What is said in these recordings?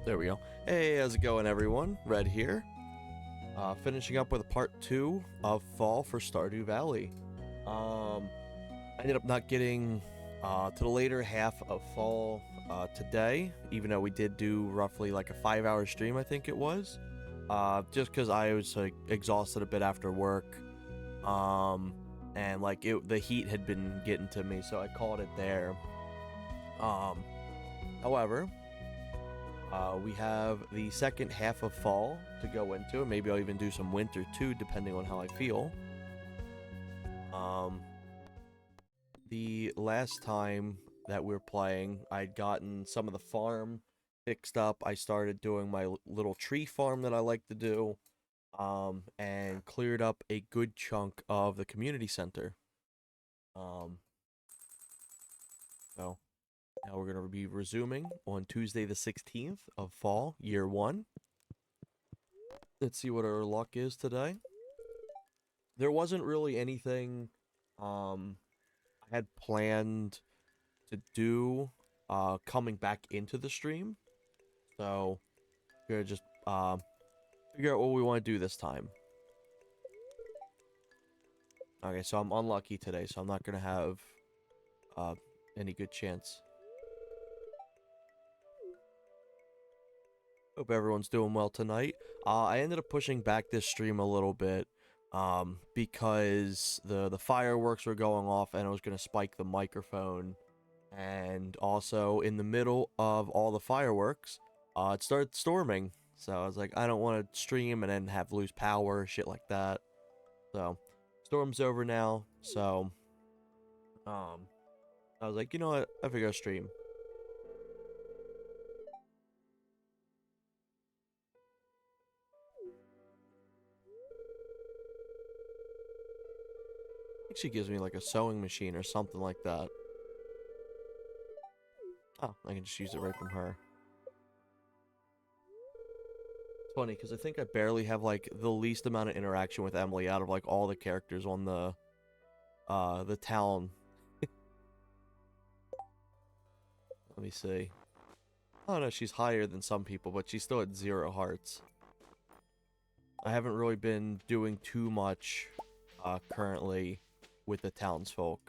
There we go. Hey, how's it going, everyone? Red here. Finishing up with part 2 of Fall for Stardew Valley. I ended up not getting to the later half of Fall today, even though we did do roughly like a 5-hour stream, I think it was. Just because I was exhausted a bit after work. And like the heat had been getting to me, so I called it there. However, we have the second half of fall to go into, and maybe I'll even do some winter too, depending on how I feel. The last time that we were playing, I'd gotten some of the farm fixed up. I started doing my little tree farm that I like to do, and cleared up a good chunk of the community center. So now we're going to be resuming on Tuesday the 16th of fall, year 1. Let's see what our luck is today. There wasn't really anything I had planned to do coming back into the stream. So we're gonna just figure out what we want to do this time. Okay, so I'm unlucky today, so I'm not gonna have any good chance. Hope everyone's doing well tonight. I ended up pushing back this stream a little bit because the fireworks were going off and I was going to spike the microphone. And also, in the middle of all the fireworks, it started storming. So I was like, I don't want to stream and then have lose power, shit like that. So, storm's over now, so I was like, you know what, I figure I'll stream. I think she gives me like a sewing machine or something like that. Oh, I can just use it right from her. It's funny, because I think I barely have, like, the least amount of interaction with Emily out of, like, all the characters on the town. Let me see. Oh, no, she's higher than some people, but she's still at 0 hearts. I haven't really been doing too much, currently with the townsfolk.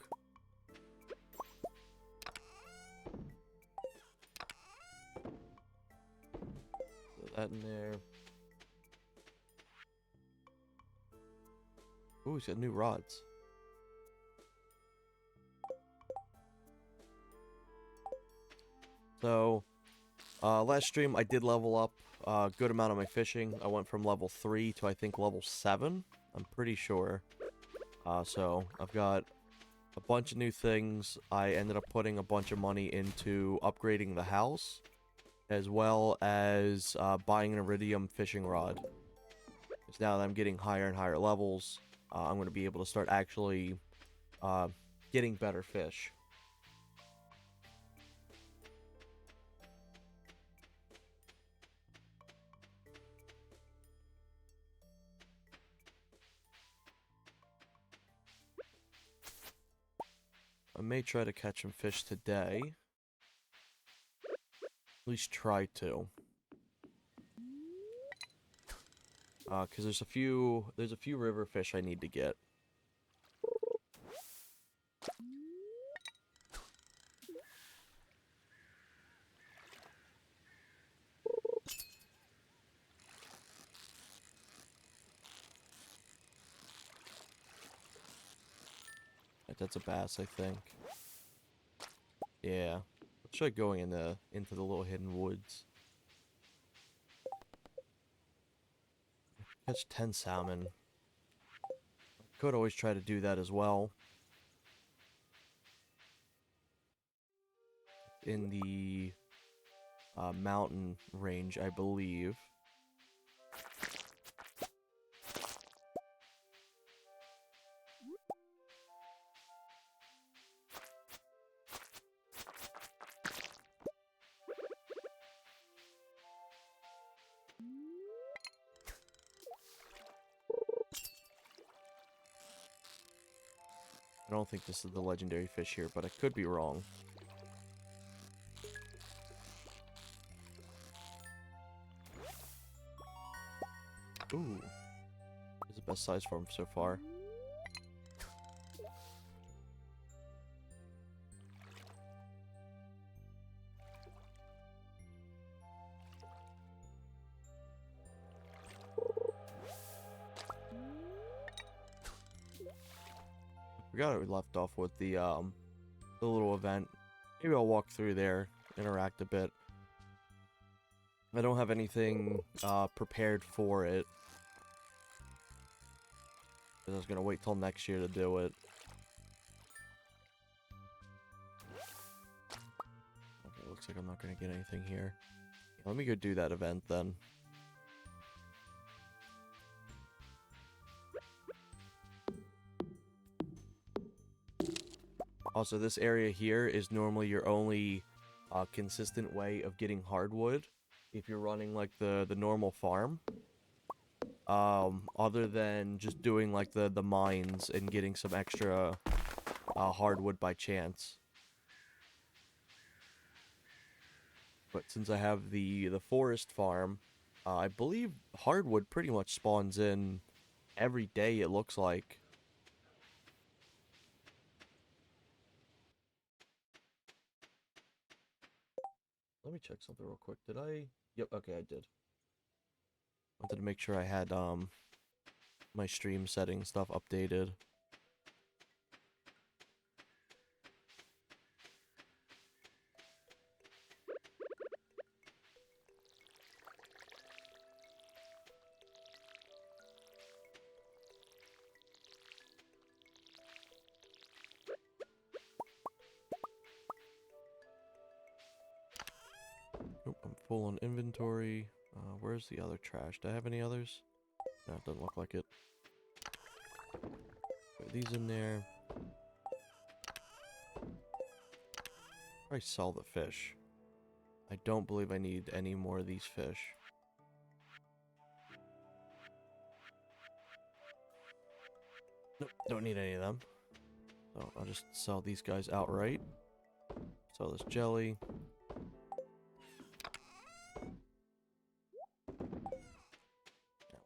Put that in there. Ooh, he's got new rods. So, last stream I did level up a good amount of my fishing. I went from level 3 to I think level 7. I'm pretty sure. So, I've got a bunch of new things. I ended up putting a bunch of money into upgrading the house, as well as buying an iridium fishing rod. Because now that I'm getting higher and higher levels, I'm going to be able to start actually getting better fish. I may try to catch some fish today. At least try to. Because there's a few river fish I need to get. That's a bass, I think. Yeah. Let's try going into the little hidden woods. Catch 10 salmon. Could always try to do that as well. In the mountain range, I believe. I don't think this is the legendary fish here, but I could be wrong. best size farm so far. Forgot we left off with the little event. Maybe I'll walk through there, interact a bit. I don't have anything prepared for it. I was gonna wait till next year to do it. Okay, looks like I'm not gonna get anything here. Let me go do that event then. Also, this area here is normally your only consistent way of getting hardwood if you're running like the normal farm. Other than just doing like the mines and getting some extra hardwood by chance. But since I have the forest farm, I believe hardwood pretty much spawns in every day, it looks like. Let me check something real quick. Did I? Yep, okay, I did. Wanted to make sure I had my stream setting stuff updated. Nope, I'm full on inventory. Where's the other trash? Do I have any others? No, it doesn't look like it. Put these in there. Probably sell the fish. I don't believe I need any more of these fish. Nope, don't need any of them. So I'll just sell these guys outright. Sell this jelly.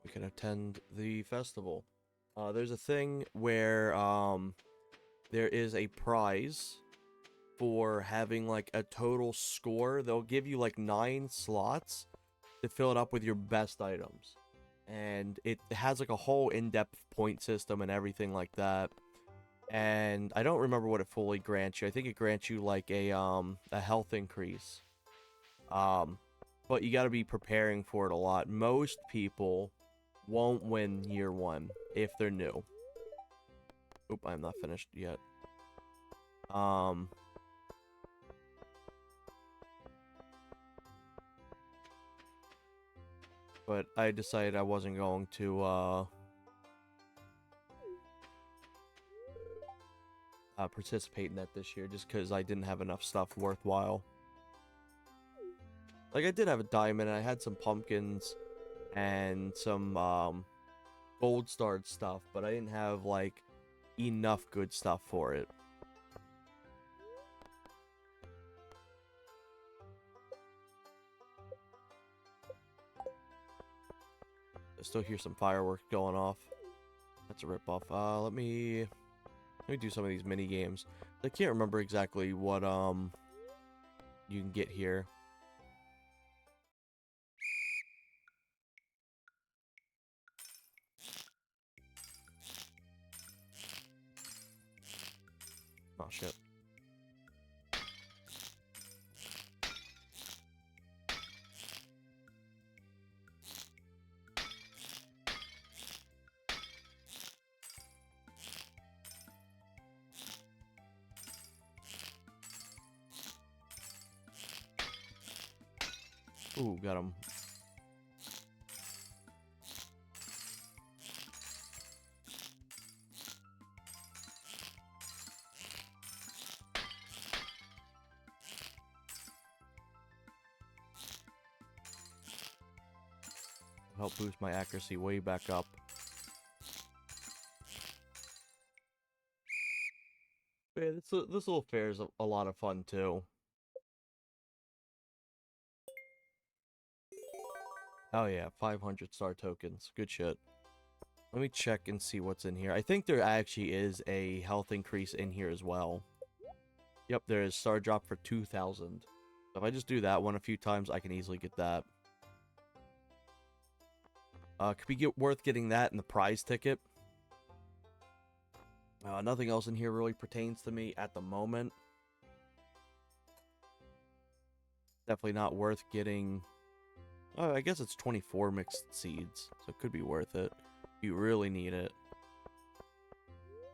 We can attend the festival. There's a thing where there is a prize for having like a total score. They'll give you like 9 slots to fill it up with your best items. And it has like a whole in-depth point system and everything like that. And I don't remember what it fully grants you. I think it grants you like a health increase. But you got to be preparing for it a lot. Most people won't win year 1 if they're new. Oop, I'm not finished yet. But I decided I wasn't going to participate in that this year just because I didn't have enough stuff worthwhile. Like, I did have a diamond, and I had some pumpkins and some gold starred stuff, but I didn't have like enough good stuff for it. I still hear some fireworks going off. That's a ripoff. Let me do some of these mini games. I can't remember exactly what you can get here. Oh shit. Ooh, got him. Help boost my accuracy way back up. But yeah, this little fair is a lot of fun too. Oh yeah, 500 star tokens. Good shit. Let me check and see what's in here. I think there actually is a health increase in here as well. Yep, there is star drop for 2,000. If I just do that one a few times, I can easily get that. Could be worth getting that in the prize ticket. Nothing else in here really pertains to me at the moment. Definitely not worth getting. Oh, I guess it's 24 mixed seeds, so it could be worth it. You really need it.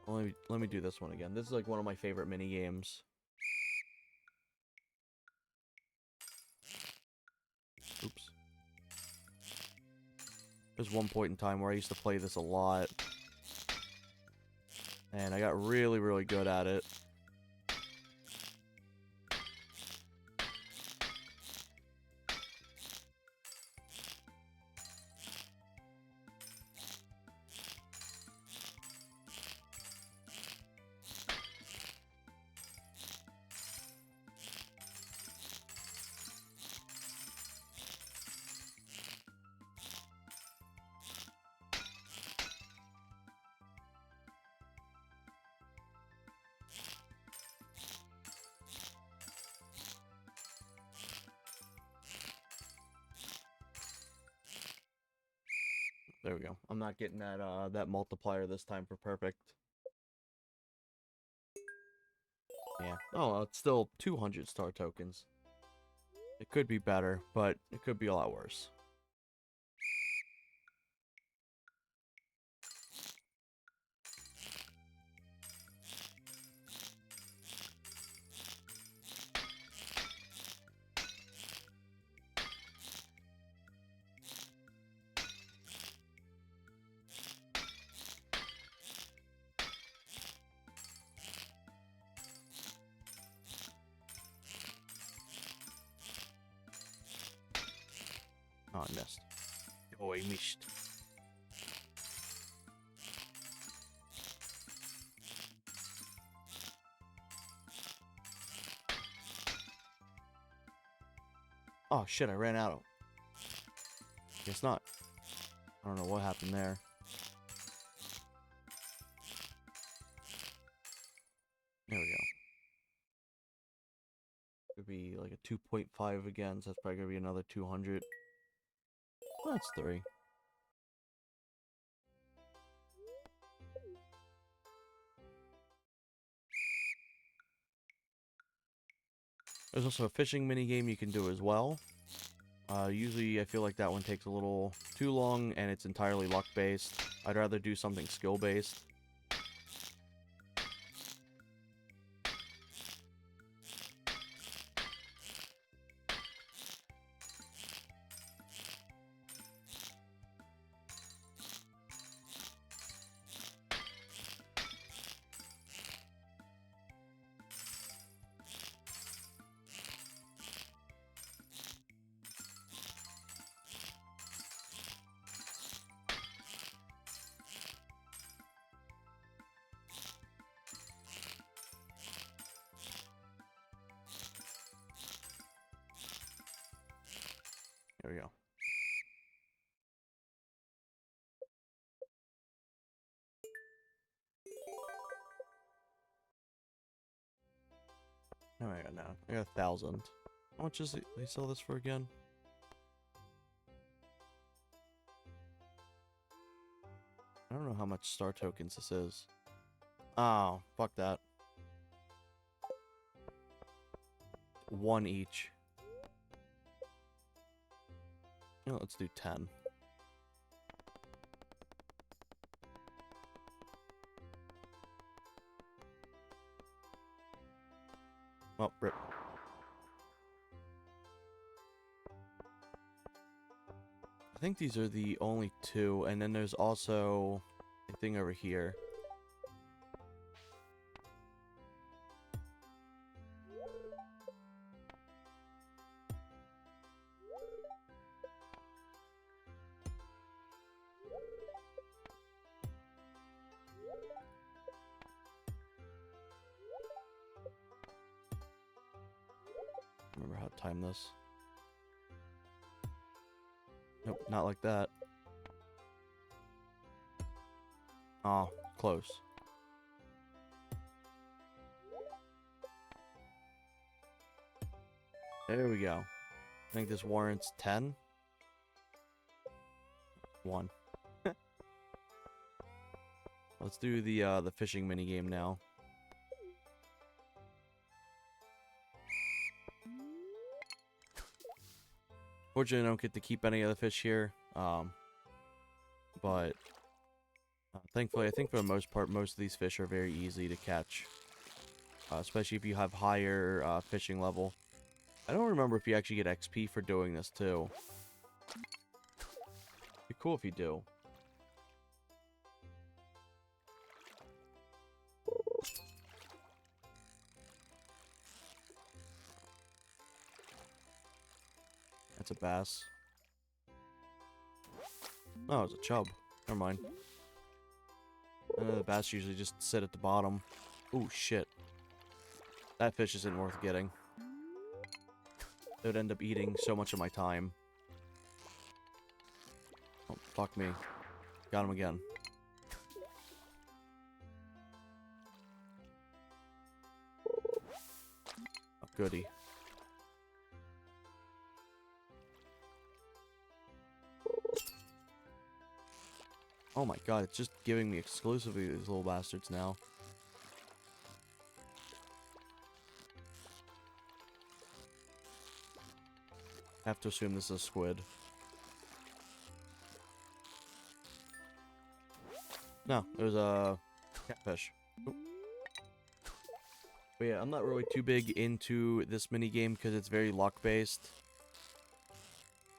Let me do this one again. This is like one of my favorite mini games. Oops. There's one point in time where I used to play this a lot. And I got really, really good at it. There we go. I'm not getting that multiplier this time for perfect. Yeah. Oh, it's still 200 star tokens. It could be better, but it could be a lot worse. Oh, I missed. Oh, I missed. Oh, shit, I ran out of... Guess not. I don't know what happened there. There we go. Could be like a 2.5 again, so that's probably gonna be another 200. Well, that's 3. There's also a fishing mini game you can do as well. Usually I feel like that one takes a little too long and it's entirely luck based. I'd rather do something skill based. There we go. How many I got now? I got 1,000. How much is it? They sell this for again? I don't know how much star tokens this is. Oh, fuck that. 1 each. You know, let's do 10. Oh, rip. I think these are the only 2, and then there's also a thing over here. Remember how to time this. Nope, not like that. Oh, close. There we go. I think this warrants 10. 1. Let's do the fishing mini game now. Fortunately, I don't get to keep any of the fish here. But thankfully, I think for the most part, most of these fish are very easy to catch. Especially if you have higher fishing level. I don't remember if you actually get XP for doing this too. It'd be cool if you do. That's a bass. Oh, it's a chub. Never mind. The bass usually just sit at the bottom. Ooh, shit. That fish isn't worth getting. It would end up eating so much of my time. Oh, fuck me. Got him again. Oh, goody. Oh my god, it's just giving me exclusively these little bastards now. I have to assume this is a squid. No, it was a catfish. Oop. But yeah, I'm not really too big into this minigame because it's very luck-based.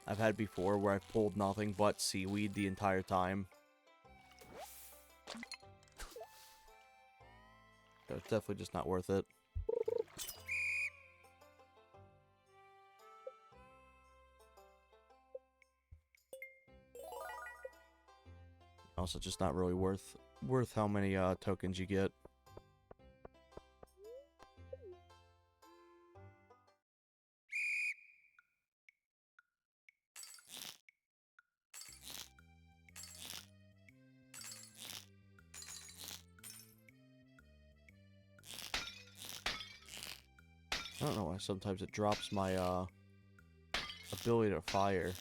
I've had before where I've pulled nothing but seaweed the entire time. So it's definitely just not worth it. Also, just not really worth how many tokens you get. I don't know why sometimes it drops my ability to fire.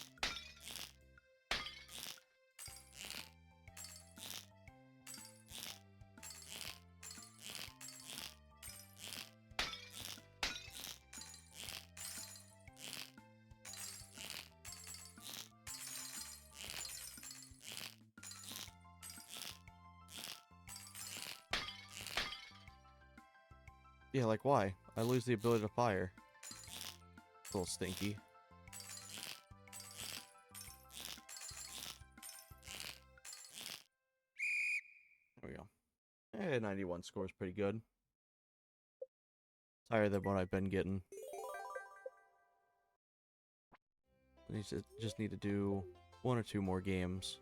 Yeah, like why? I lose the ability to fire. It's a little stinky. There we go. 91 score is pretty good. It's higher than what I've been getting. I just need to do 1 or 2 more games.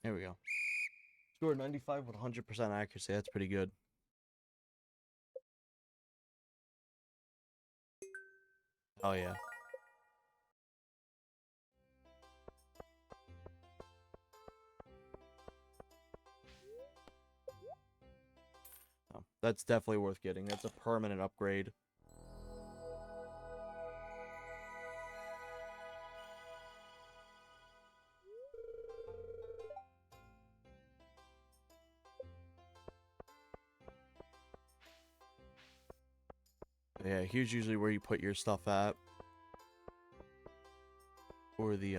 There we go. Score 95 with 100% accuracy. That's pretty good. Oh, yeah. Oh, that's definitely worth getting. That's a permanent upgrade. Yeah, here's usually where you put your stuff at. or the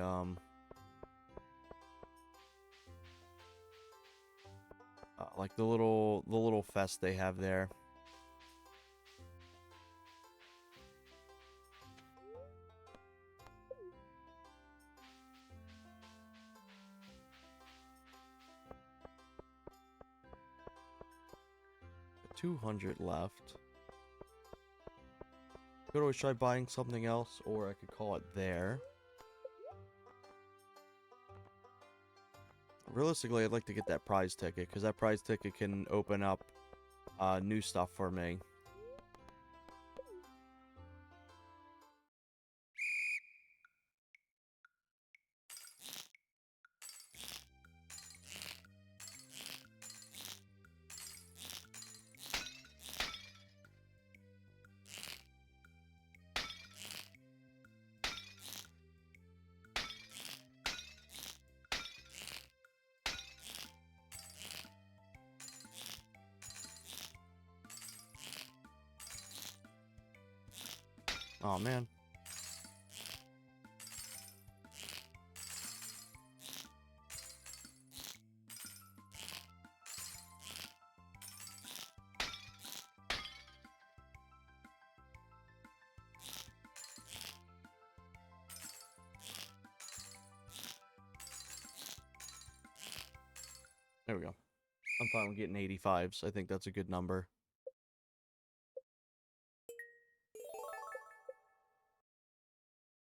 like the little fest they have there. $200 left. Could always try buying something else, or I could call it there. Realistically, I'd like to get that prize ticket, because that prize ticket can open up new stuff for me. Oh man. There we go. I'm fine with getting 85s. I think that's a good number.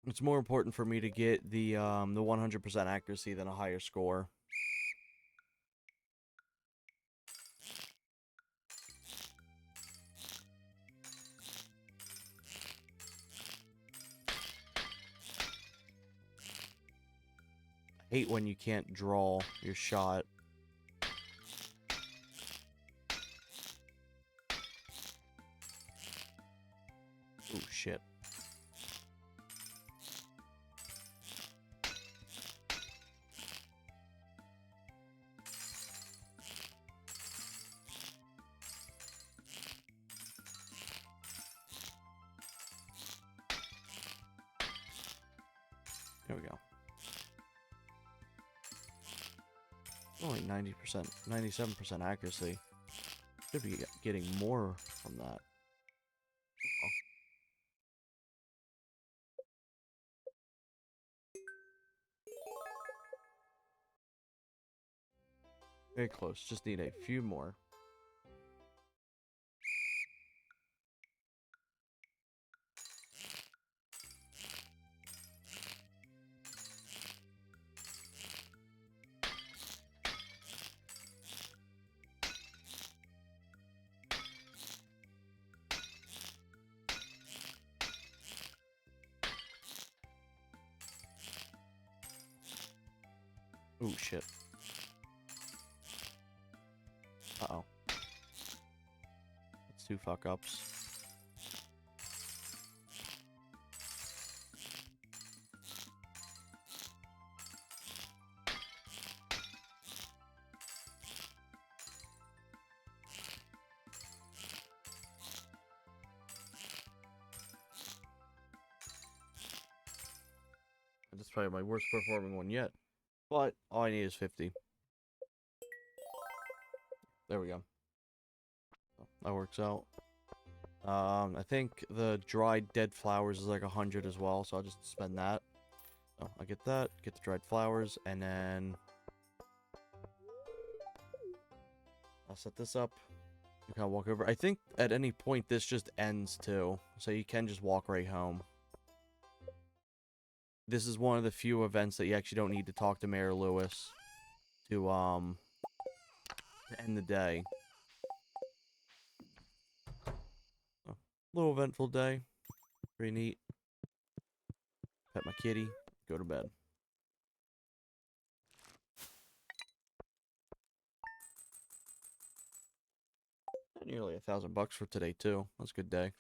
It's more important for me to get the 100% accuracy than a higher score. I hate when you can't draw your shot. Oh shit. There we go. Only 90%, 97% accuracy. Should be getting more from that. Oh. Very close. Just need a few more. Oh shit. Uh-oh. That's two fuck ups. That's probably my worst performing one yet. But all I need is 50. There we go. That works out. I think the dried dead flowers is like 100 as well, so I'll just spend that. So I get that, get the dried flowers, and then I'll set this up. You can walk over. I think at any point this just ends too, so you can just walk right home. This is one of the few events that you actually don't need to talk to Mayor Lewis to end the day. So, little eventful day. Pretty neat. Pet my kitty. Go to bed. Nearly $1,000 for today too. That's a good day.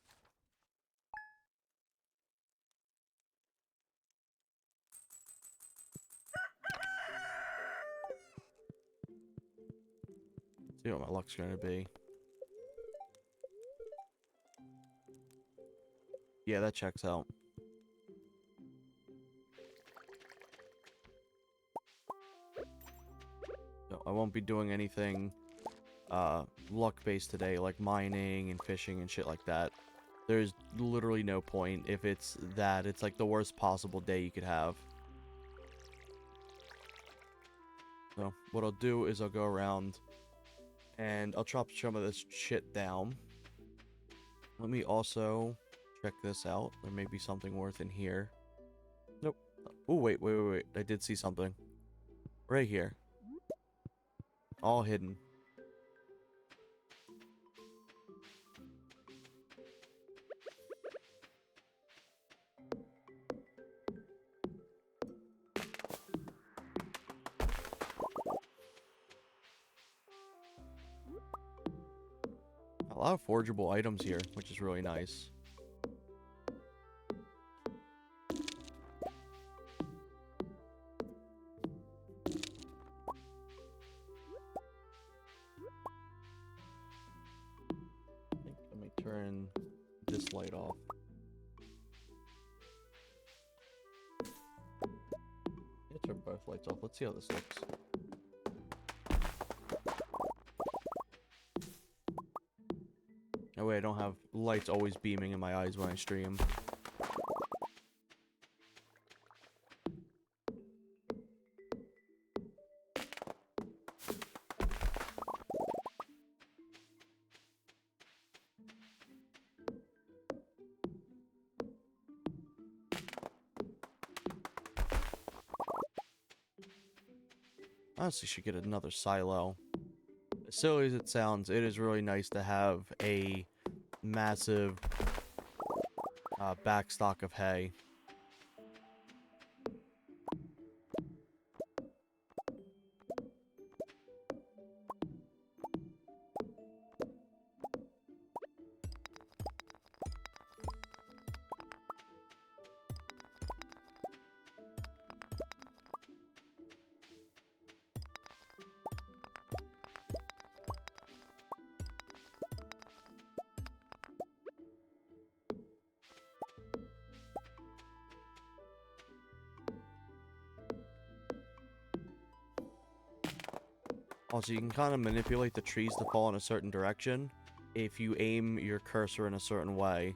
See what my luck's gonna be. Yeah, that checks out. I won't be doing anything luck-based today, like mining and fishing and shit like that. There's literally no point. If it's that, it's like the worst possible day you could have. So what I'll do is I'll go around and I'll chop some of this shit down. Let me also check this out. There may be something worth in here. Nope. Oh, wait. I did see something. Right here. All hidden. A lot of forgeable items here, which is really nice. Let me turn this light off. Let's turn both lights off. Let's see how this looks. That way I don't have lights always beaming in my eyes when I stream. Honestly, should get another silo. As silly as it sounds, it is really nice to have a massive backstock of hay. Also, you can kind of manipulate the trees to fall in a certain direction if you aim your cursor in a certain way.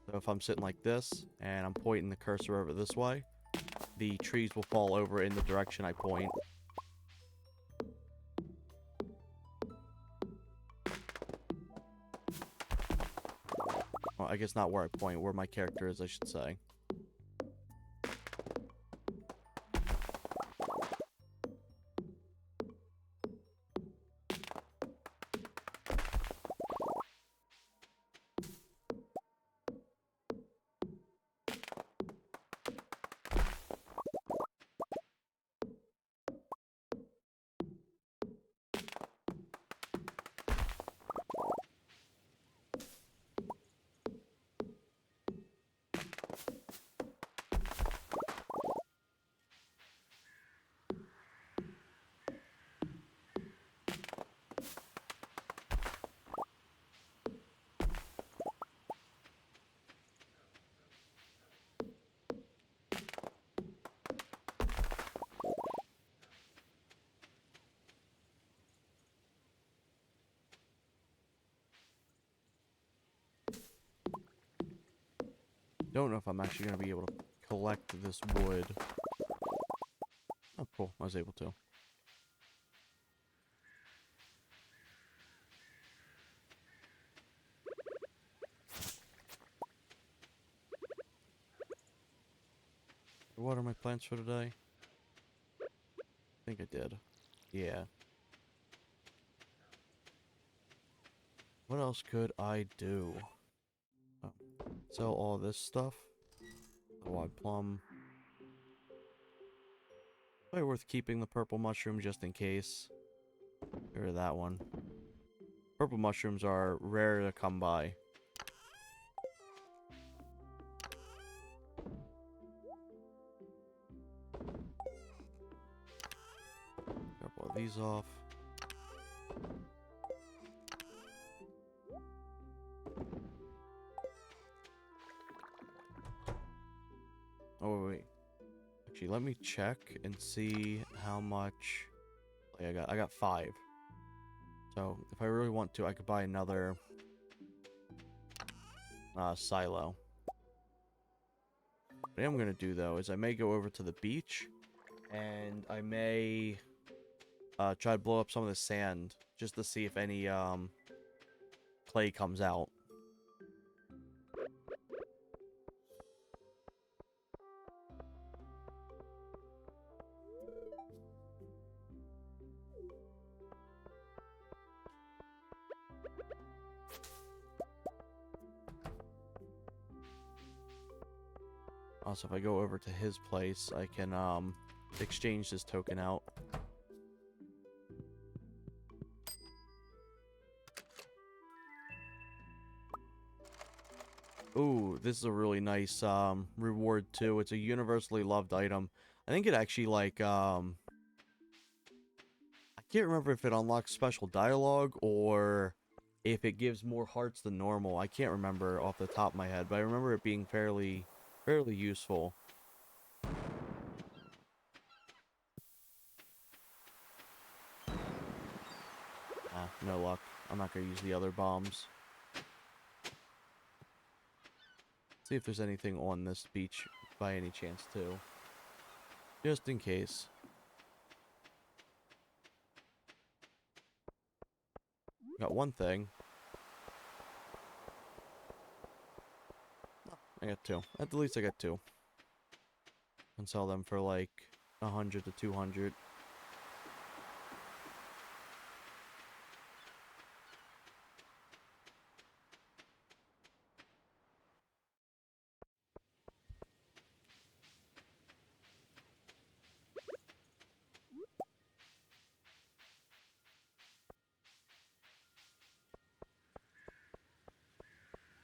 So if I'm sitting like this, and I'm pointing the cursor over this way, the trees will fall over in the direction I point. Well, I guess not where I point, where my character is, I should say. Don't know if I'm actually going to be able to collect this wood. Oh, cool. I was able to. What are my plans for today? I think I did. Yeah. What else could I do? Oh, sell all this stuff. The wild plum. Probably worth keeping the purple mushroom just in case. Get rid of that one. Purple mushrooms are rare to come by. Couple of these off. Oh, wait. Actually, let me check and see how much I got 5. So if I really want to, I could buy another silo. What I am gonna do though is I may go over to the beach, and I may try to blow up some of the sand just to see if any clay comes out. Also, if I go over to his place, I can exchange this token out. Ooh, this is a really nice reward too. It's a universally loved item. I think it actually like I can't remember if it unlocks special dialogue or if it gives more hearts than normal. I can't remember off the top of my head, but I remember it being fairly useful. Ah, no luck. I'm not gonna use the other bombs. See if there's anything on this beach by any chance too. Just in case. Got one thing. I got 2. At the least I got 2. And sell them for like 100 to 200.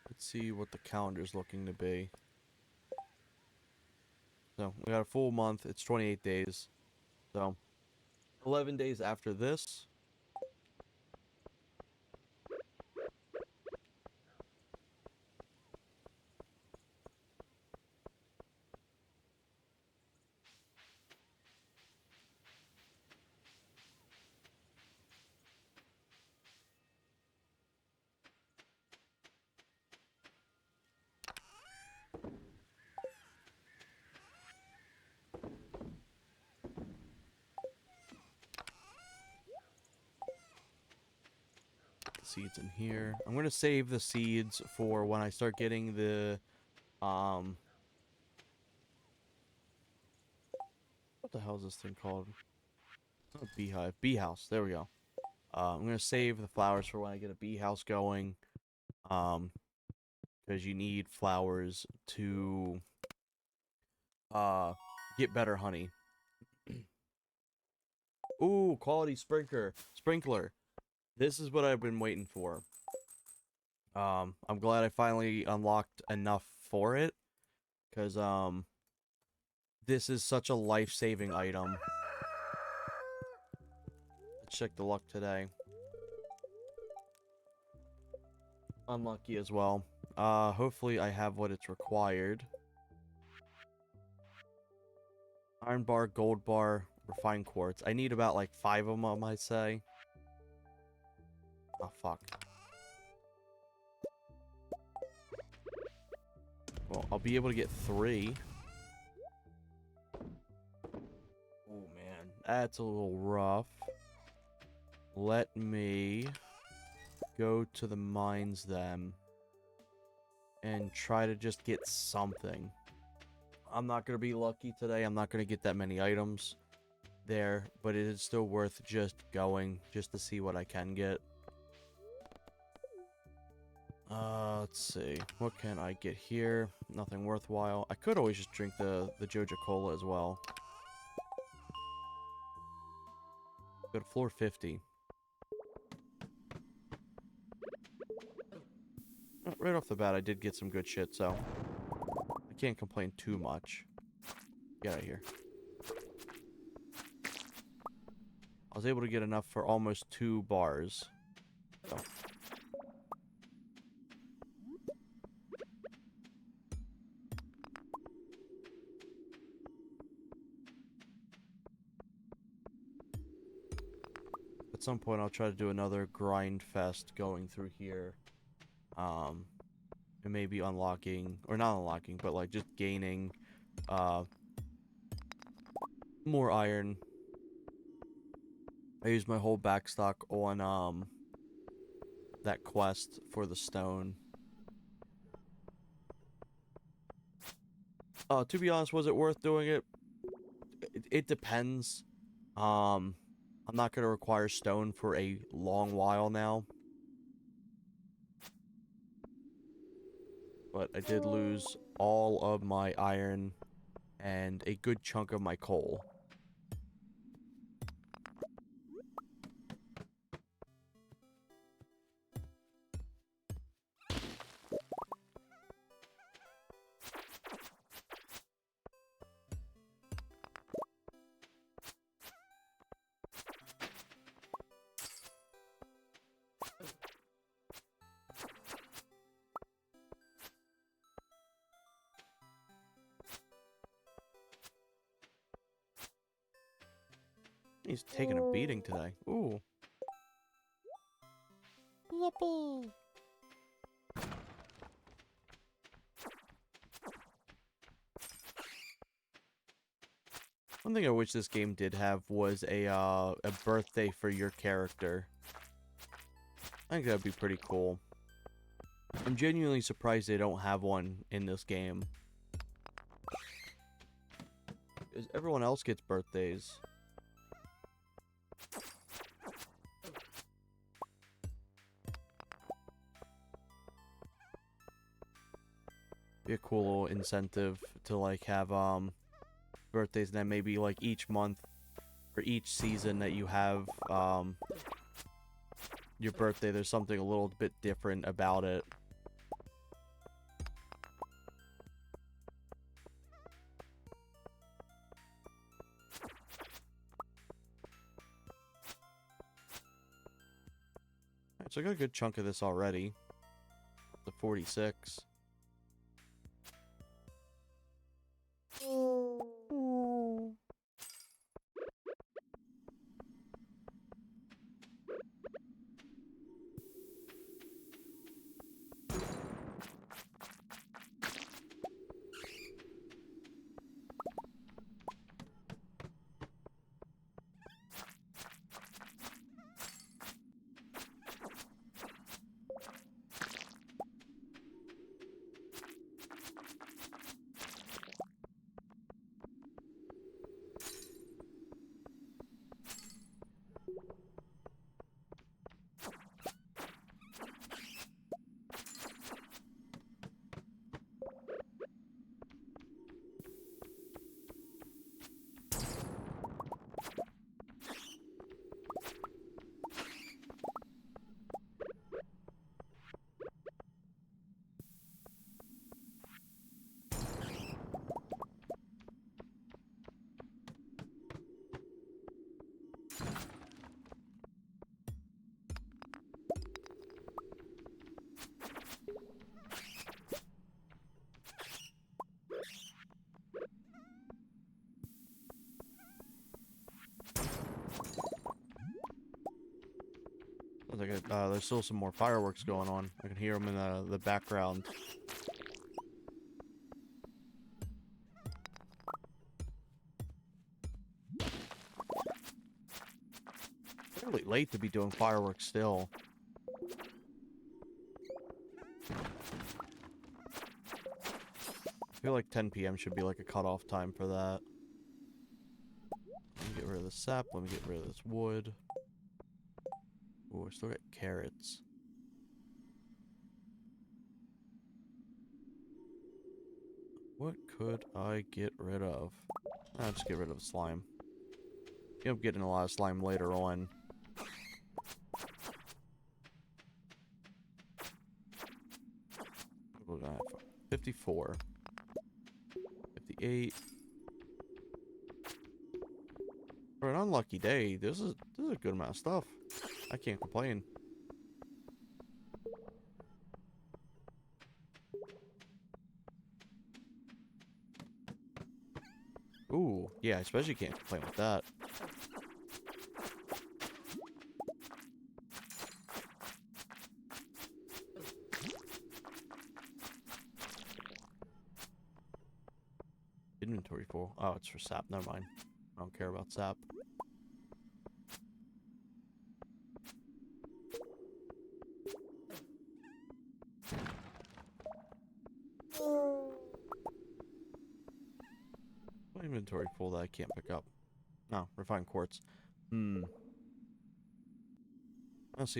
Let's see what the calendar's looking to be. So, we got a full month. It's 28 days. So, 11 days after this. Seeds in here. I'm gonna save the seeds for when I start getting the what the hell is this thing called? It's not a beehive. Bee house. There we go. I'm gonna save the flowers for when I get a bee house going. Because you need flowers to get better honey. Ooh, quality sprinkler. This is what I've been waiting for. I'm glad I finally unlocked enough for it, because this is such a life-saving item. Let's check the luck today. Unlucky as well. Hopefully I have what it's required. Iron bar, gold bar, refined quartz. I need about like 5 of them, I'd say. Oh, fuck. Well, I'll be able to get 3. Oh, man. That's a little rough. Let me go to the mines then and try to just get something. I'm not going to be lucky today. I'm not going to get that many items there, but it is still worth just going just to see what I can get. Let's see. What can I get here? Nothing worthwhile. I could always just drink the Joja Cola as well. Go to floor 50. Right off the bat, I did get some good shit, so I can't complain too much. Get out of here. I was able to get enough for almost 2 bars. So. At some point, I'll try to do another grind fest going through here. And maybe unlocking, or not unlocking, but like just gaining, more iron. I used my whole backstock on, that quest for the stone. To be honest, was it worth doing it? It depends. I'm not going to require stone for a long while now. But I did lose all of my iron and a good chunk of my coal. He's taking a beating today. Ooh. Yippee. One thing I wish this game did have was a birthday for your character. I think that'd be pretty cool. I'm genuinely surprised they don't have one in this game. Because everyone else gets birthdays. Be a cool little incentive to like have birthdays, and then maybe like each month for each season that you have your birthday, there's something a little bit different about it. Alright, so I got a good chunk of this already. The 46. There's still some more fireworks going on. I can hear them in the background. Really late to be doing fireworks still. I feel like 10 p.m. should be like a cutoff time for that. Let me get rid of the sap. Let me get rid of this wood. Oh, I still got carrots. What could I get rid of? I'll just get rid of slime. I'm getting a lot of slime later on. What do I have? 54. 58. For an unlucky day, this is a good amount of stuff. I can't complain. Ooh, yeah, I especially can't complain with that. Inventory full. Oh, it's for sap. Never mind. I don't care about sap. What inventory full that I can't pick up? No, refined quartz. Honestly,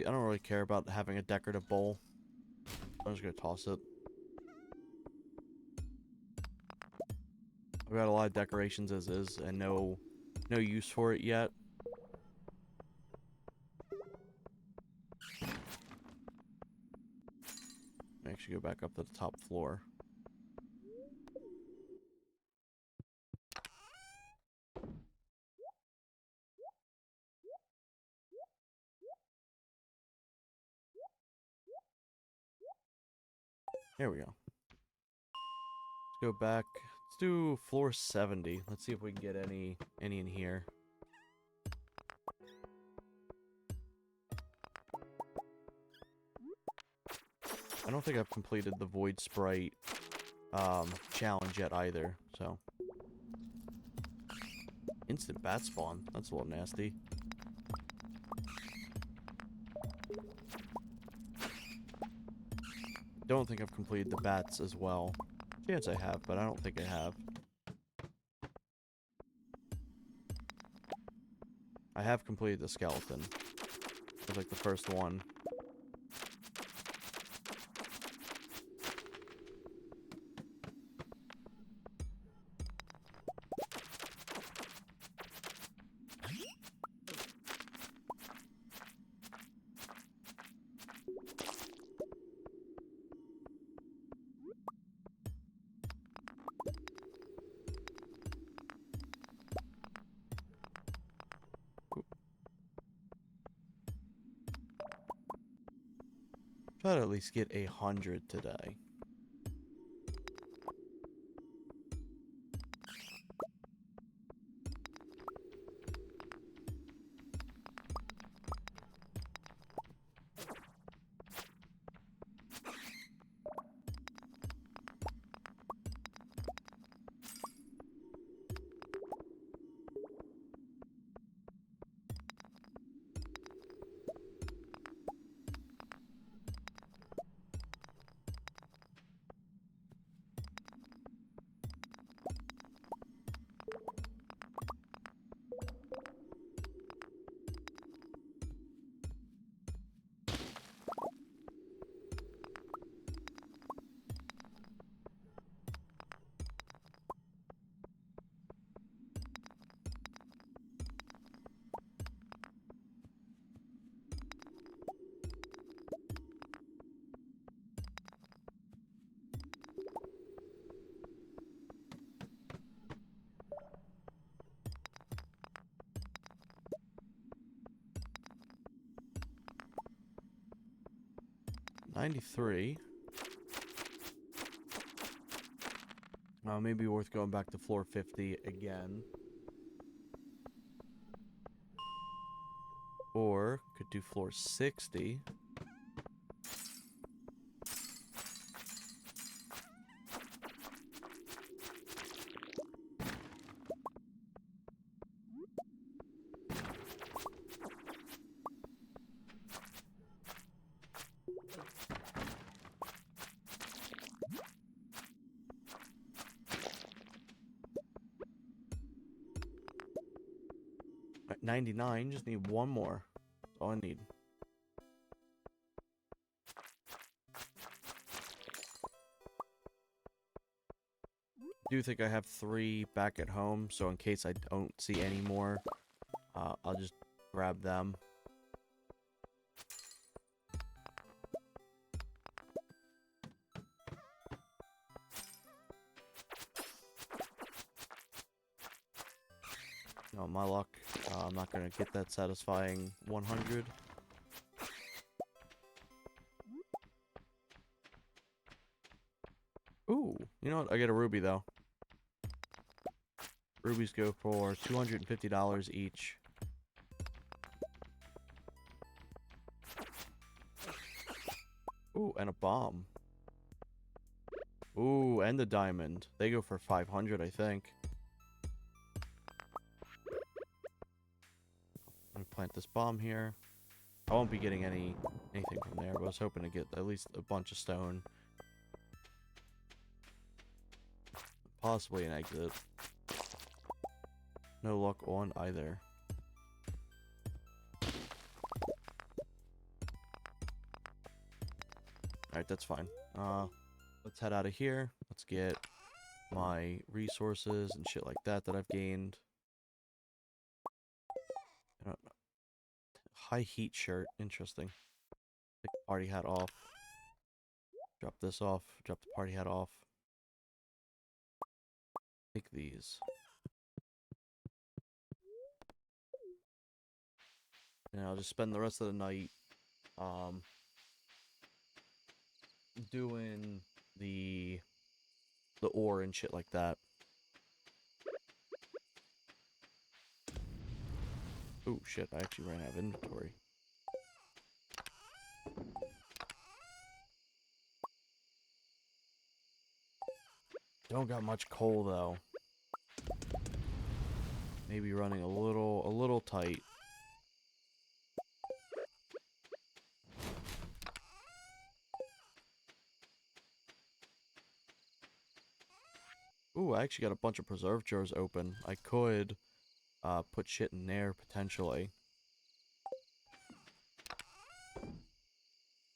I don't really care about having a decorative bowl. I'm just gonna toss it. I've got a lot of decorations as is, and no use for it yet. Actually, go back up to the top floor. There we go. Let's go back. Let's do floor 70. Let's see if we can get any in here. I don't think I've completed the Void Sprite challenge yet either, so. Instant bat spawn. That's a little nasty. Don't think I've completed the bats as well. Chance I have, but I don't think I have. I have completed the skeleton. It was like the first one. Try to at least get 100 today. $93. Maybe worth going back to floor 50 again. Or could do floor 60. At 99, just need one more. That's all I need. I do think I have 3 back at home, so in case I don't see any more, I'll just grab them. No, my luck. I'm not gonna get that satisfying 100. Ooh, you know what? I get a ruby though. Rubies go for $250 each. Ooh, and a bomb. Ooh, and the diamond. They go for 500, I think. Let me plant this bomb here. I won't be getting anything from there, but I was hoping to get at least a bunch of stone. Possibly an exit. No luck on either. Alright, that's fine. Let's head out of here. Let's get my resources and shit like that I've gained. High heat shirt. Interesting. Take the party hat off. Drop this off. Drop the party hat off. Take these. And I'll just spend the rest of the night doing the ore and shit like that. Oh shit, I actually ran out of inventory. Don't got much coal though. Maybe running a little tight. Ooh, I actually got a bunch of preserve jars open. I could put shit in there potentially.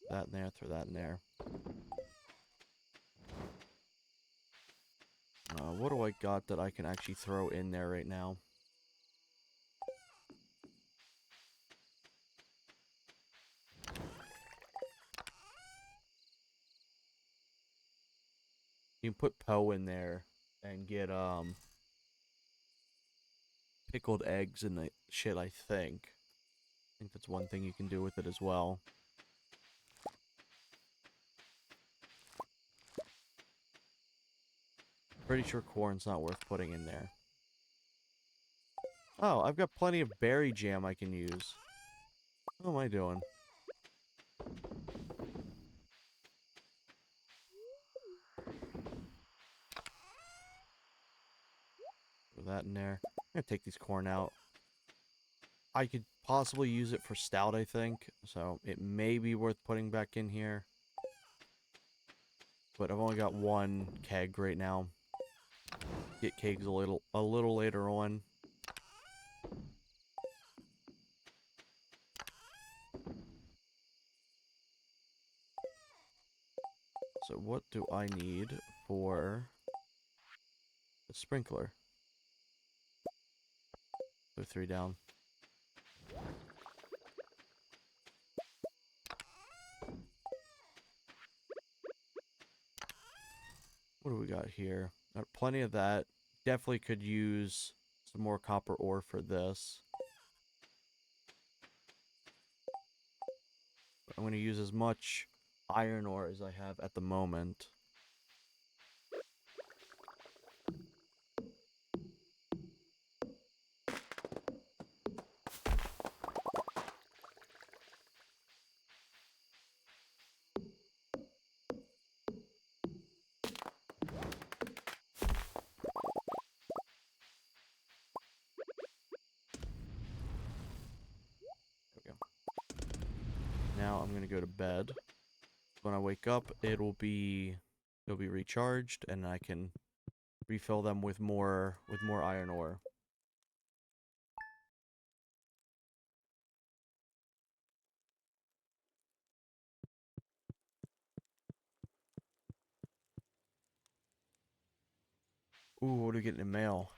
That in there, throw that in there. What do I got that I can actually throw in there right now? You can put Poe in there and get pickled eggs and the shit, I think. I think that's one thing you can do with it as well. Pretty sure corn's not worth putting in there. Oh, I've got plenty of berry jam I can use. What am I doing? Put that in there. I'm gonna take these corn out. I could possibly use it for stout, I think. So it may be worth putting back in here. But I've only got one keg right now. Get kegs a little later on. So what do I need for the sprinkler? Throw 3 down. What do we got here? Got plenty of that. Definitely could use some more copper ore for this. I'm going to use as much iron ore as I have at the moment. There we go. Now I'm going to go to bed. When I wake up, it'll be recharged and I can refill them with more iron ore. Ooh, what do we get in the mail?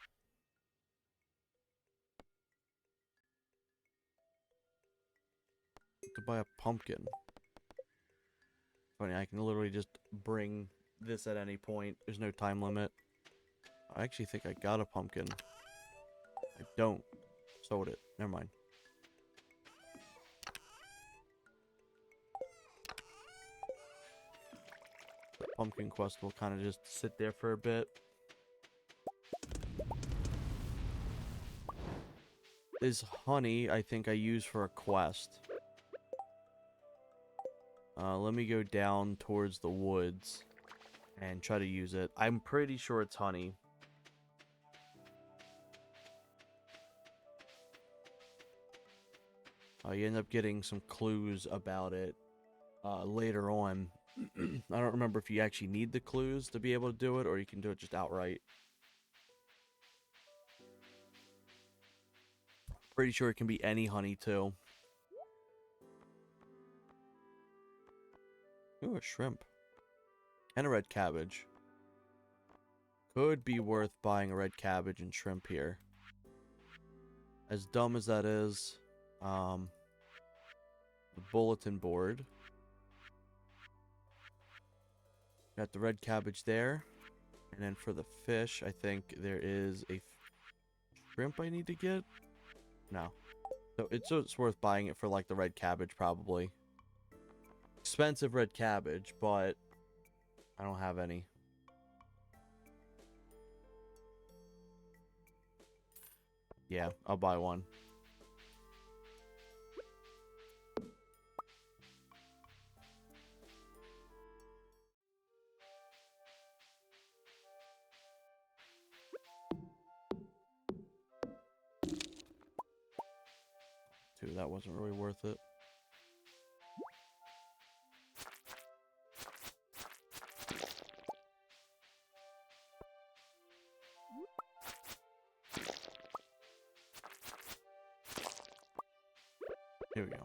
To buy a pumpkin. Funny, I can literally just bring this at any point. There's no time limit. I actually think I got a pumpkin. I don't. Sold it. Never mind. The pumpkin quest will kind of just sit there for a bit. This honey, I think I use for a quest. Let me go down towards the woods and try to use it. I'm pretty sure it's honey. You end up getting some clues about it later on. I don't remember if you actually need the clues to be able to do it, or you can do it just outright. Pretty sure it can be any honey, too. Ooh, a shrimp. And a red cabbage. Could be worth buying a red cabbage and shrimp here. As dumb as that is, the bulletin board. Got the red cabbage there. And then for the fish, I think there is a shrimp I need to get. No. So it's worth buying it for like the red cabbage probably. Expensive red cabbage, but I don't have any. Yeah, I'll buy one. Dude, that wasn't really worth it. Here we go.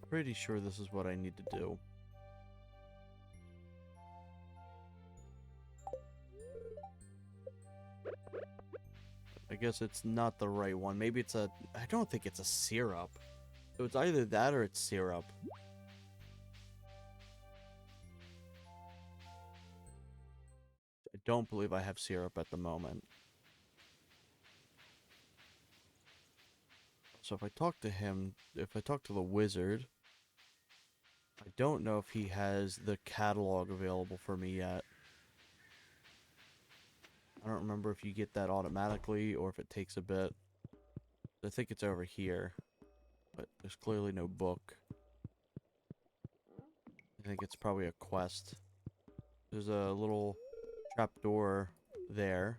Pretty sure this is what I need to do. I guess it's not the right one. Maybe it's a... I don't think it's a syrup. So it's either that or it's syrup. I don't believe I have syrup at the moment. So if I talk to him, if I talk to the wizard, I don't know if he has the catalog available for me yet. I don't remember if you get that automatically or if it takes a bit. I think it's over here, but there's clearly no book. I think it's probably a quest. There's a little trapdoor there.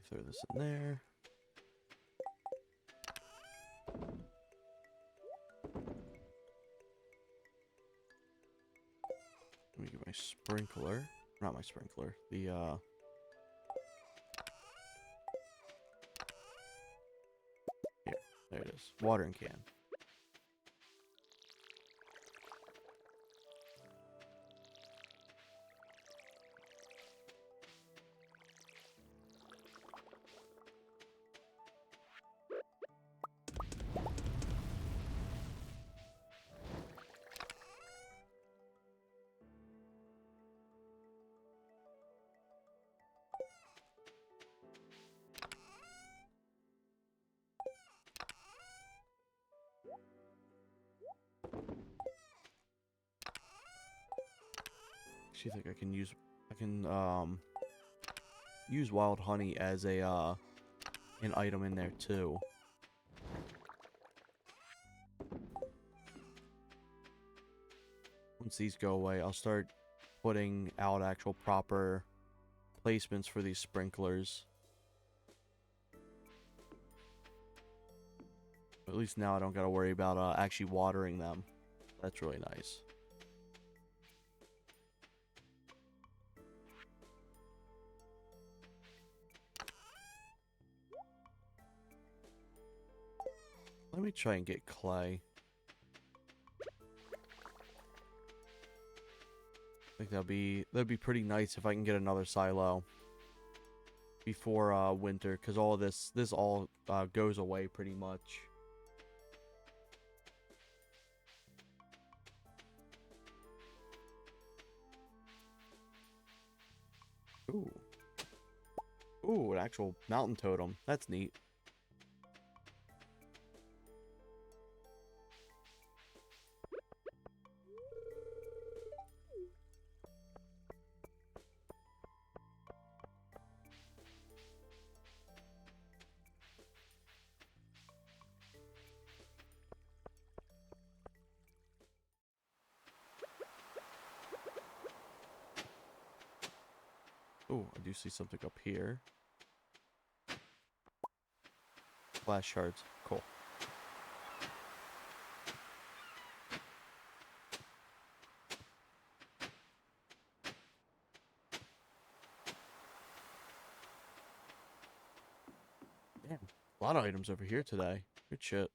Throw this in there. Let me get my sprinkler. Not my sprinkler. The, Here, there it is. Watering can. Actually, think I can use wild honey as a an item in there too. Once these go away, I'll start putting out actual proper placements for these sprinklers. At least now I don't gotta worry about actually watering them. That's really nice. Let me try and get clay. I think that'd be pretty nice if I can get another silo before winter, because all this all goes away pretty much. Ooh. Ooh, an actual mountain totem. That's neat. Ooh, I do see something up here. Flash shards. Cool. Damn. A lot of items over here today. Good shit.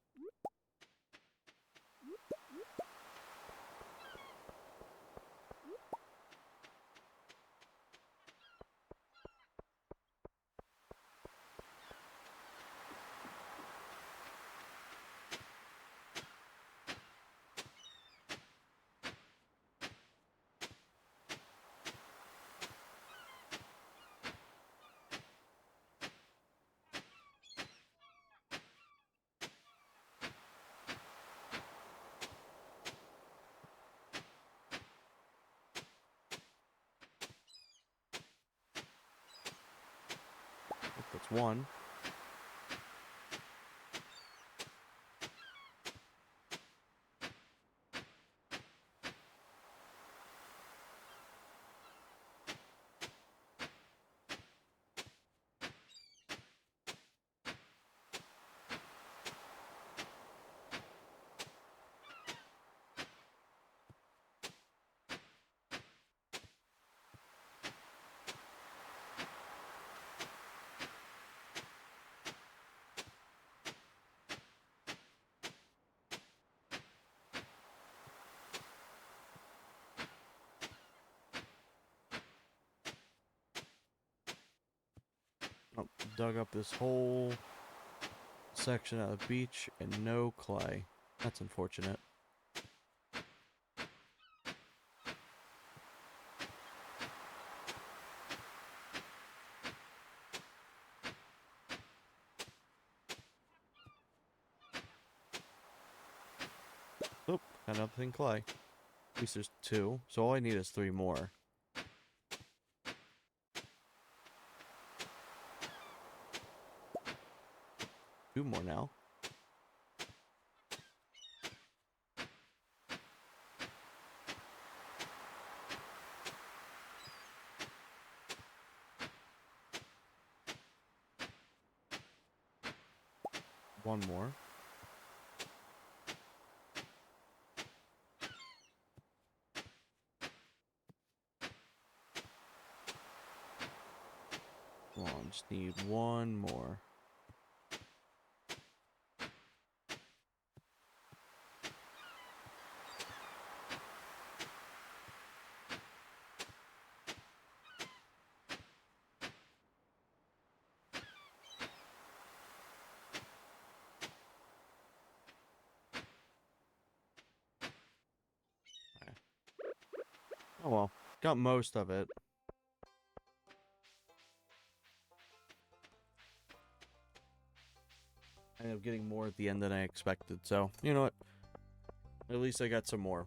That's one. Oh, dug up this whole section of the beach and no clay. That's unfortunate. Oop, got nothing clay. At least there's two, so all I need is 3 more. Two more now. One more. Come on, just need one more. Oh well, got most of it. I ended up getting more at the end than I expected, so you know what? At least I got some more.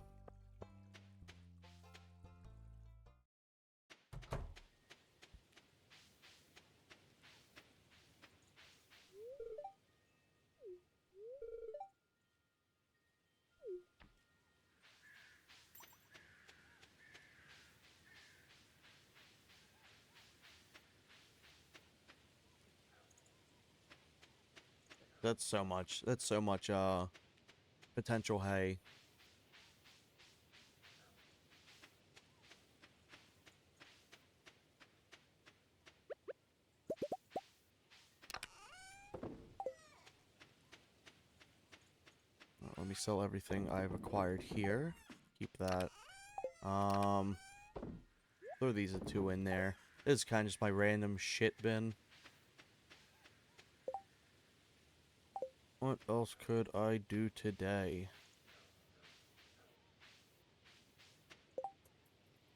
That's so much. That's so much, potential hay. Let me sell everything I've acquired here. Keep that. Um, throw these two in there. This is kind of just my random shit bin. What else could I do today?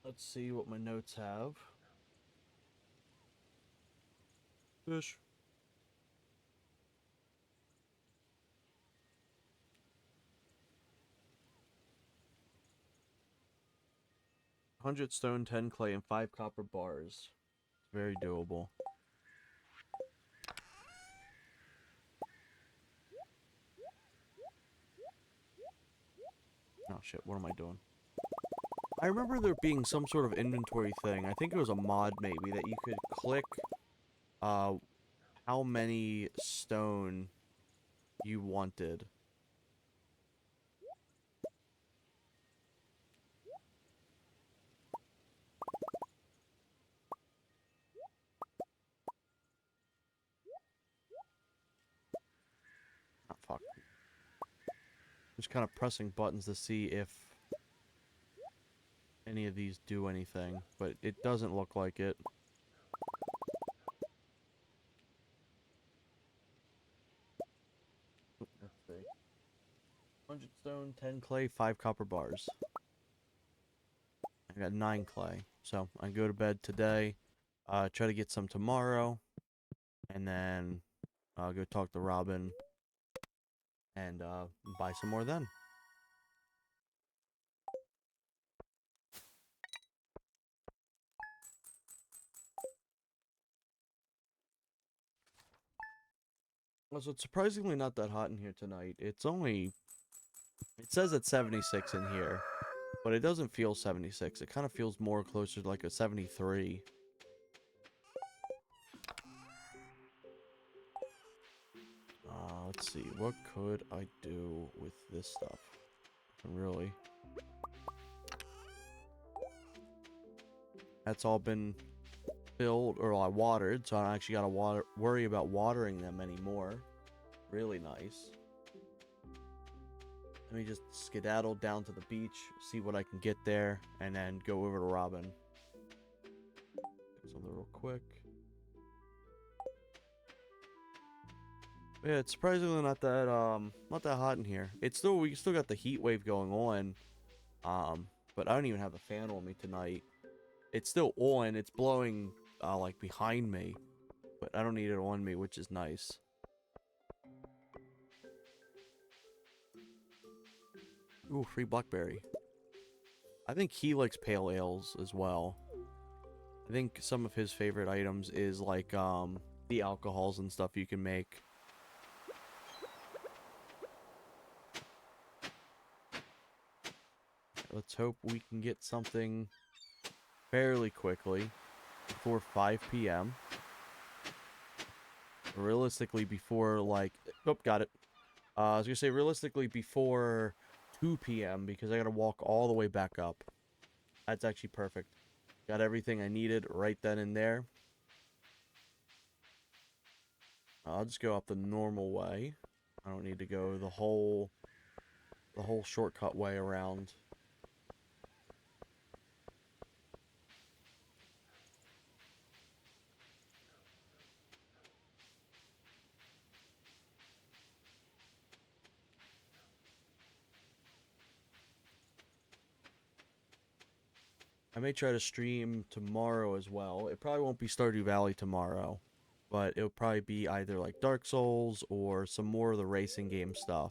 Let's see what my notes have. Fish. 100 stone, 10 clay, and 5 copper bars. Very doable. Oh shit, what am I doing? I remember there being some sort of inventory thing. I think it was a mod maybe that you could click uh how many stone you wanted. Oh fuck. Just kind of pressing buttons to see if any of these do anything, but it doesn't look like it. Let's see. 100 stone, 10 clay, 5 copper bars. I got 9 clay. So I go to bed today, try to get some tomorrow, and then I'll go talk to Robin and buy some more then. Also, it's surprisingly not that hot in here tonight. It's only... It says it's 76 in here, but it doesn't feel 76. It kind of feels more closer to like a 73. Let's see. What could I do with this stuff? Really? That's all been filled, or watered, so I don't actually gotta worry about watering them anymore. Really nice. Let me just skedaddle down to the beach, see what I can get there, and then go over to Robin. Get something real quick. Yeah, it's surprisingly not that hot in here. We still got the heat wave going on. But I don't even have the fan on me tonight. It's still on. It's blowing like behind me, but I don't need it on me, which is nice. Ooh, free blackberry. I think he likes pale ales as well. I think some of his favorite items is like the alcohols and stuff you can make. Let's hope we can get something fairly quickly before 5 p.m. Realistically before like... Oh, got it. I was gonna say realistically before 2 p.m. because I gotta walk all the way back up. That's actually perfect. Got everything I needed right then and there. I'll just go up the normal way. I don't need to go the whole shortcut way around. I may try to stream tomorrow as well. It probably won't be Stardew Valley tomorrow, but it'll probably be either like Dark Souls or some more of the racing game stuff.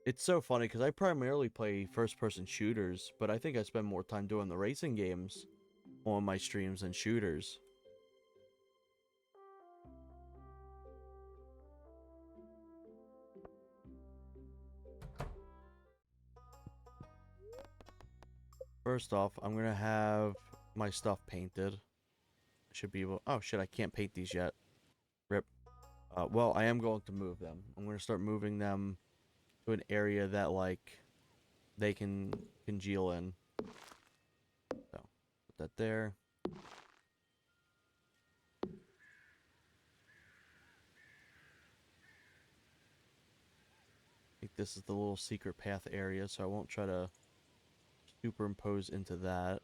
It's so funny because I primarily play first-person shooters, but I think I spend more time doing the racing games on my streams than shooters. First off, I'm gonna have my stuff painted. I should be able... Oh shit, I can't paint these yet. Rip. Well, I am going to move them. I'm going to start moving them to an area that, like, they can congeal in. So, put that there. I think this is the little secret path area, so I won't try to superimpose into that.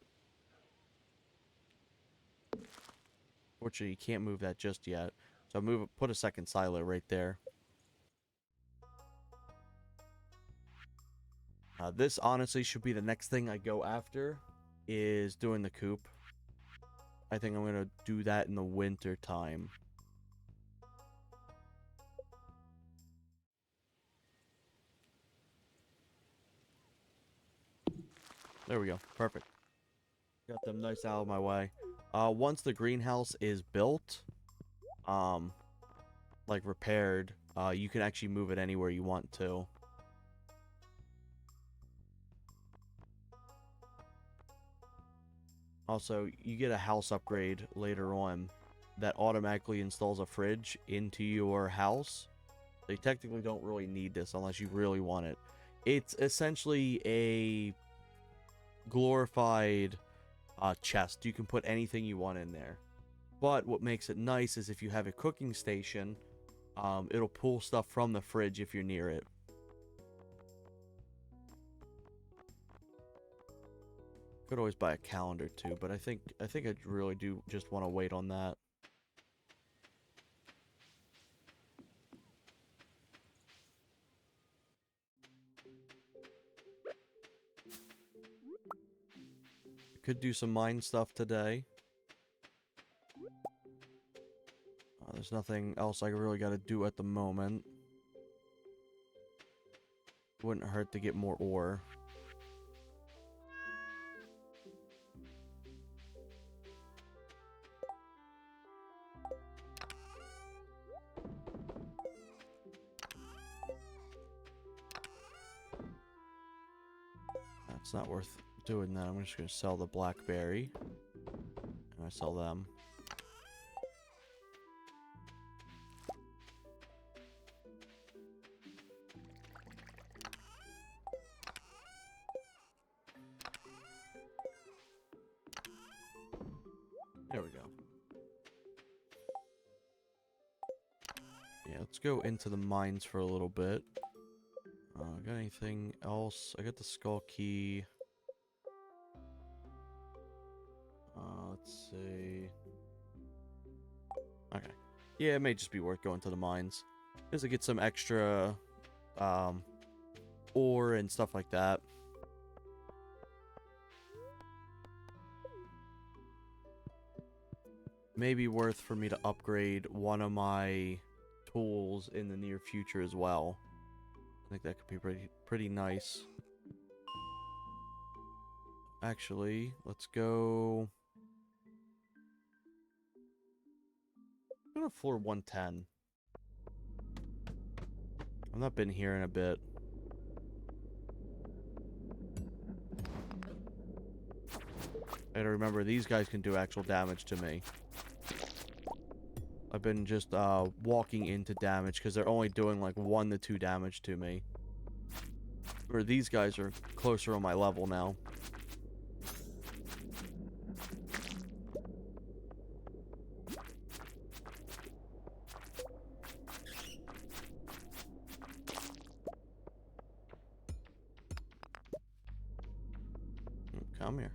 Fortunately, you can't move that just yet. So put a second silo right there. This honestly should be the next thing I go after, is doing the coop. I think I'm going to do that in the winter time. There we go. Perfect. Got them nice out of my way. Once the greenhouse is built, like repaired, you can actually move it anywhere you want to. Also, you get a house upgrade later on that automatically installs a fridge into your house. They technically don't really need this unless you really want it. It's essentially a glorified chest. You can put anything you want in there. But what makes it nice is if you have a cooking station, it'll pull stuff from the fridge if you're near it. Could always buy a calendar too, but I think I really do just want to wait on that. Could do some mine stuff today. There's nothing else I really got to do at the moment. Wouldn't hurt to get more ore. That's not worth doing that. I'm just going to sell the blackberry. And I sell them. There we go. Yeah, let's go into the mines for a little bit. Got anything else? I got the skull key. Let's see. Okay. Yeah, it may just be worth going to the mines. Because I get some extra ore and stuff like that. Maybe worth for me to upgrade one of my tools in the near future as well. I think that could be pretty nice. Actually, let's go. Go to floor 110. I've not been here in a bit. I gotta remember, these guys can do actual damage to me. I've been just walking into damage because they're only doing like 1 to 2 damage to me. Or these guys are closer on my level now. Come here.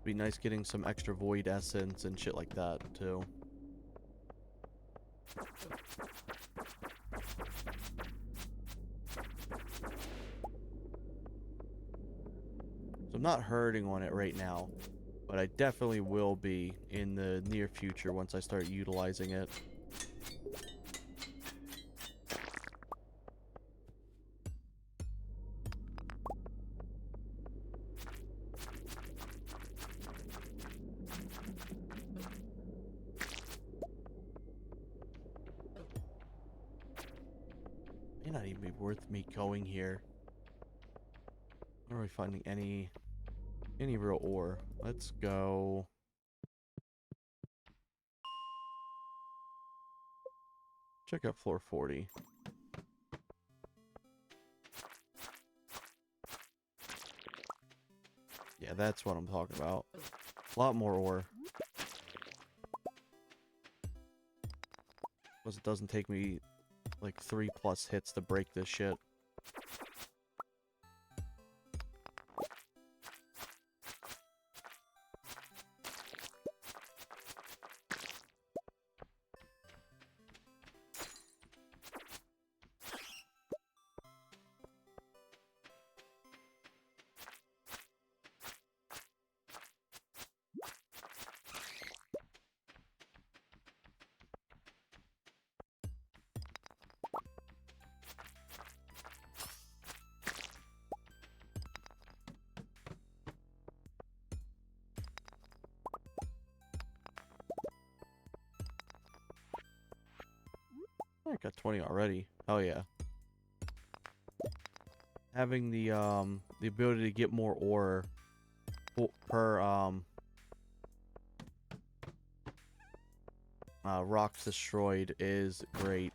Be nice getting some extra void essence and shit like that too. So I'm not hurting on it right now, but I definitely will be in the near future once I start utilizing it. May not even be worth me going here. I'm not really finding any Any real ore. Let's go. Check out floor 40. Yeah, that's what I'm talking about. A lot more ore. Because it doesn't take me like 3+ hits to break this shit. I got 20 already. Oh yeah. Having the ability to get more ore per rocks destroyed is great.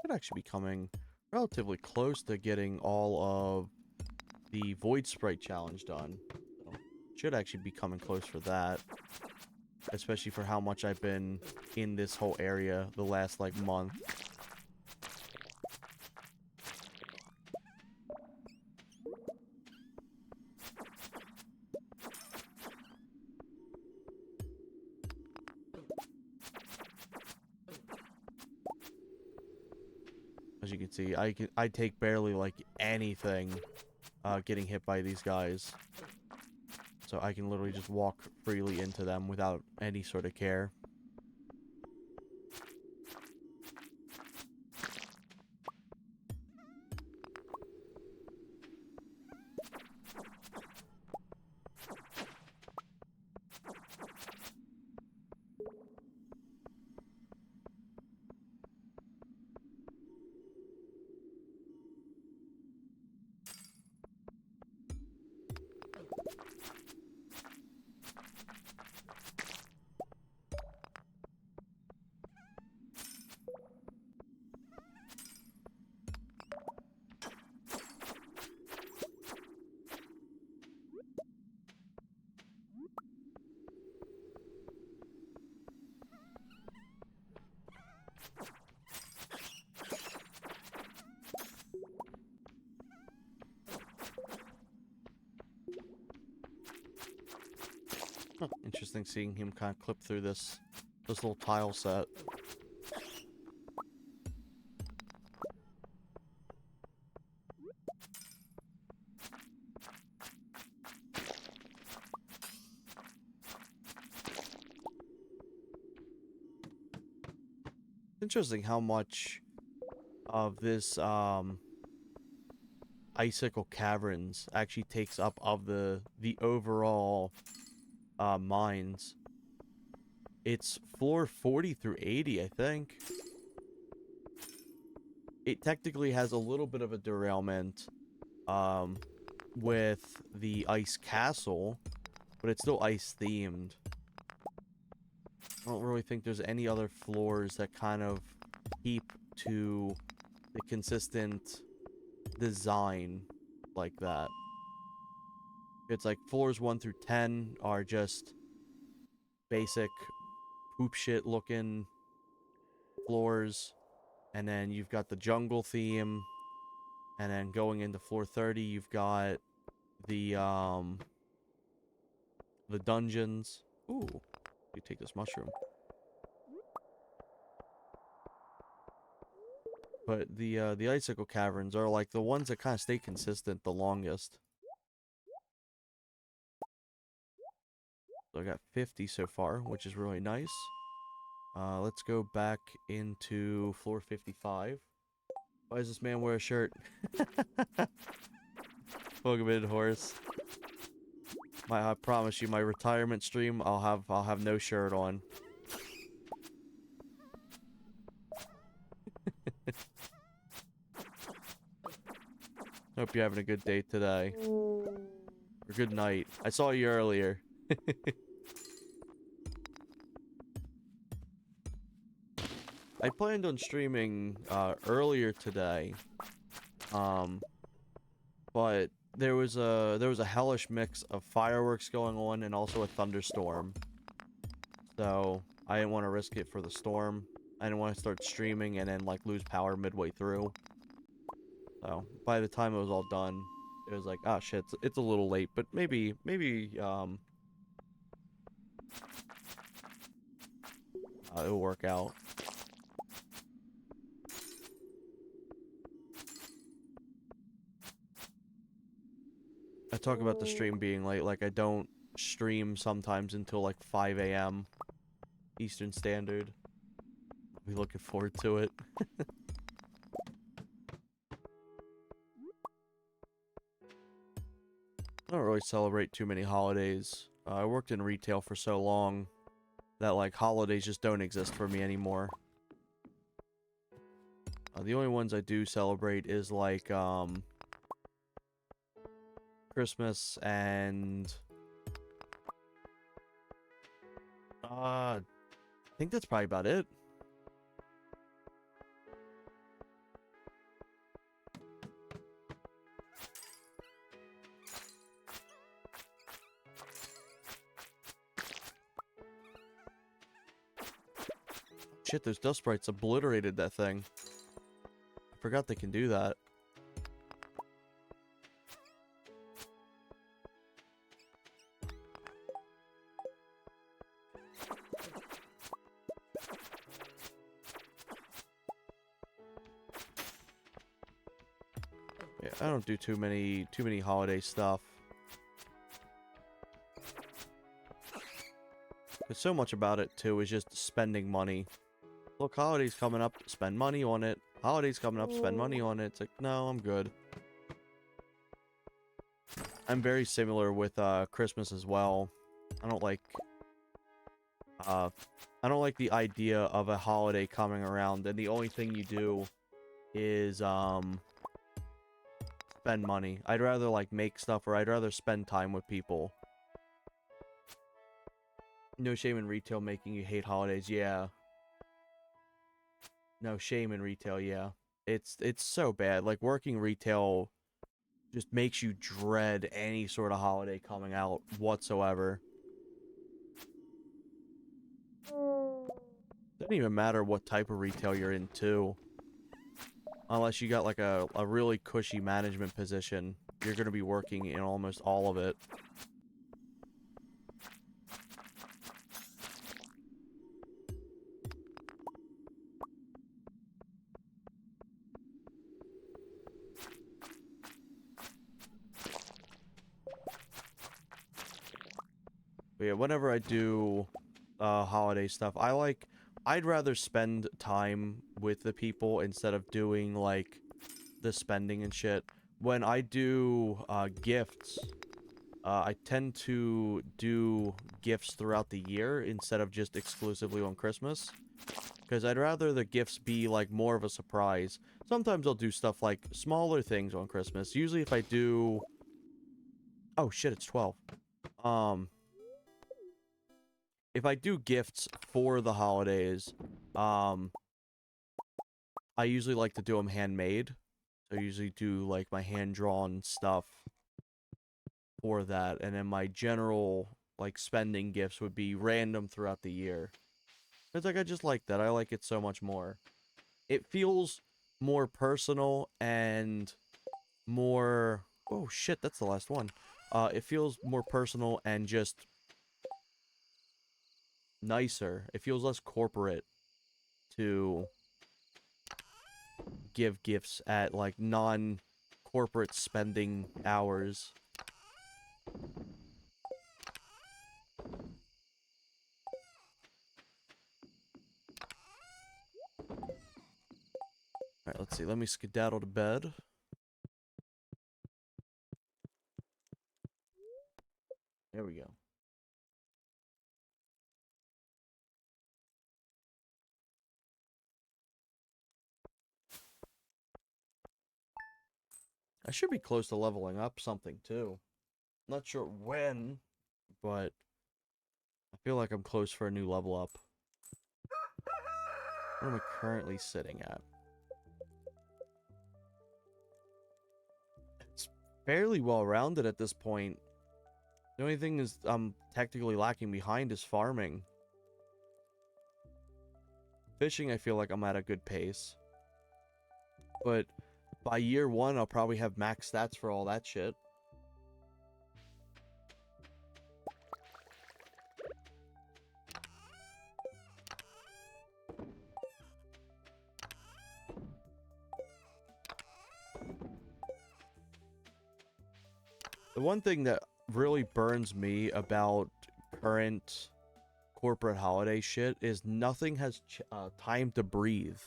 Should actually be coming relatively close to getting all of the Void Sprite challenge done. So, should actually be coming close for that. Especially for how much I've been in this whole area the last, like, month. As you can see, I take barely, like, anything getting hit by these guys. So I can literally just walk freely into them without any sort of care. Huh, interesting seeing him kind of clip through this little tile set. Interesting how much of this Icicle Caverns actually takes up of the overall mines. It's floor 40 through 80, I think. It technically has a little bit of a derailment with the ice castle, but it's still ice themed. I don't really think there's any other floors that kind of keep to the consistent design like that. It's like floors 1 through 10 are just basic poop shit looking floors, and then you've got the jungle theme, and then going into floor 30 you've got the dungeons. Ooh, you take this mushroom. But the Icicle Caverns are like the ones that kind of stay consistent the longest. So I got 50 so far, which is really nice. Let's go back into floor 55. Why does this man wear a shirt? Pokemon horse. I promise you, my retirement stream, I'll have no shirt on. Hope you're having a good day today. Or good night. I saw you earlier. I planned on streaming earlier today. But there was a hellish mix of fireworks going on and also a thunderstorm. So I didn't want to risk it for the storm. I didn't want to start streaming and then like lose power midway through. So by the time it was all done, it was like, ah, shit, it's a little late, but maybe it'll work out. I talk about the stream being late, like I don't stream sometimes until like 5 a.m. Eastern Standard. I'll be looking forward to it. I don't really celebrate too many holidays. I worked in retail for so long that like holidays just don't exist for me anymore. The only ones I do celebrate is like Christmas and I think that's probably about it. Shit, those dust sprites obliterated that thing. I forgot they can do that. Yeah, I don't do too many holiday stuff. Because so much about it too is just spending money. Look, holidays coming up, spend money on it. Holidays coming up, spend money on it. It's like, no, I'm good. I'm very similar with Christmas as well. I don't like the idea of a holiday coming around and the only thing you do is spend money. I'd rather like make stuff, or I'd rather spend time with people. No shame in retail making you hate holidays, yeah. No shame in retail, yeah. It's so bad. Like working retail just makes you dread any sort of holiday coming out whatsoever. Doesn't even matter what type of retail you're in too. Unless you got like a really cushy management position, you're going to be working in almost all of it. But yeah, whenever I do holiday stuff, I'd rather spend time with the people instead of doing like the spending and shit. When I do gifts, I tend to do gifts throughout the year instead of just exclusively on Christmas. Because I'd rather the gifts be like more of a surprise. Sometimes I'll do stuff like smaller things on Christmas. Usually if I do... Oh shit, it's 12. If I do gifts for the holidays, I usually like to do them handmade. So I usually do like my hand-drawn stuff for that, and then my general like spending gifts would be random throughout the year. It's like I just like that. I like it so much more. It feels more personal and more... Oh shit, that's the last one. It feels more personal and just nicer. It feels less corporate to give gifts at like non-corporate spending hours. Alright, let's see. Let me skedaddle to bed. There we go. I should be close to leveling up something, too. Not sure when, but I feel like I'm close for a new level up. What am I currently sitting at? It's fairly well-rounded at this point. The only thing is I'm technically lacking behind is farming. Fishing, I feel like I'm at a good pace. But by year 1, I'll probably have max stats for all that shit. The one thing that really burns me about current corporate holiday shit is nothing has time to breathe.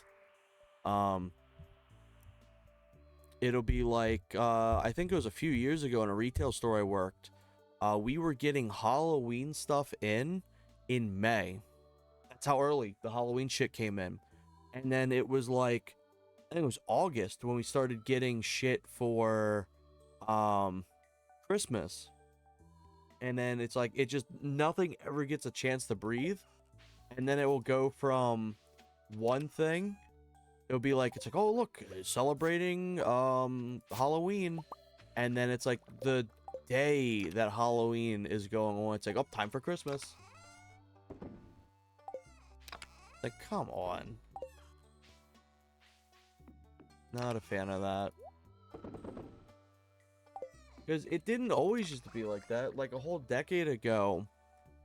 It'll be like, I think it was a few years ago in a retail store I worked. We were getting Halloween stuff in May. That's how early the Halloween shit came in. And then it was like, I think it was August when we started getting shit for Christmas. And then it's like, it just, nothing ever gets a chance to breathe. And then it will go from one thing. It'll be like, it's like, oh, look, celebrating Halloween. And then it's like the day that Halloween is going on. It's like, oh, time for Christmas. Like, come on. Not a fan of that. Because it didn't always used to be like that. Like a whole decade ago,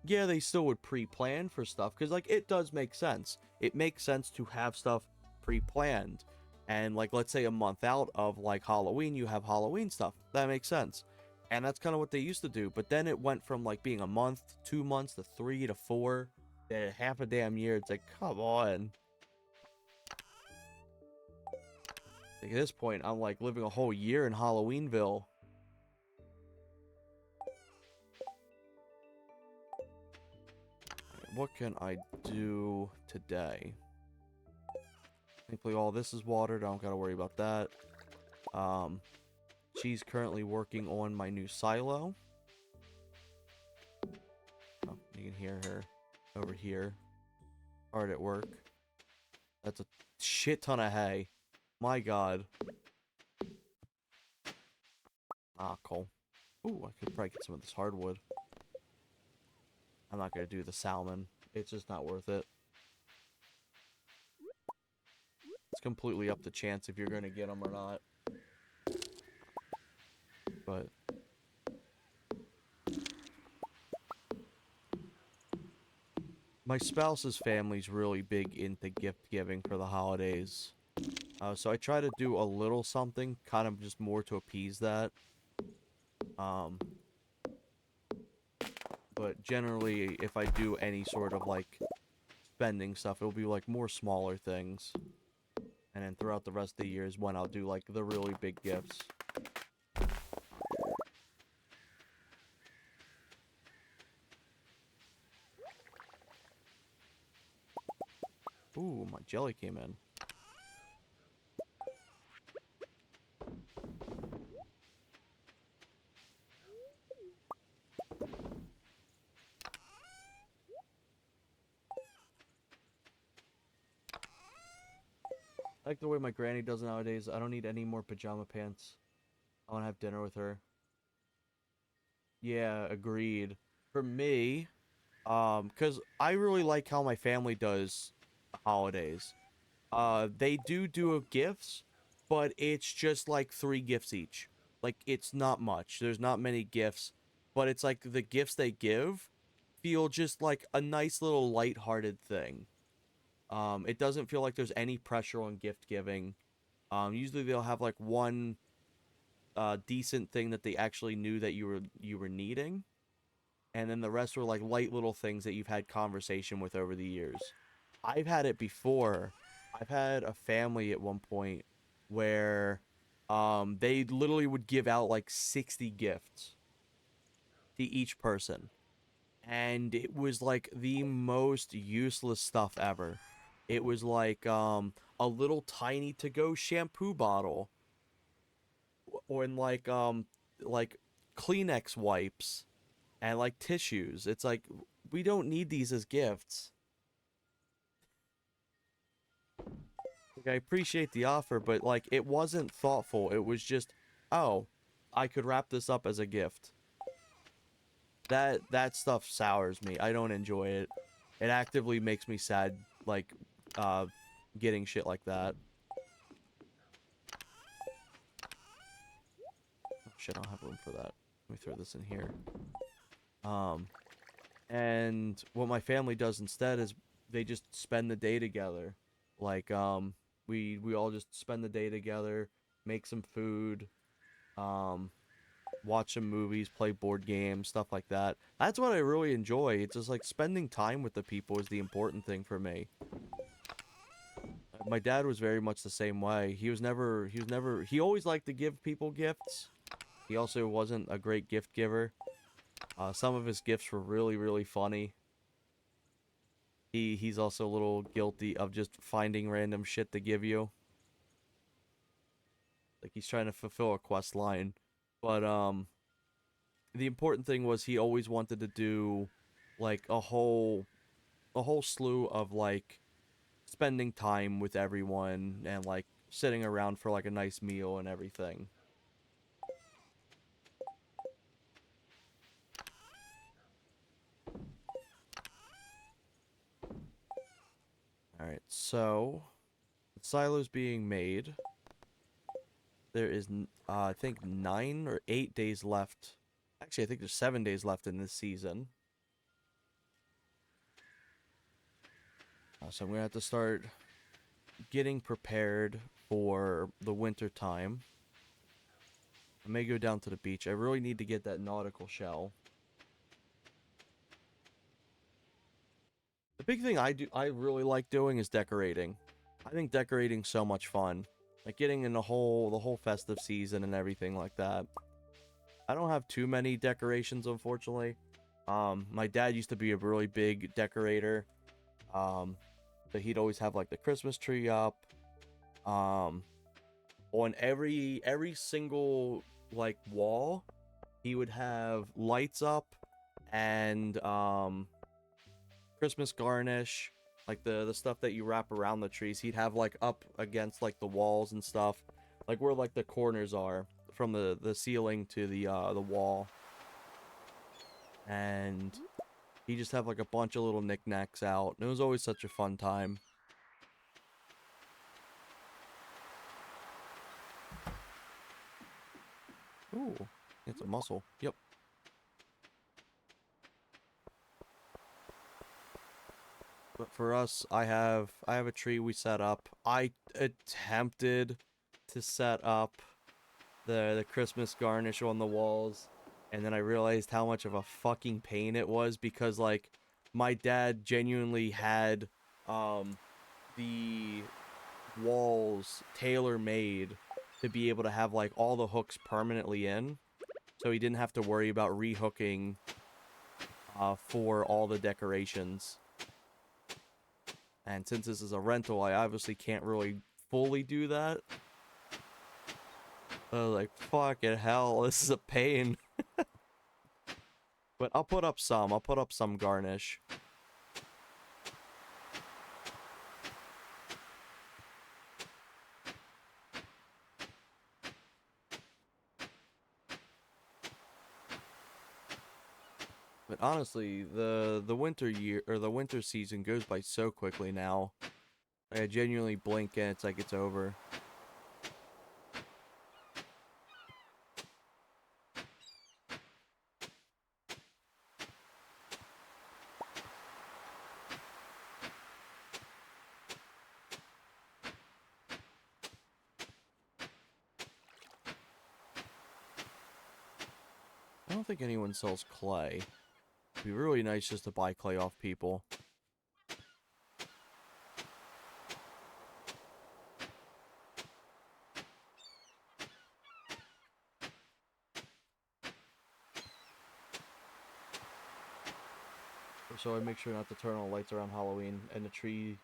yeah, they still would pre-plan for stuff. Because, like, it does make sense. It makes sense to have stuff pre-planned. And, like, let's say a month out of, like, Halloween, you have Halloween stuff. That makes sense. And that's kind of what they used to do. But then it went from, like, being a month to 2 months to 3 to 4 to half a damn year. It's like, come on. Like, at this point, I'm, like, living a whole year in Halloweenville. What can I do today? Thankfully, all this is watered. I don't gotta worry about that. She's currently working on my new silo. Oh, you can hear her over here. Hard at work. That's a shit ton of hay. My god. Ah, cool. Ooh, I could probably get some of this hardwood. I'm not gonna do the salmon. It's just not worth it. It's completely up to chance if you're gonna get them or not. But my spouse's family's really big into gift giving for the holidays. So I try to do a little something, kind of just more to appease that. But generally, if I do any sort of, like, spending stuff, it'll be, like, more smaller things. And then throughout the rest of the years when I'll do, like, the really big gifts. Ooh, my jelly came in. I like the way my granny does nowadays. I don't need any more pajama pants. I want to have dinner with her. Yeah, agreed. For me, because I really like how my family does holidays. They do gifts, but it's just like 3 gifts each. Like, it's not much. There's not many gifts, but it's like the gifts they give feel just like a nice little lighthearted thing. It doesn't feel like there's any pressure on gift giving. Usually they'll have like one decent thing that they actually knew that you were needing, and then the rest were like light little things that you've had conversation with over the years. I've had it before I've had a family at one point where they literally would give out like 60 gifts to each person. And it was like the most useless stuff ever. It was like a little tiny to go shampoo bottle or in like Kleenex wipes and like tissues. It's like we don't need these as gifts. Like, I appreciate the offer, but like it wasn't thoughtful. It was just, oh, I could wrap this up as a gift. That stuff sours me. I don't enjoy it. It actively makes me sad, like, uh, getting shit like that. Oh shit, I don't have room for that. Let me throw this in here. Um, and what my family does instead is they just spend the day together. Like, we all just spend the day together, make some food, um, watch some movies, play board games, stuff like that. That's what I really enjoy. It's just like spending time with the people is the important thing for me. My dad was very much the same way. He always liked to give people gifts. He also wasn't a great gift giver. Some of his gifts were really, really funny. He's also a little guilty of just finding random shit to give you. Like he's trying to fulfill a quest line. But the important thing was he always wanted to do like a whole slew of like spending time with everyone and like sitting around for like a nice meal and everything. All right, so the silo's being made. There is, I think, 9 or 8 days left. Actually, I think there's 7 days left in this season. So I'm gonna have to start getting prepared for the winter time. I may go down to the beach. I really need to get that nautical shell. The big thing I really like doing is decorating. I think decorating's so much fun. Like getting in the whole festive season and everything like that. I don't have too many decorations, unfortunately. My dad used to be a really big decorator. Um, so he'd always have like the Christmas tree up. Um, on every single like wall, he would have lights up and Christmas garnish, like the stuff that you wrap around the trees. He'd have like up against like the walls and stuff, like where like the corners are from the ceiling to the wall. And he just have like a bunch of little knickknacks out. And it was always such a fun time. Ooh, it's a mussel. Yep. But for us, I have a tree we set up. I attempted to set up the Christmas garnish on the walls, and then I realized how much of a fucking pain it was because like my dad genuinely had um the walls tailor made to be able to have like all the hooks permanently in, so he didn't have to worry about rehooking for all the decorations. And since this is a rental, I obviously can't really fully do that. I was like, fucking hell, this is a pain. But I'll put up some. I'll put up some garnish. But honestly, the winter year or the winter season goes by so quickly now. I genuinely blink and it's like it's over. I don't think anyone sells clay. It'd be really nice just to buy clay off people. so I make sure not to turn on lights around Halloween. And the tree's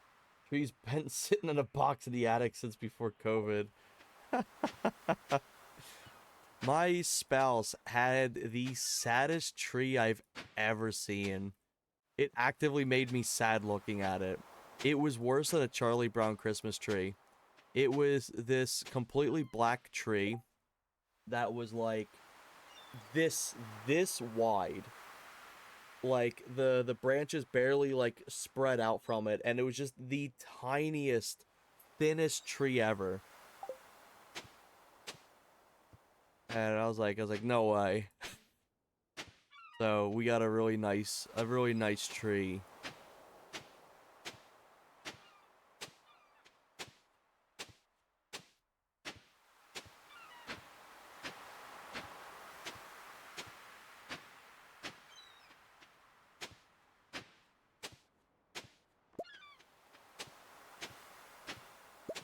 been sitting in a box in the attic since before COVID. My spouse had the saddest tree I've ever seen. It actively made me sad looking at it. It was worse than a Charlie Brown Christmas tree. It was this completely black tree that was like this wide. Like the branches barely like spread out from it, and it was just the tiniest, thinnest tree ever. And I was like, no way. So we got a really nice tree.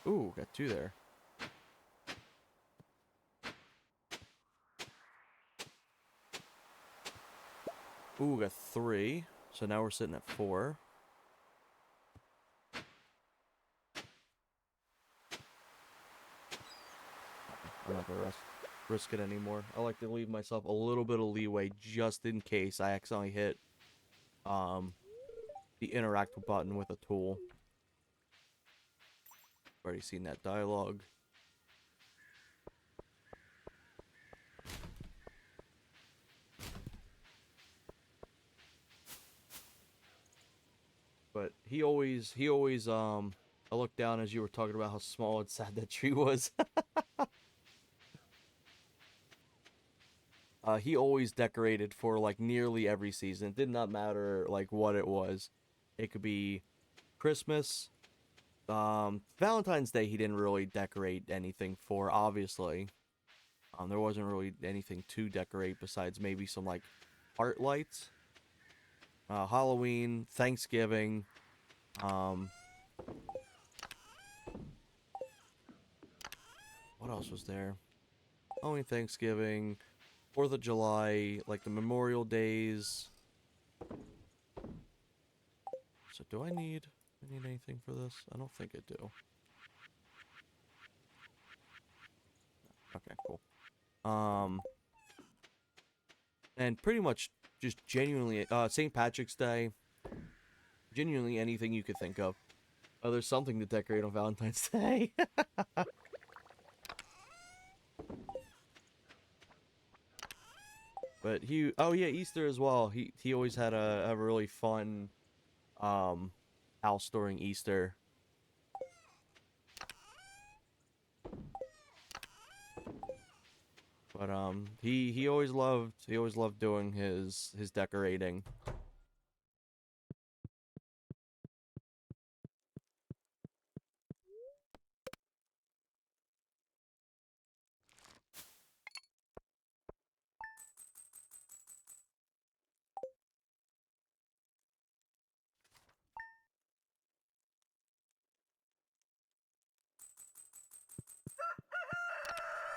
Ooh, got two there. Ooh, got three. So now we're sitting at 4. I'm not gonna risk it anymore. I like to leave myself a little bit of leeway just in case I accidentally hit the interact button with a tool. Already seen that dialogue. But he always I looked down as you were talking about how small and sad that tree was. He always decorated for like nearly every season. It did not matter like what it was. It could be Christmas, Valentine's Day. He didn't really decorate anything for, obviously. There wasn't really anything to decorate besides maybe some like art lights. Halloween, Thanksgiving, what else was there? Only Thanksgiving, 4th of July, like the Memorial Days. So do I need anything for this? I don't think I do. Okay, cool. And pretty much just genuinely, St. Patrick's Day, genuinely anything you could think of. Oh, there's something to decorate on Valentine's Day. But oh yeah, Easter as well. He always had a really fun, house during Easter. But he always loved doing his decorating.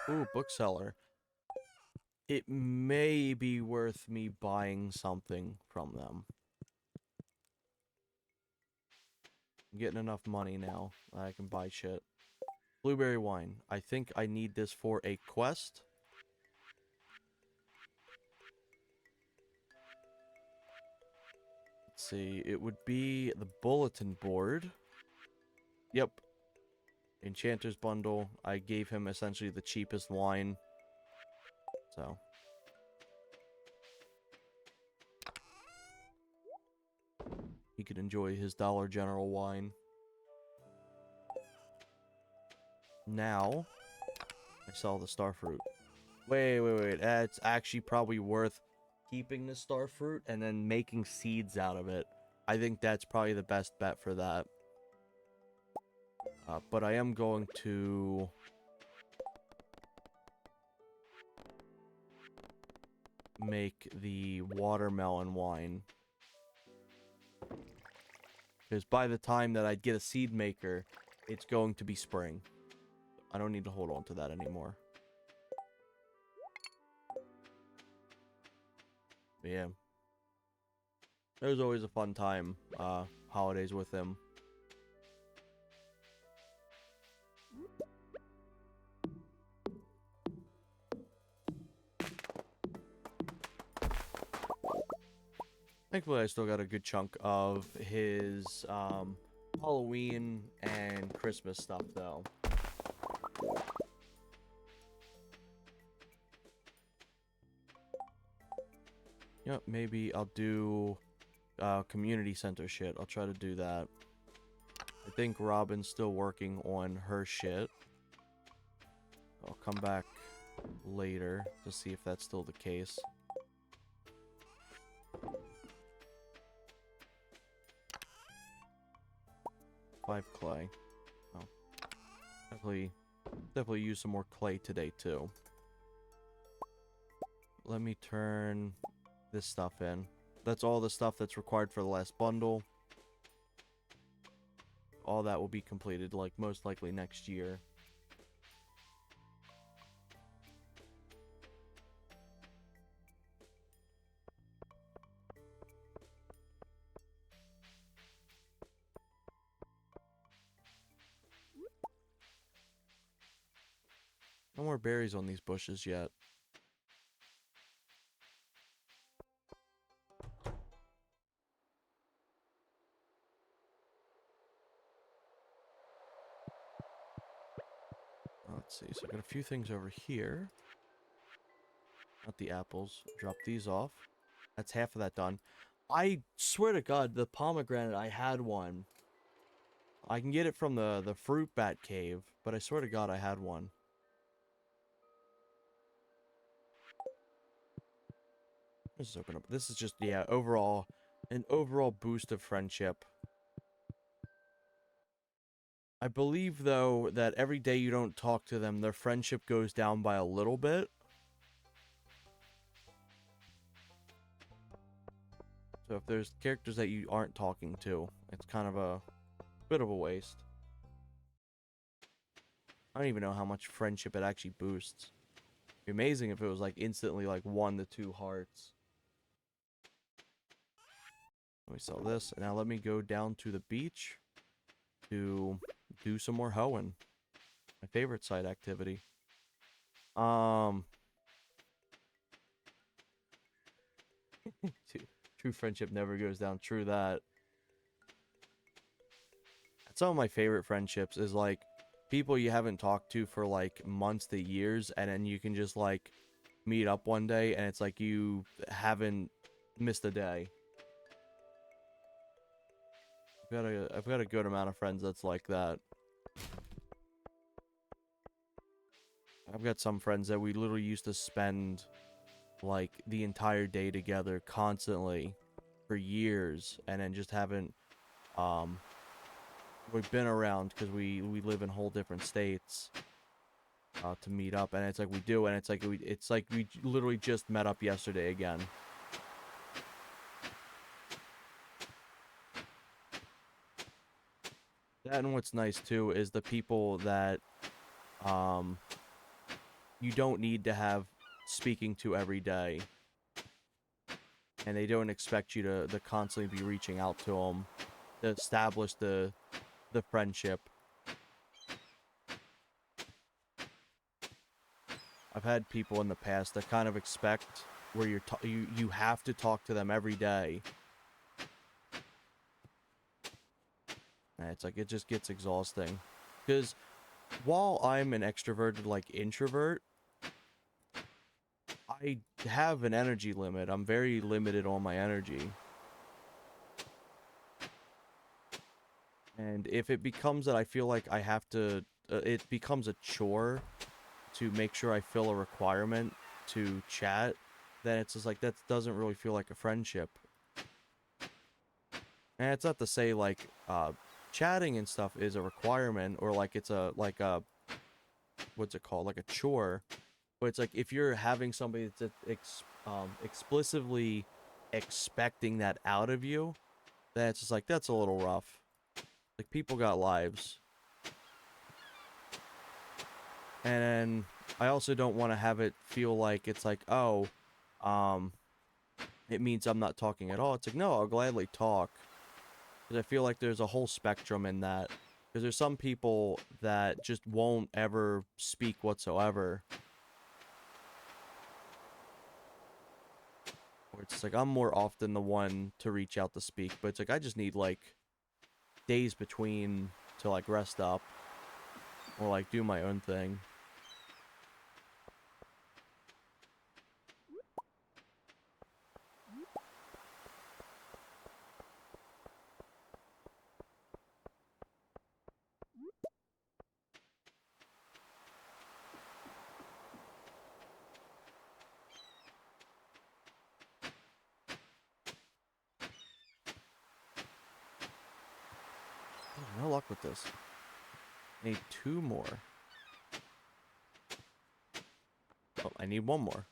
Ooh, bookseller. It may be worth me buying something from them. I'm getting enough money now that I can buy shit. Blueberry wine. I think I need this for a quest. Let's see. It would be the bulletin board. Yep. Enchanter's bundle. I gave him essentially the cheapest wine. So. He could enjoy his Dollar General wine. Now, I sell the starfruit. Wait. It's actually probably worth keeping the starfruit and then making seeds out of it. I think that's probably the best bet for that. But I am going to make the watermelon wine. Because by the time that I get a seed maker, it's going to be spring. I don't need to hold on to that anymore. But yeah. It was always a fun time, holidays with him. Thankfully, I still got a good chunk of his, Halloween and Christmas stuff, though. Yep, maybe I'll do, community center shit. I'll try to do that. I think Robin's still working on her shit. I'll come back later to see if that's still the case. Five clay. Oh. Definitely use some more clay today, too. Let me turn this stuff in. That's all the stuff that's required for the last bundle. All that will be completed, like, most likely next year. No more berries on these bushes yet. Let's see, so I got a few things over here. Not the apples. Drop these off. That's half of that done. I swear to God, the pomegranate, I had one. I can get it from the fruit bat cave, but I swear to God I had one. Let's just open up. This is just, yeah, overall, an overall boost of friendship. I believe, though, that every day you don't talk to them, their friendship goes down by a little bit. So if there's characters that you aren't talking to, it's kind of a bit of a waste. I don't even know how much friendship it actually boosts. It'd be amazing if it was like instantly like 1 to 2 hearts. Let me sell this. Now let me go down to the beach to do some more hoeing. My favorite side activity. True friendship never goes down. True that. Some of my favorite friendships is like people you haven't talked to for like months to years, and then you can just like meet up one day and it's like you haven't missed a day. I've got a good amount of friends that's like that. I've got some friends that we literally used to spend like the entire day together constantly for years, and then just haven't we've been around because we live in whole different states to meet up, and it's like we do, and it's like we literally just met up yesterday again. That, and what's nice too is the people that you don't need to have speaking to every day, and they don't expect you to constantly be reaching out to them to establish the friendship. I've had people in the past that kind of expect where you have to talk to them every day. And it's like it just gets exhausting. Because while I'm an extroverted like introvert, I have an energy limit. I'm very limited on my energy. And if it becomes that I feel like I have to, it becomes a chore to make sure I fill a requirement to chat, then it's just like that doesn't really feel like a friendship. And it's not to say like chatting and stuff is a requirement, or like it's a what's it called, like a chore. But it's like if you're having somebody that's explicitly expecting that out of you, then it's just like that's a little rough. Like people got lives. And I also don't want to have it feel like it's like, oh, it means I'm not talking at all. It's like, no, I'll gladly talk. Because I feel like there's a whole spectrum in that. Because there's some people that just won't ever speak whatsoever. Or it's like, I'm more often the one to reach out to speak. But it's like, I just need, like, days between to, like, rest up. Or, like, do my own thing. Oh, no luck with this. I need 2 more. Oh, I need 1 more.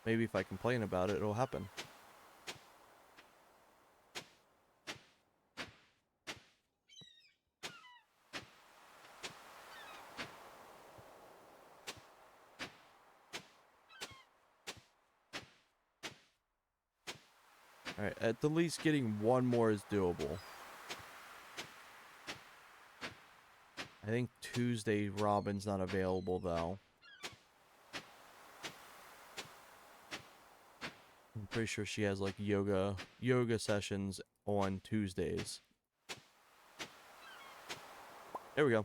Maybe if I complain about it, it'll happen. Alright, at the least getting 1 more is doable. I think Tuesday Robin's not available though. I'm pretty sure she has like yoga sessions on Tuesdays. There we go.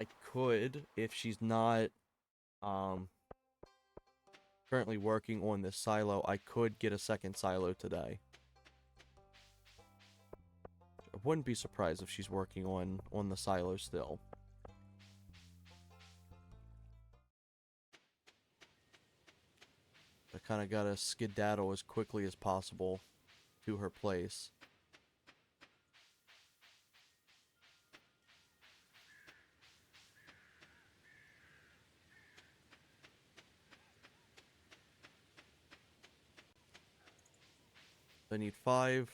I could, if she's not currently working on this silo, I could get a second silo today. I wouldn't be surprised if she's working on the silo still. I kind of gotta skedaddle as quickly as possible to her place. I need 5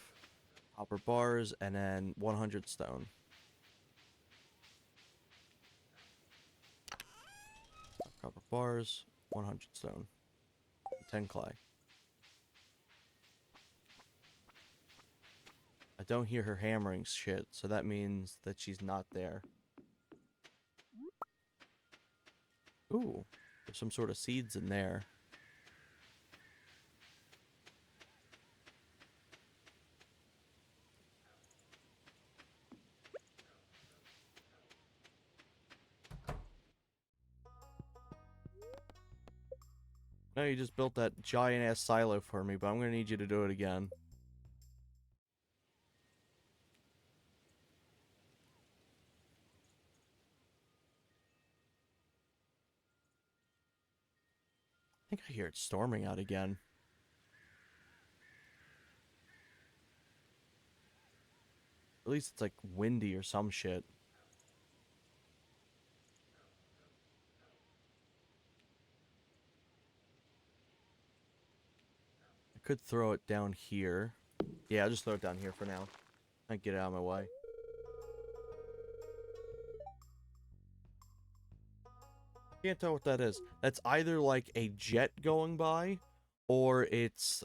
copper bars and then 100 stone. Copper bars, 100 stone, 10 clay. I don't hear her hammering shit, so that means that she's not there. Ooh, there's some sort of seeds in there. No, you just built that giant-ass silo for me, but I'm gonna need you to do it again. I think I hear it storming out again. At least it's like windy or some shit. I could throw it down here. Yeah, I'll just throw it down here for now. I get it out of my way. Can't tell what that is. That's either like a jet going by, or it's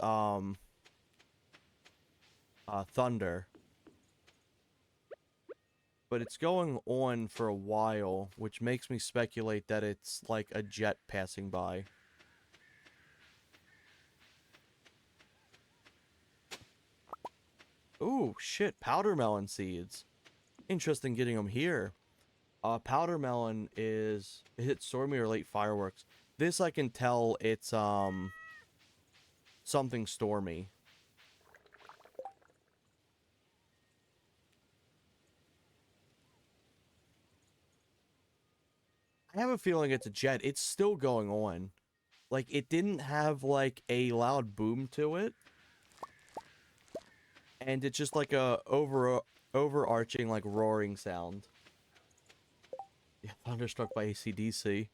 thunder. But it's going on for a while, which makes me speculate that it's like a jet passing by. Ooh, shit, powder melon seeds. Interesting getting them here. Powder melon is it stormy or late fireworks? This I can tell it's something stormy. I have a feeling it's a jet. It's still going on. Like, it didn't have, like, a loud boom to it. And it's just like a overarching, like, roaring sound. Yeah, thunderstruck by AC/DC.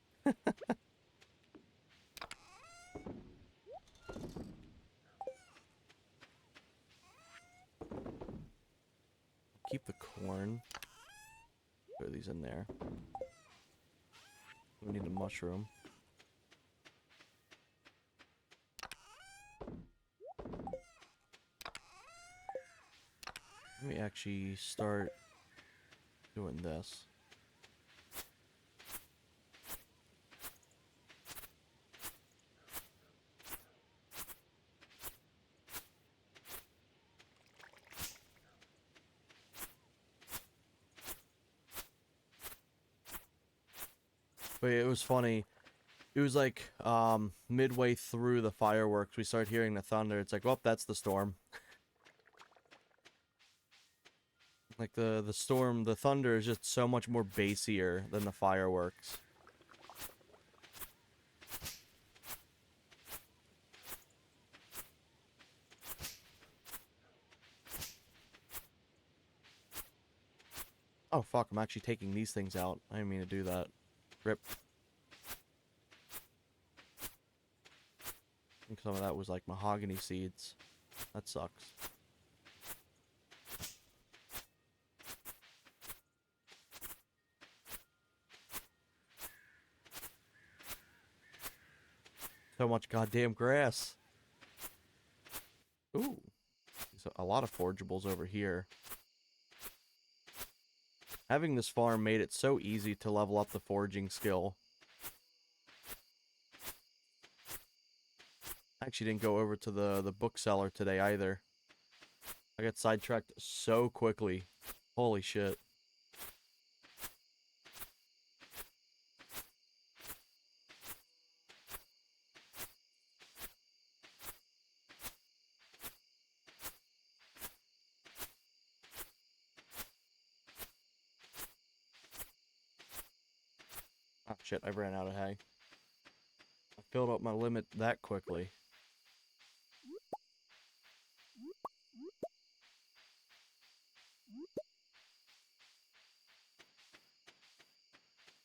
Keep the corn. Throw these in there. We need a mushroom. Let me actually start doing this. But it was funny. It was like midway through the fireworks, we started hearing the thunder. It's like, oh, that's the storm. Like the storm, the thunder is just so much more bassier than the fireworks. Oh fuck, I'm actually taking these things out. I didn't mean to do that. Rip. I think some of that was like mahogany seeds. That sucks. So much goddamn grass. Ooh. So a lot of forageables over here. Having this farm made it so easy to level up the foraging skill. I actually didn't go over to the bookseller today either. I got sidetracked so quickly. Holy shit. Oh shit, I ran out of hay. I filled up my limit that quickly.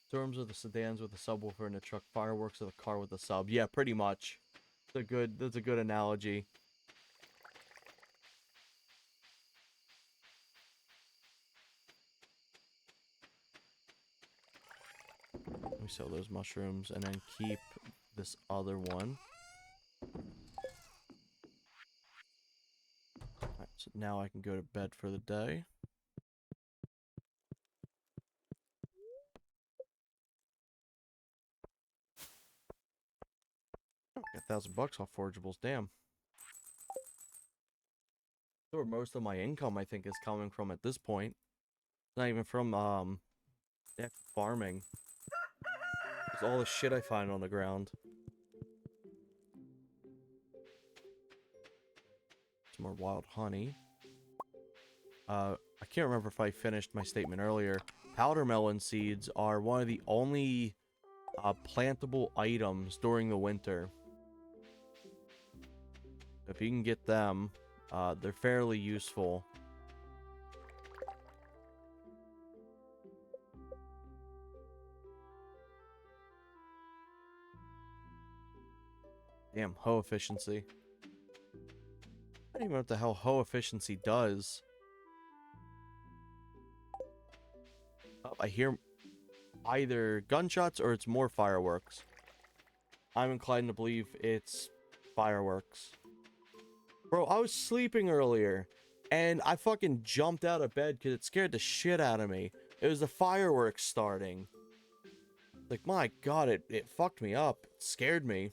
Storms of the sedans with a subwoofer and a truck. Fireworks of the car with a sub. Yeah, pretty much. That's a good analogy. Let me sell those mushrooms and then keep this other one. Alright, so now I can go to bed for the day. Oh, I got $1,000 off forageables, damn. That's where most of my income, I think, is coming from at this point. Not even from, farming. It's all the shit I find on the ground. Some more wild honey. I can't remember if I finished my statement earlier. Powder melon seeds are one of the only plantable items during the winter. If you can get them, they're fairly useful. Damn, hoe efficiency. I don't even know what the hell hoe efficiency does. Oh, I hear either gunshots or it's more fireworks. I'm inclined to believe it's fireworks. Bro, I was sleeping earlier, and I fucking jumped out of bed because it scared the shit out of me. It was the fireworks starting. Like, my god, it fucked me up. It scared me.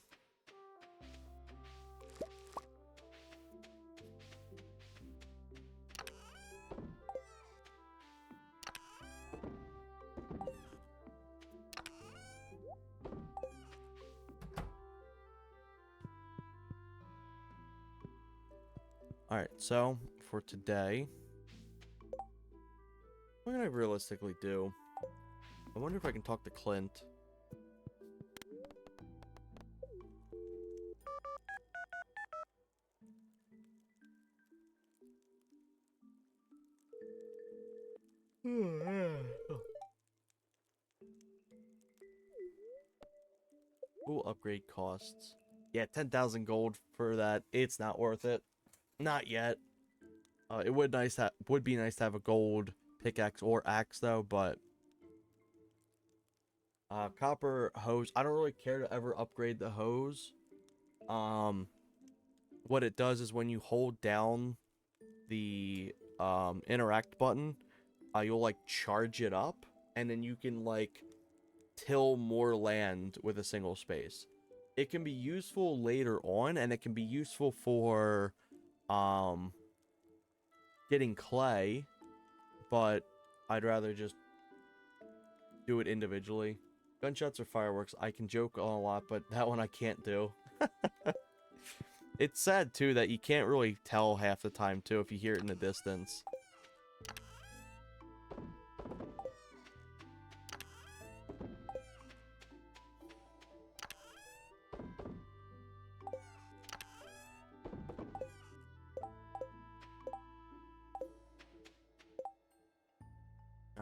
Alright, so, for today, what can I realistically do? I wonder if I can talk to Clint. Ooh, upgrade costs. Yeah, 10,000 gold for that. It's not worth it. Not yet. It would be nice to have a gold pickaxe or axe though, but copper hose. I don't really care to ever upgrade the hose. What it does is when you hold down the interact button, you'll like charge it up, and then you can like till more land with a single space. It can be useful later on, and it can be useful for getting clay, but I'd rather just do it individually. Gunshots or fireworks, I can joke a lot, but that one I can't do. It's sad, too, that you can't really tell half the time, too, if you hear it in the distance.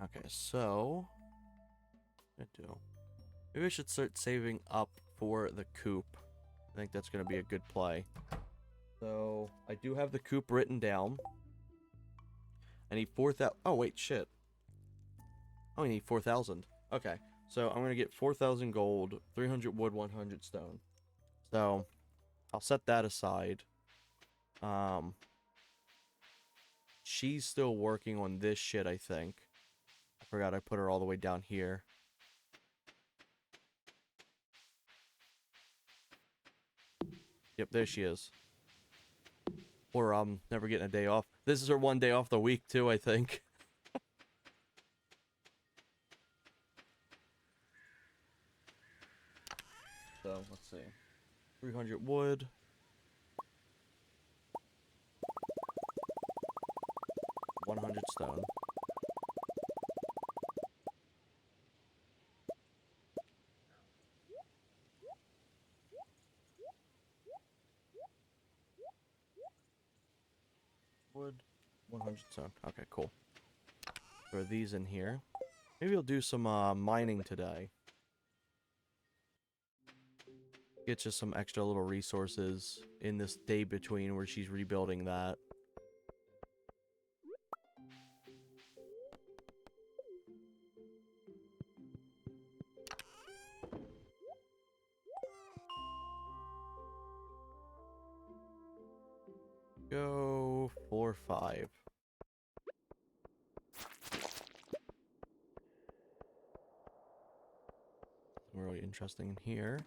Okay, so... what do I do? Maybe I should start saving up for the coop. I think that's going to be a good play. So, I do have the coop written down. I need 4,000... oh, wait, shit. Oh, I need 4,000. Okay, so I'm going to get 4,000 gold, 300 wood, 100 stone. So, I'll set that aside. She's still working on this shit, I think. I forgot I put her all the way down here. Yep, there she is. Or never getting a day off. This is her one day off the week, too, I think. So, let's see. 300 wood. $100 stone. Wood. 100 stone. Okay, cool. Throw these in here. Maybe we'll do some mining today. Get just some extra little resources in this day between where she's rebuilding that. Go 4, 5. Really interesting in here.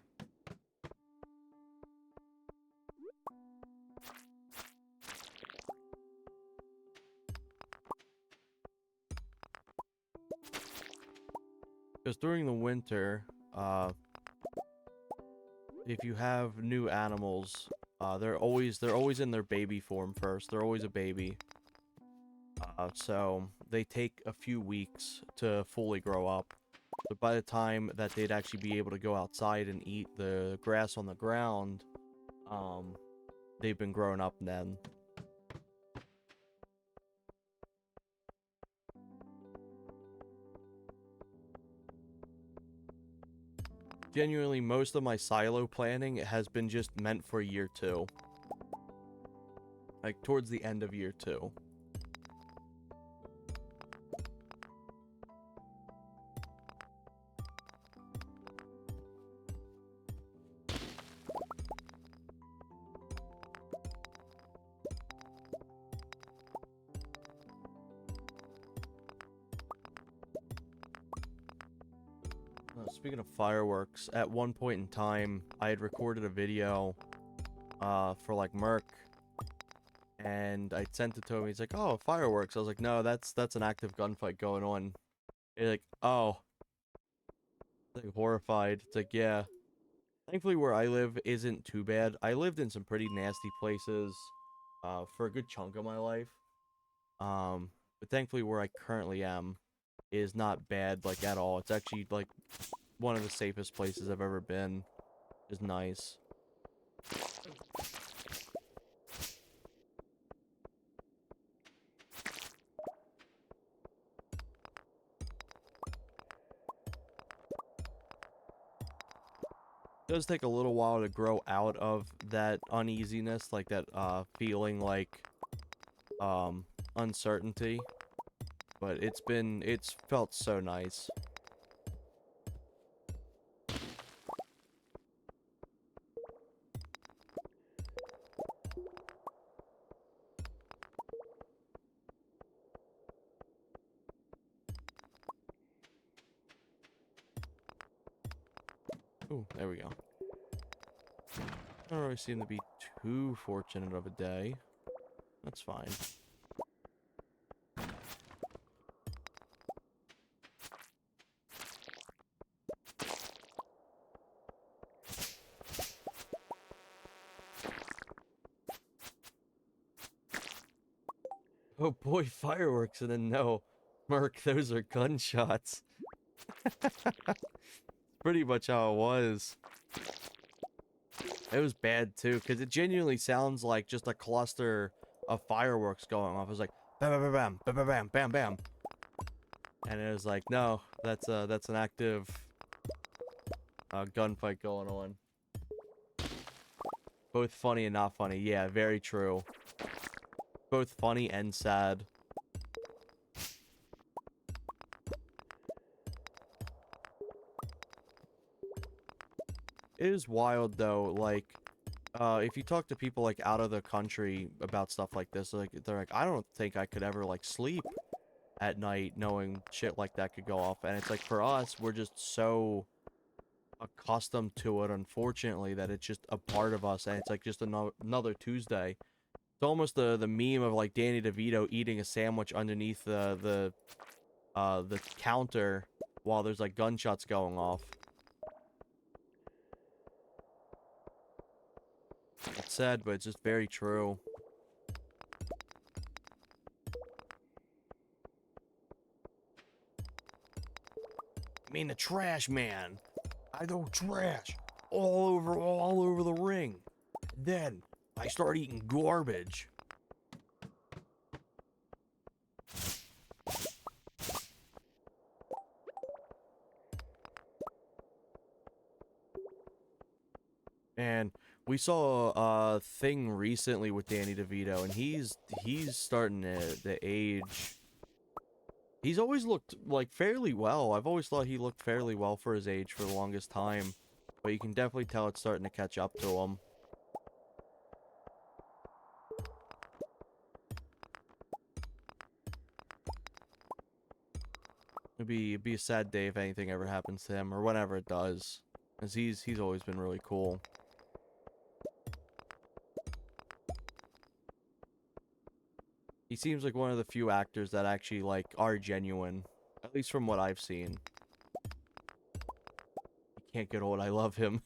Because during the winter, if you have new animals, they're always in their baby form first. They're always a baby. So they take a few weeks to fully grow up. But by the time that they'd actually be able to go outside and eat the grass on the ground, they've been grown up then. Genuinely, most of my silo planning has been just meant for year 2. Like, towards the end of year 2. Speaking of fireworks, at one point in time, I had recorded a video for like Merc, and I sent it to him. He's like, "Oh, fireworks." I was like, "No, that's an active gunfight going on." He's like, "Oh," like horrified. It's like, yeah. Thankfully, where I live isn't too bad. I lived in some pretty nasty places for a good chunk of my life. But thankfully, where I currently am is not bad, like, at all. It's actually like one of the safest places I've ever been. Is nice. It does take a little while to grow out of that uneasiness, like that feeling like uncertainty. But it's felt so nice. Ooh, there we go. I don't really seem to be too fortunate of a day. That's fine. Oh boy, fireworks, and then no. Merc, those are gunshots. Pretty much how it was. It was bad too, because it genuinely sounds like just a cluster of fireworks going off. It was like bam bam bam bam bam bam bam bam. And it was like, no, that's an active gunfight going on. Both funny and not funny. Yeah, very true. Both funny and sad. It is wild though, like, if you talk to people like out of the country about stuff like this, like they're like, I don't think I could ever like sleep at night knowing shit like that could go off. And it's like for us, we're just so accustomed to it, unfortunately, that it's just a part of us, and it's like just another Tuesday. It's almost the meme of like Danny DeVito eating a sandwich underneath the counter while there's like gunshots going off. It's sad, but it's just very true. I mean, the trash man. I throw trash all over the ring. Then I start eating garbage. And we saw a thing recently with Danny DeVito, and he's starting to age. He's always looked like fairly well. I've always thought he looked fairly well for his age for the longest time, but you can definitely tell it's starting to catch up to him. It'd be a sad day if anything ever happens to him, or whenever it does, because he's always been really cool. He seems like one of the few actors that actually, like, are genuine. At least from what I've seen. He can't get old, I love him.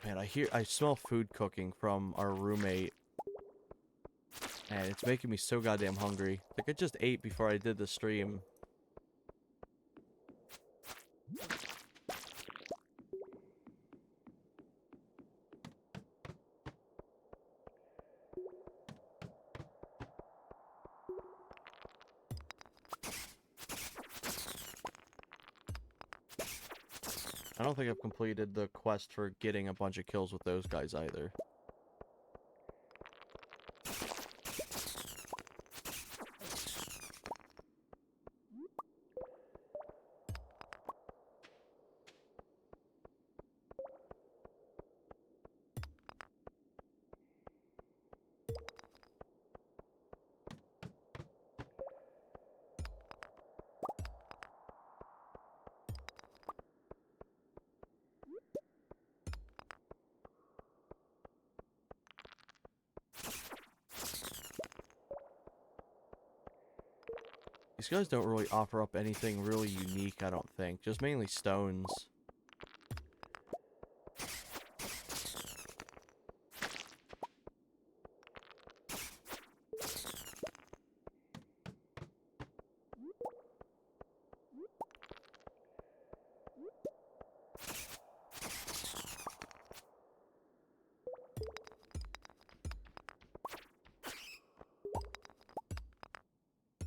Man, I smell food cooking from our roommate. And it's making me so goddamn hungry. Like, I just ate before I did the stream. I don't think I've completed the quest for getting a bunch of kills with those guys either. These guys don't really offer up anything really unique, I don't think. Just mainly stones.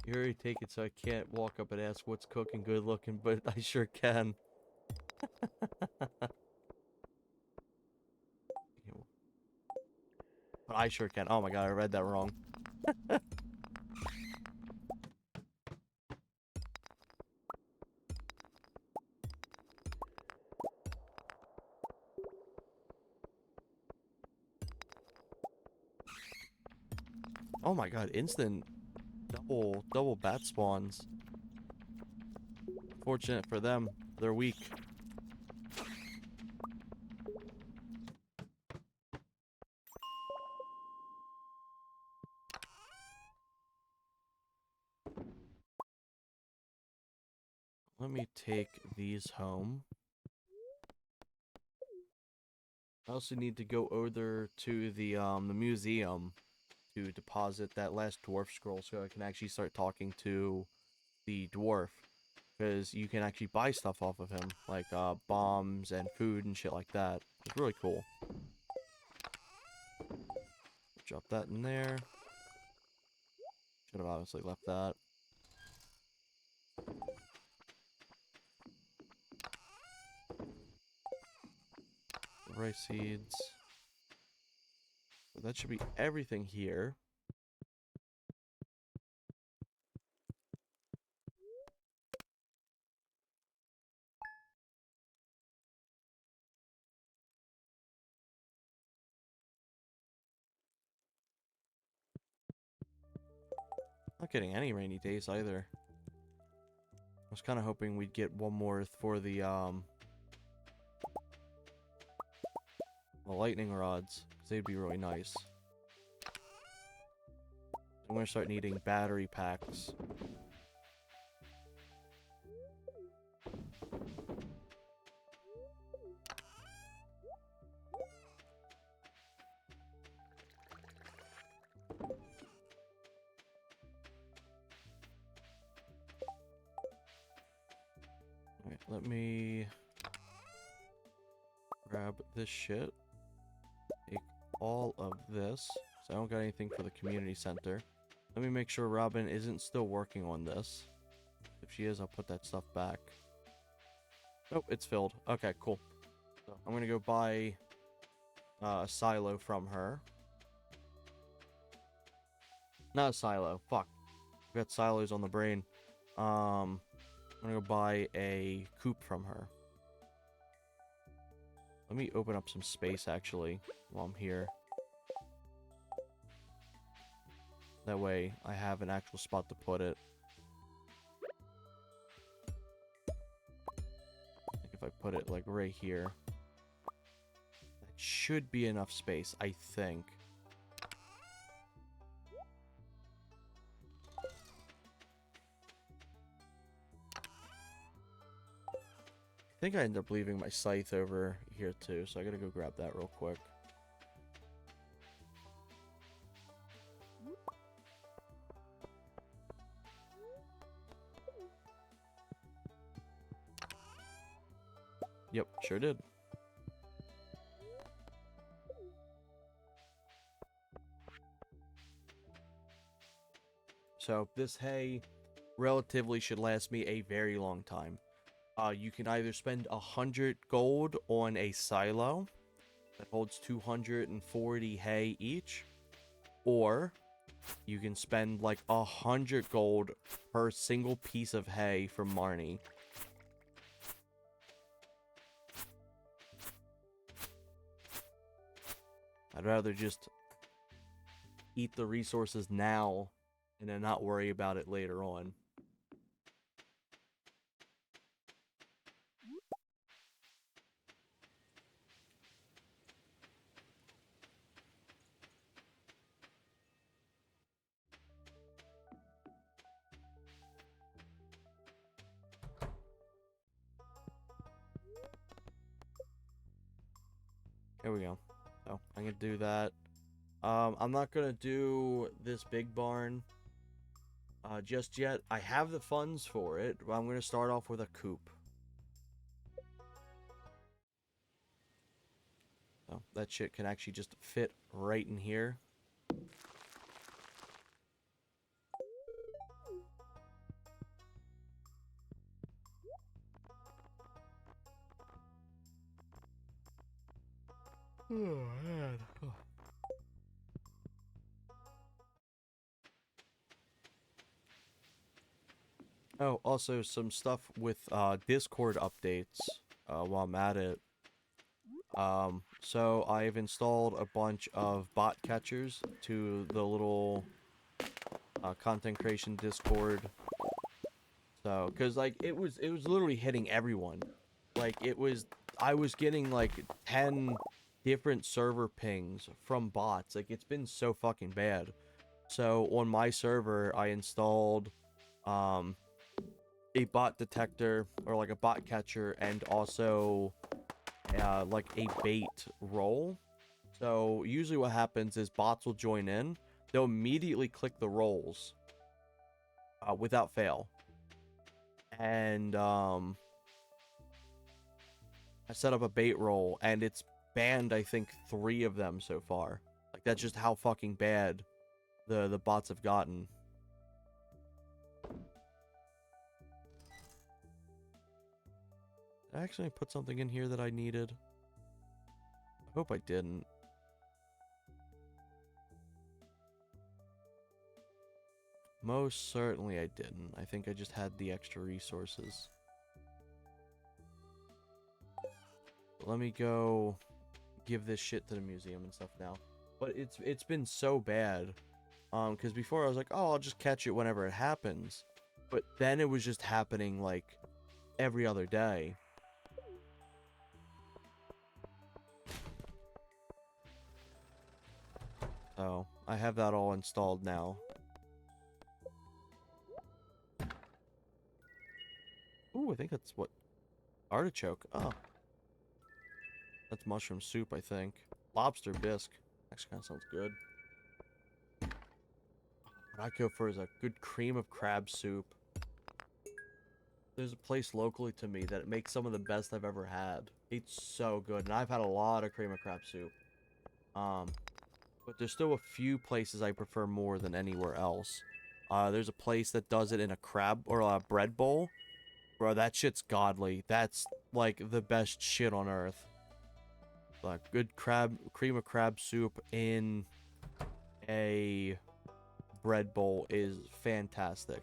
You already take it, so I can't walk up and ask what's cooking good looking, but I sure can. But I sure can. Oh my god, I read that wrong. Oh my god, instant double bat spawns. Fortunate for them, they're weak. Let me take these home. I also need to go over to the museum to deposit that last dwarf scroll so I can actually start talking to the dwarf. Because you can actually buy stuff off of him, like bombs and food and shit like that. It's really cool. Drop that in there. Should have obviously left that. Rice seeds. So that should be everything here. Not getting any rainy days either. I was kind of hoping we'd get one more for the lightning rods, because they'd be really nice. I'm going to start needing battery packs. Alright, let me grab this shit. Take all of this. So I don't got anything for the community center. Let me make sure Robin isn't still working on this. If she is, I'll put that stuff back. Nope, it's filled. Okay, cool. So I'm gonna go buy a silo from her. Not a silo. Fuck. I've got silos on the brain. I'm gonna go buy a coop from her. Let me open up some space, actually, while I'm here. That way, I have an actual spot to put it. I think if I put it, like, right here. That should be enough space, I think. I think I ended up leaving my scythe over here, too, so I gotta go grab that real quick. Yep, sure did. So this hay relatively should last me a very long time. You can either spend 100 gold on a silo that holds 240 hay each, or you can spend like 100 gold per single piece of hay from Marnie. I'd rather just eat the resources now and then not worry about it later on. There we go. So I'm gonna do that. I'm not gonna do this big barn just yet. I have the funds for it, but I'm gonna start off with a coop. So that shit can actually just fit right in here. Oh, man. Oh, also some stuff with Discord updates while I'm at it. So I've installed a bunch of bot catchers to the little content creation Discord. So, cause like it was literally hitting everyone. Like I was getting like 10 different server pings from bots. Like it's been so fucking bad. So on my server, I installed a bot detector or like a bot catcher, and also like a bait roll. So usually what happens is bots will join in. They'll immediately click the rolls without fail. And I set up a bait roll, and it's banned, I think, 3 of them so far. Like that's just how fucking bad the bots have gotten. Did I actually put something in here that I needed? I hope I didn't. Most certainly I didn't. I think I just had the extra resources. Let me go give this shit to the museum and stuff now. But it's been so bad. Because before I was like, oh, I'll just catch it whenever it happens. But then it was just happening like every other day. So I have that all installed now. Ooh, I think that's what? Artichoke. Oh. That's mushroom soup, I think. Lobster bisque. Actually kind of sounds good. What I'd go for is a good cream of crab soup. There's a place locally to me that makes some of the best I've ever had. It's so good, and I've had a lot of cream of crab soup. But there's still a few places I prefer more than anywhere else. There's a place that does it in a crab or a bread bowl. Bro, that shit's godly. That's like the best shit on earth. Like good cream of crab soup in a bread bowl is fantastic.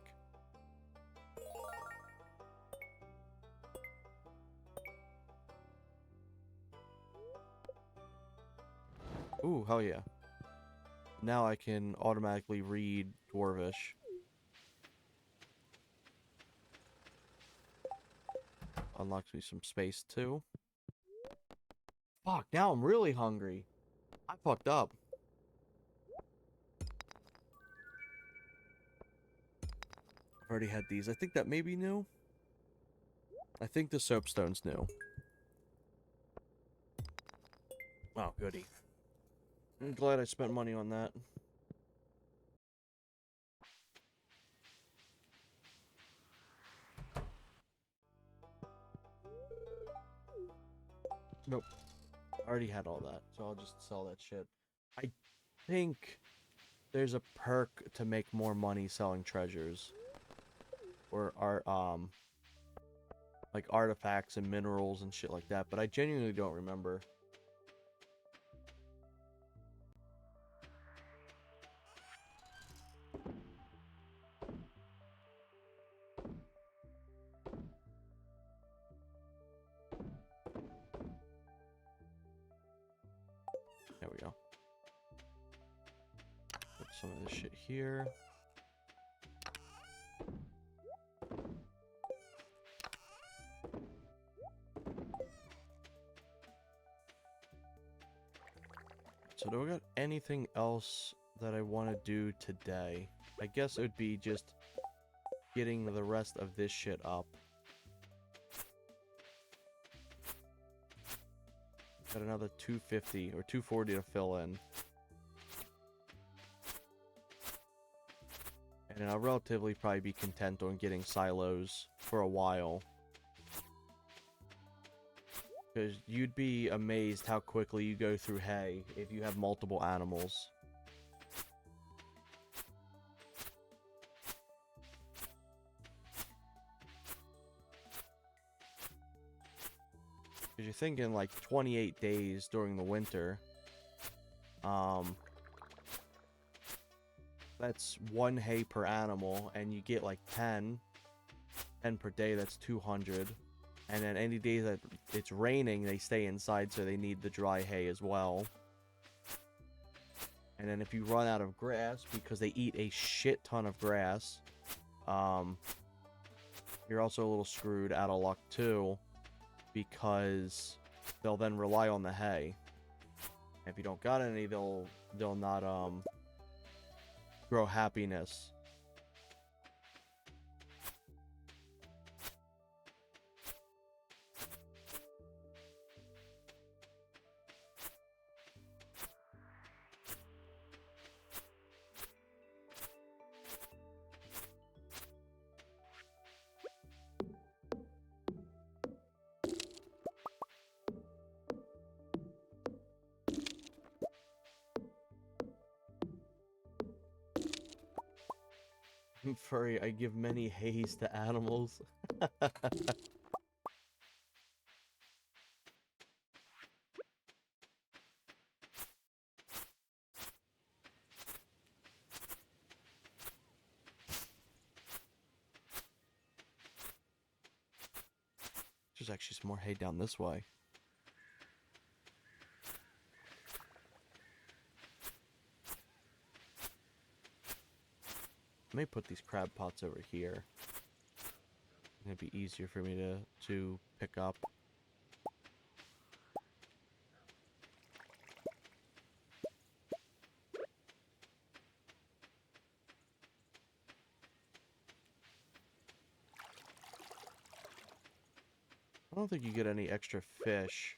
Ooh, hell yeah. Now I can automatically read Dwarvish. Unlocks me some space too. Fuck, now I'm really hungry. I fucked up. I've already had these. I think that may be new. I think the soapstone's new. Oh, goody. I'm glad I spent money on that. Nope. I already had all that, so I'll just sell that shit. I think there's a perk to make more money selling treasures. Or like artifacts and minerals and shit like that, but I genuinely don't remember. There we go. Put some of this shit here. So do I got anything else that I want to do today? I guess it would be just getting the rest of this shit up. Got another 250 or 240 to fill in. And I'll relatively probably be content on getting silos for a while. Because you'd be amazed how quickly you go through hay if you have multiple animals. Because you're thinking like 28 days during the winter. That's 1 hay per animal, and you get like 10 per day. That's 200. And then any day that it's raining, they stay inside, so they need the dry hay as well. And then if you run out of grass, because they eat a shit ton of grass, you're also a little screwed out of luck too, because they'll then rely on the hay. If you don't got any, they'll not grow happiness. I'm furry, I give many hays to animals. There's actually some more hay down this way. I may put these crab pots over here. It'd be easier for me to pick up. I don't think you get any extra fish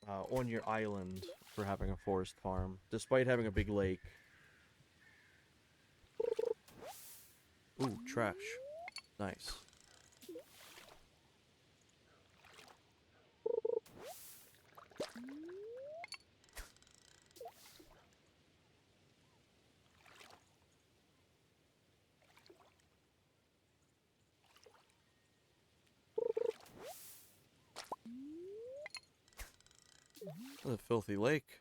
on your island for having a forest farm, despite having a big lake. Ooh, trash. Nice. What a filthy lake.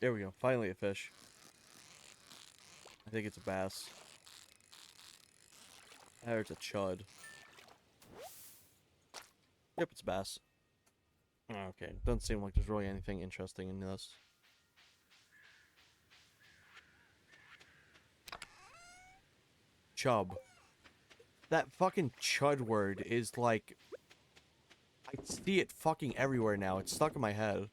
There we go. Finally a fish. I think it's a bass. There's a chud. Yep, it's a bass. Okay, doesn't seem like there's really anything interesting in this. Chub. That fucking chud word is like... I see it fucking everywhere now. It's stuck in my head.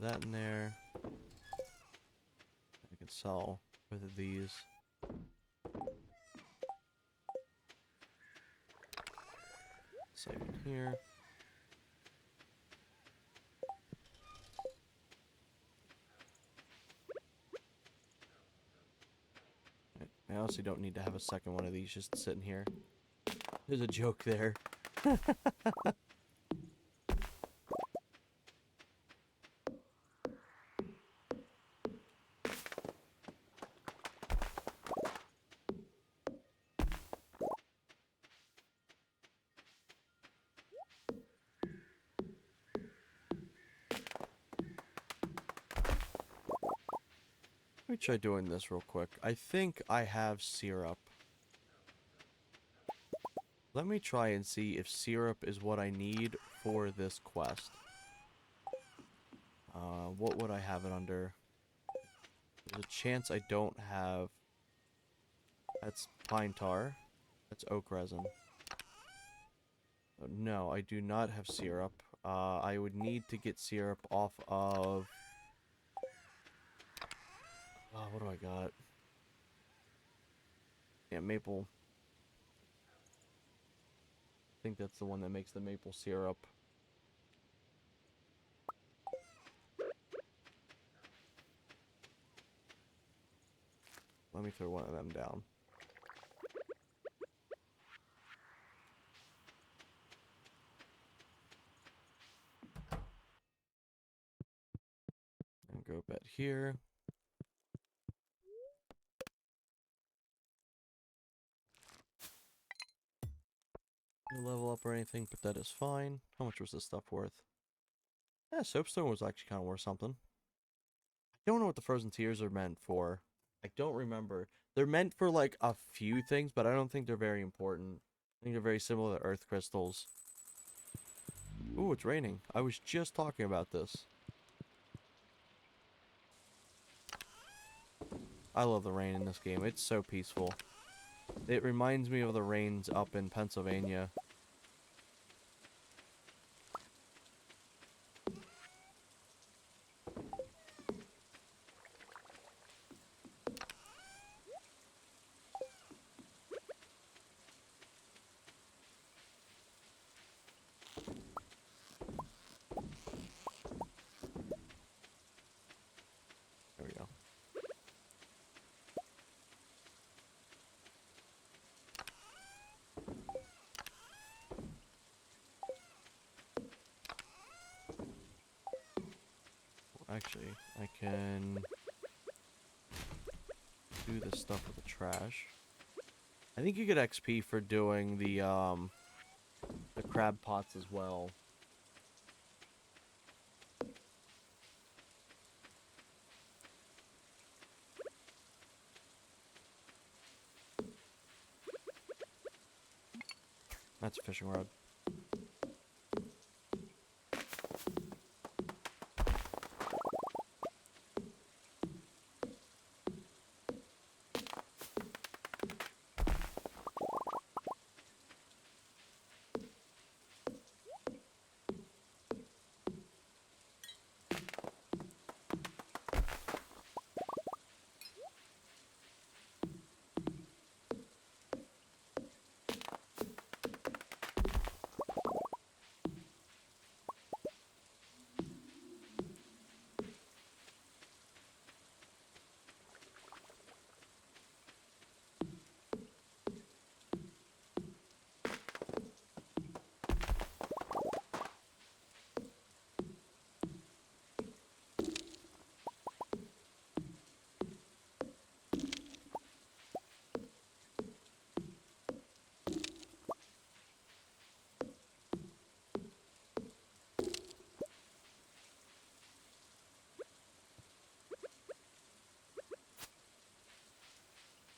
That in there. I can sell with these. Save it here. I honestly don't need to have a second one of these just sitting here. There's a joke there. Let me try doing this real quick. I think I have syrup. Let me try and see if syrup is what I need for this quest. What would I have it under? There's a chance I don't have... That's pine tar. That's oak resin. No, I do not have syrup. I would need to get syrup off of... what do I got? Yeah, maple. I think that's the one that makes the maple syrup. Let me throw one of them down. here. No level up or anything, but that is fine. How much was this stuff worth? Yeah, soapstone was actually kind of worth something. I don't know what the frozen tears are meant for. I don't remember. They're meant for like a few things, but I don't think they're very important. I think they're very similar to earth crystals. Ooh, it's raining. I was just talking about this. I love the rain in this game. It's so peaceful. It reminds me of the rains up in Pennsylvania. There we go. Actually, I can do this stuff with the trash. I think you get XP for doing the crab pots as well. That's a fishing rod.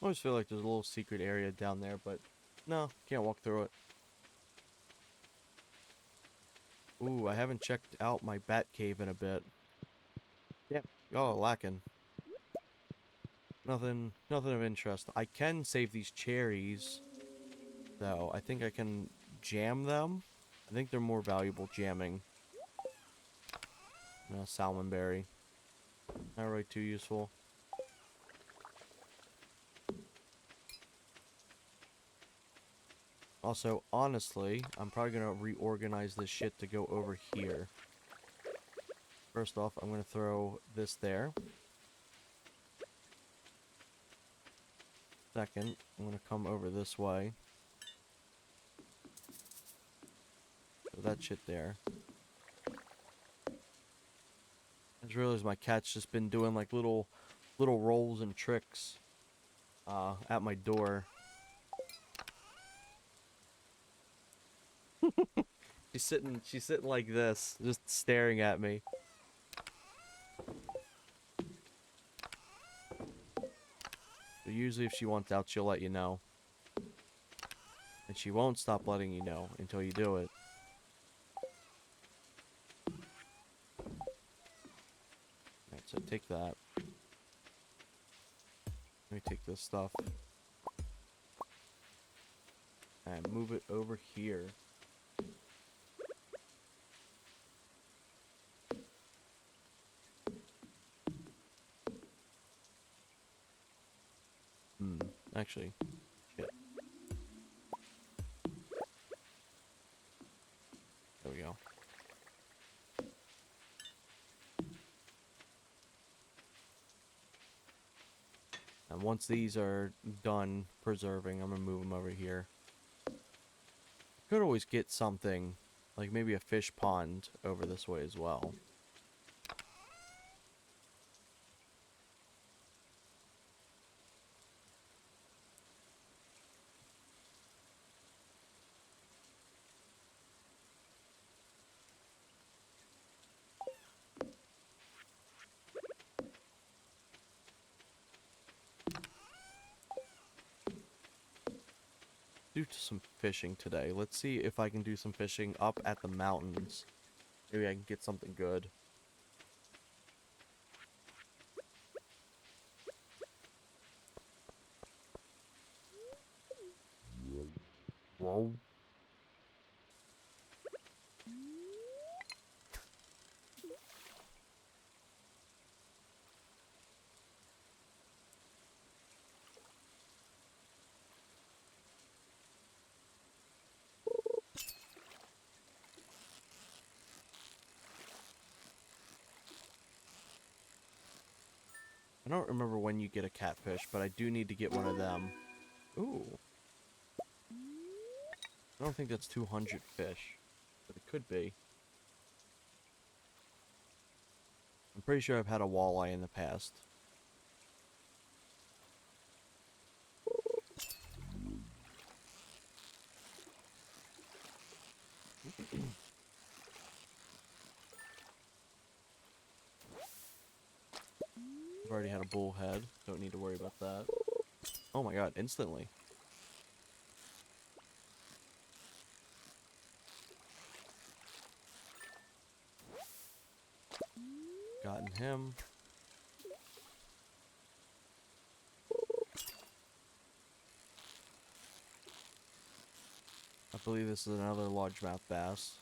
I always feel like there's a little secret area down there, but no, can't walk through it. Ooh, I haven't checked out my bat cave in a bit. Yeah. Oh, lacking. Nothing of interest. I can save these cherries, though. I think I can jam them. I think they're more valuable jamming. Salmonberry. Not really too useful. Also, honestly, I'm probably gonna reorganize this shit to go over here. First off, I'm gonna throw this there. Second, I'm gonna come over this way. Put that shit there. I just realized my cat's just been doing like little rolls and tricks at my door. She's sitting like this, just staring at me. But usually if she wants out, she'll let you know. And she won't stop letting you know until you do it. Alright, so take that. Let me take this stuff. And move it over here. Actually, shit. There we go. And once these are done preserving, I'm gonna move them over here. Could always get something, like maybe a fish pond over this way as well. do some fishing today. Let's see if I can do some fishing up at the mountains. Maybe I can get something good. Whoa. I don't remember when you get a catfish, but I do need to get one of them. Ooh. I don't think that's 200 fish, but it could be. I'm pretty sure I've had a walleye in the past. I've already had a bullhead. Don't need to worry about that. Oh my god, instantly. Gotten him. I believe this is another largemouth bass.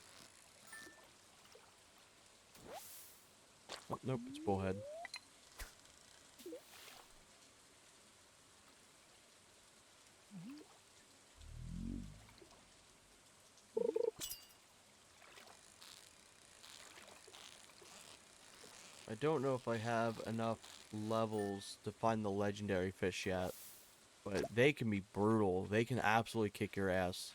Oh, nope, it's bullhead. I don't know if I have enough levels to find the legendary fish yet, but they can be brutal. They can absolutely kick your ass.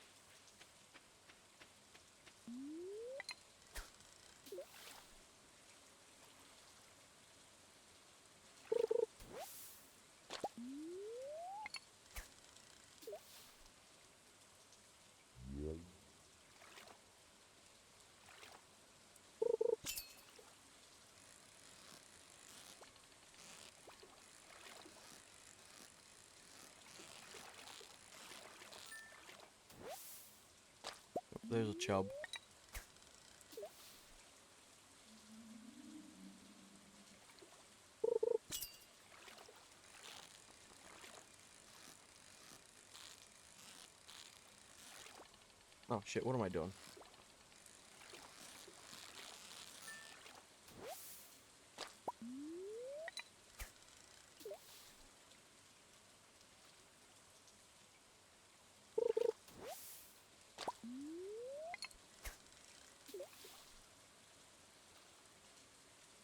There's a chub. Oh shit, what am I doing?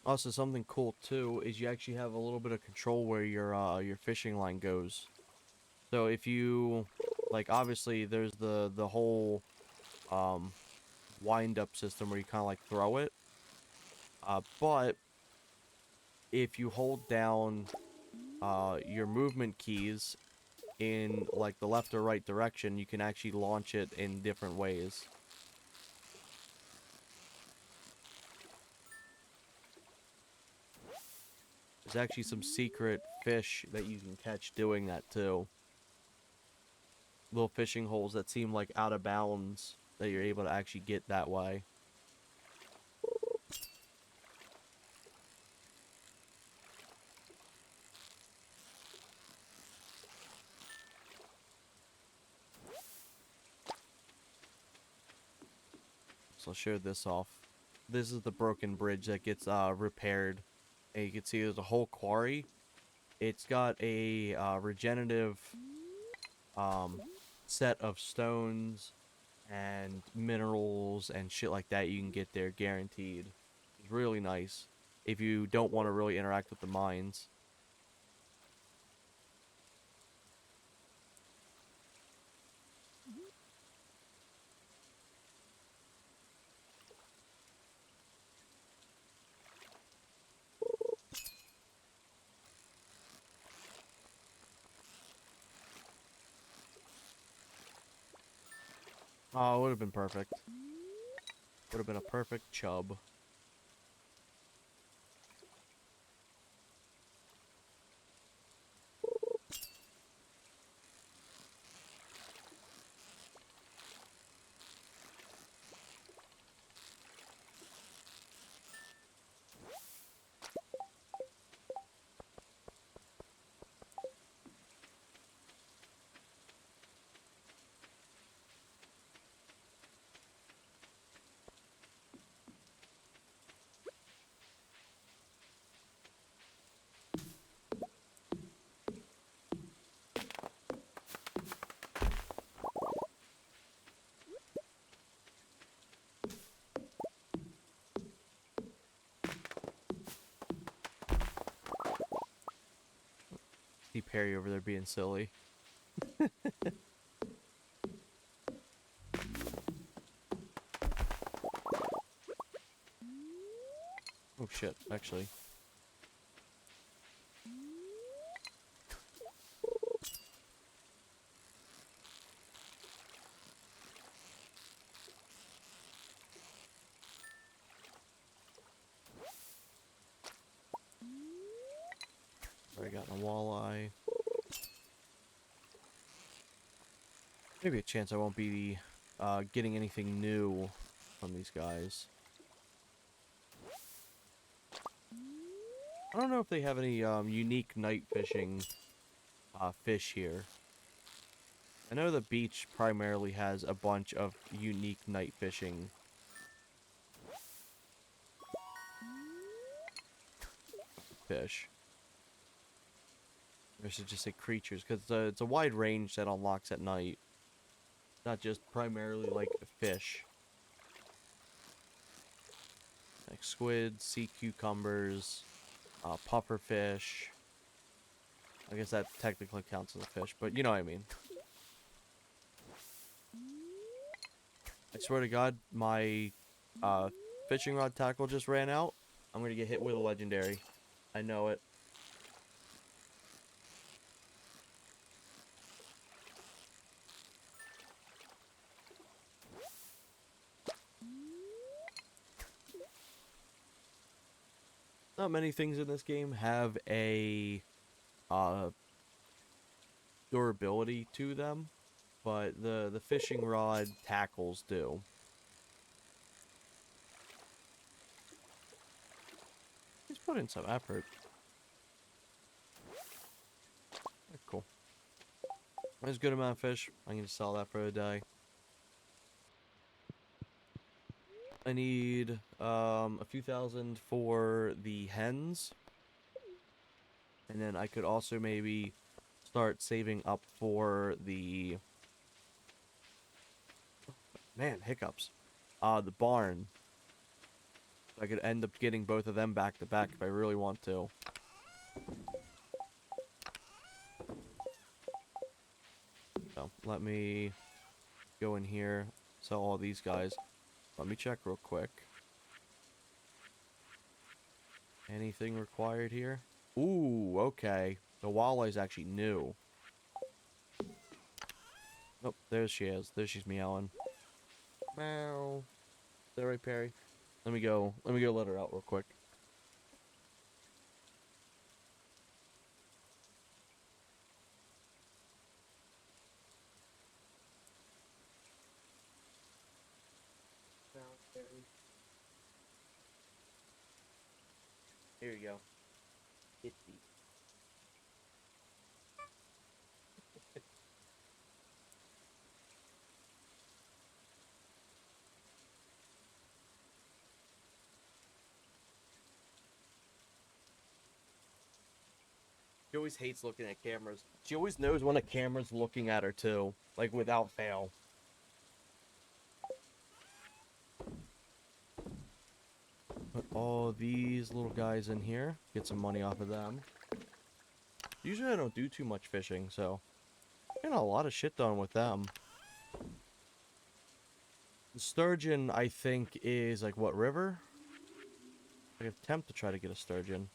Also, something cool too is you actually have a little bit of control where your fishing line goes. So if you like, obviously there's the whole wind up system where you kind of like throw it. But if you hold down your movement keys in like the left or right direction, you can actually launch it in different ways. There's actually some secret fish that you can catch doing that too. Little fishing holes that seem like out of bounds that you're able to actually get that way. So I'll show this off. This is the broken bridge that gets repaired. And you can see there's a whole quarry. It's got a regenerative set of stones and minerals and shit like that you can get there guaranteed. It's really nice if you don't want to really interact with the mines. Oh, it would have been perfect. Would have been a perfect chub. see Perry over there being silly. Oh shit, actually. Already got a walleye. Maybe a chance I won't be getting anything new from these guys. I don't know if they have any unique night fishing fish here. I know the beach primarily has a bunch of unique night fishing fish. Or should just say creatures, because it's a wide range that unlocks at night. Not just primarily like fish. Like squid, sea cucumbers, pufferfish. I guess that technically counts as a fish, but you know what I mean. I swear to God, my fishing rod tackle just ran out. I'm gonna get hit with a legendary. I know it. Not many things in this game have a uh, durability to them, but the fishing rod tackles do. He's put in some effort. Cool. There's a good amount of fish. I'm gonna sell that for a day. I need a few thousand for the hens. And then I could also maybe start saving up for the hiccups. The barn. I could end up getting both of them back to back if I really want to. So let me go in here, sell all these guys. Let me check real quick. Anything required here? Ooh, okay. The walleye's actually new. Oh, there she is. There she's meowing. Meow. Is that right, Perry? Let me go let her out real quick. Here you go. Kitty. She always hates looking at cameras. She always knows when a camera's looking at her too, like without fail. Put all these little guys in here. Get some money off of them. Usually I don't do too much fishing, so getting a lot of shit done with them. The sturgeon, I think, is like what river? I could attempt to try to get a sturgeon.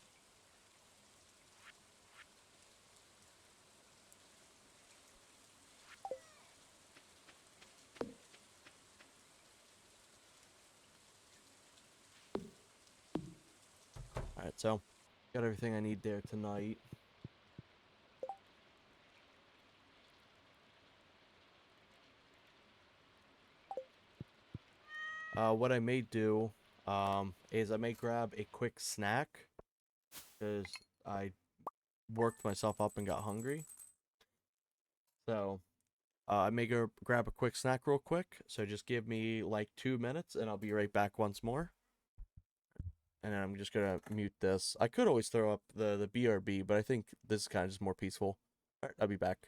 Alright, so got everything I need there tonight. What I may do is I may grab a quick snack because I worked myself up and got hungry. So I may go grab a quick snack real quick. So just give me like 2 minutes and I'll be right back once more. And then I'm just gonna mute this. I could always throw up the BRB, but I think this is kind of just more peaceful. Alright, I'll be back.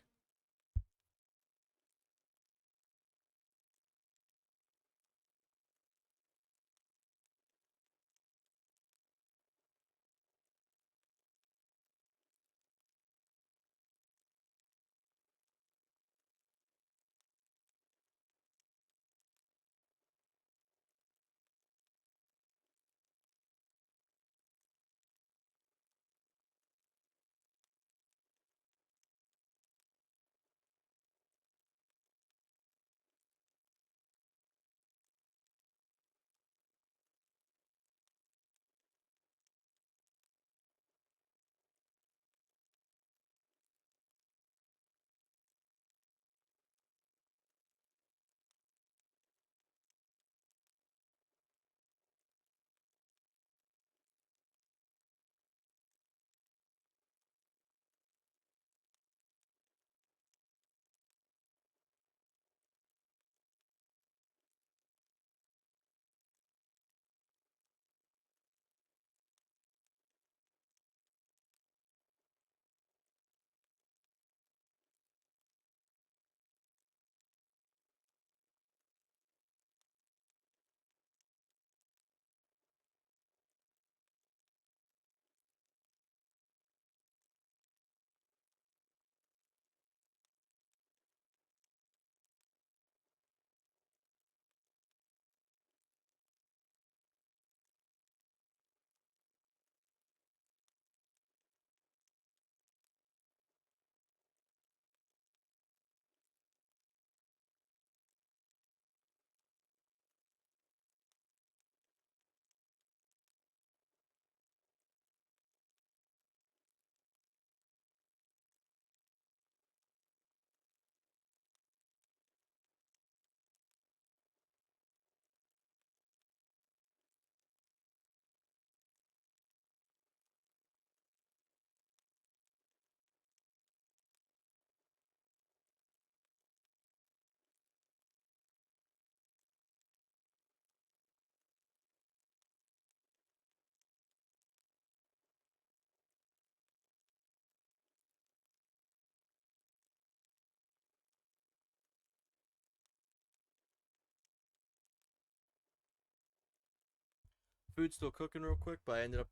Food's still cooking real quick, but I ended up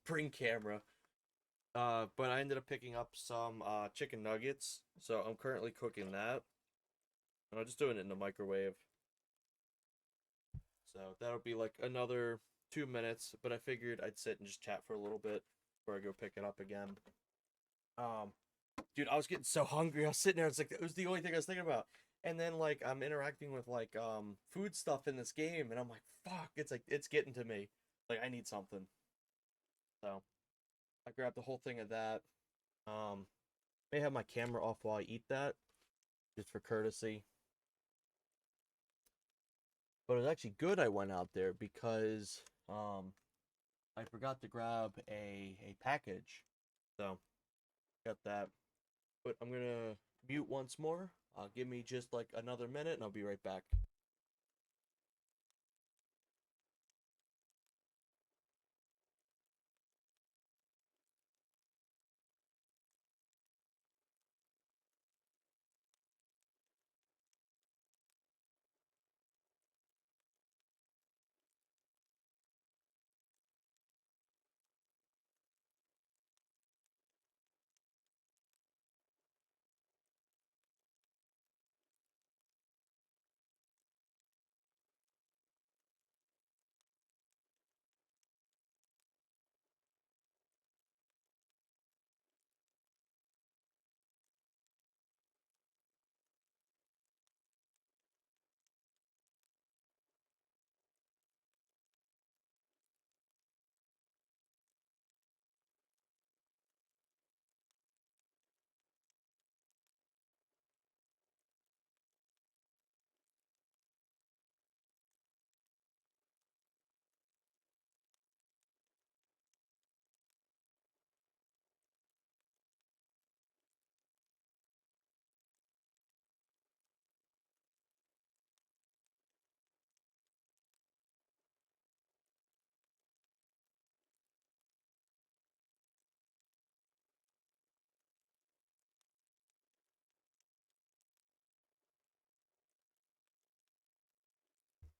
bring camera. But I ended up picking up some chicken nuggets, so I'm currently cooking that. And I'm just doing it in the microwave. So that'll be like another 2 minutes, but I figured I'd sit and just chat for a little bit before I go pick it up again. Um, dude, I was getting so hungry. I was sitting there. It's like it was the only thing I was thinking about. And then like I'm interacting with like food stuff in this game, and I'm like, fuck. It's like it's getting to me. Like I need something. So I grabbed the whole thing of that. Um, may have my camera off while I eat that, just for courtesy. But it was actually good I went out there because I forgot to grab a package. So got that. But I'm gonna mute once more. Give me just like another minute and I'll be right back.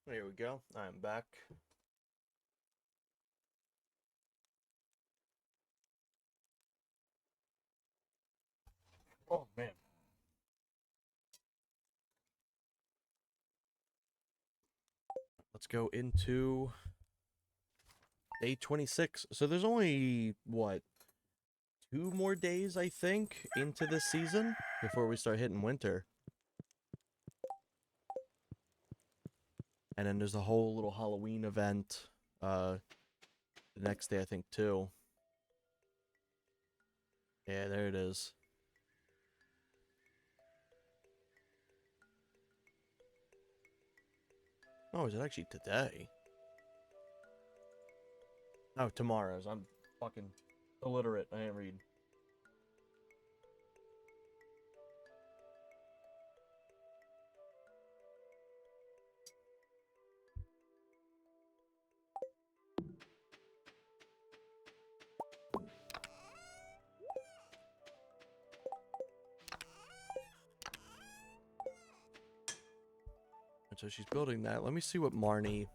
There we go. I'm back. Oh man. Let's go into day 26. So there's only what, 2 more days I think into this season before we start hitting winter. And then there's a whole little Halloween event the next day I think too. Yeah, there it is. Oh, is it actually today? Oh, tomorrow's. I'm fucking illiterate. I didn't read. And so she's building that. Let me see what Marnie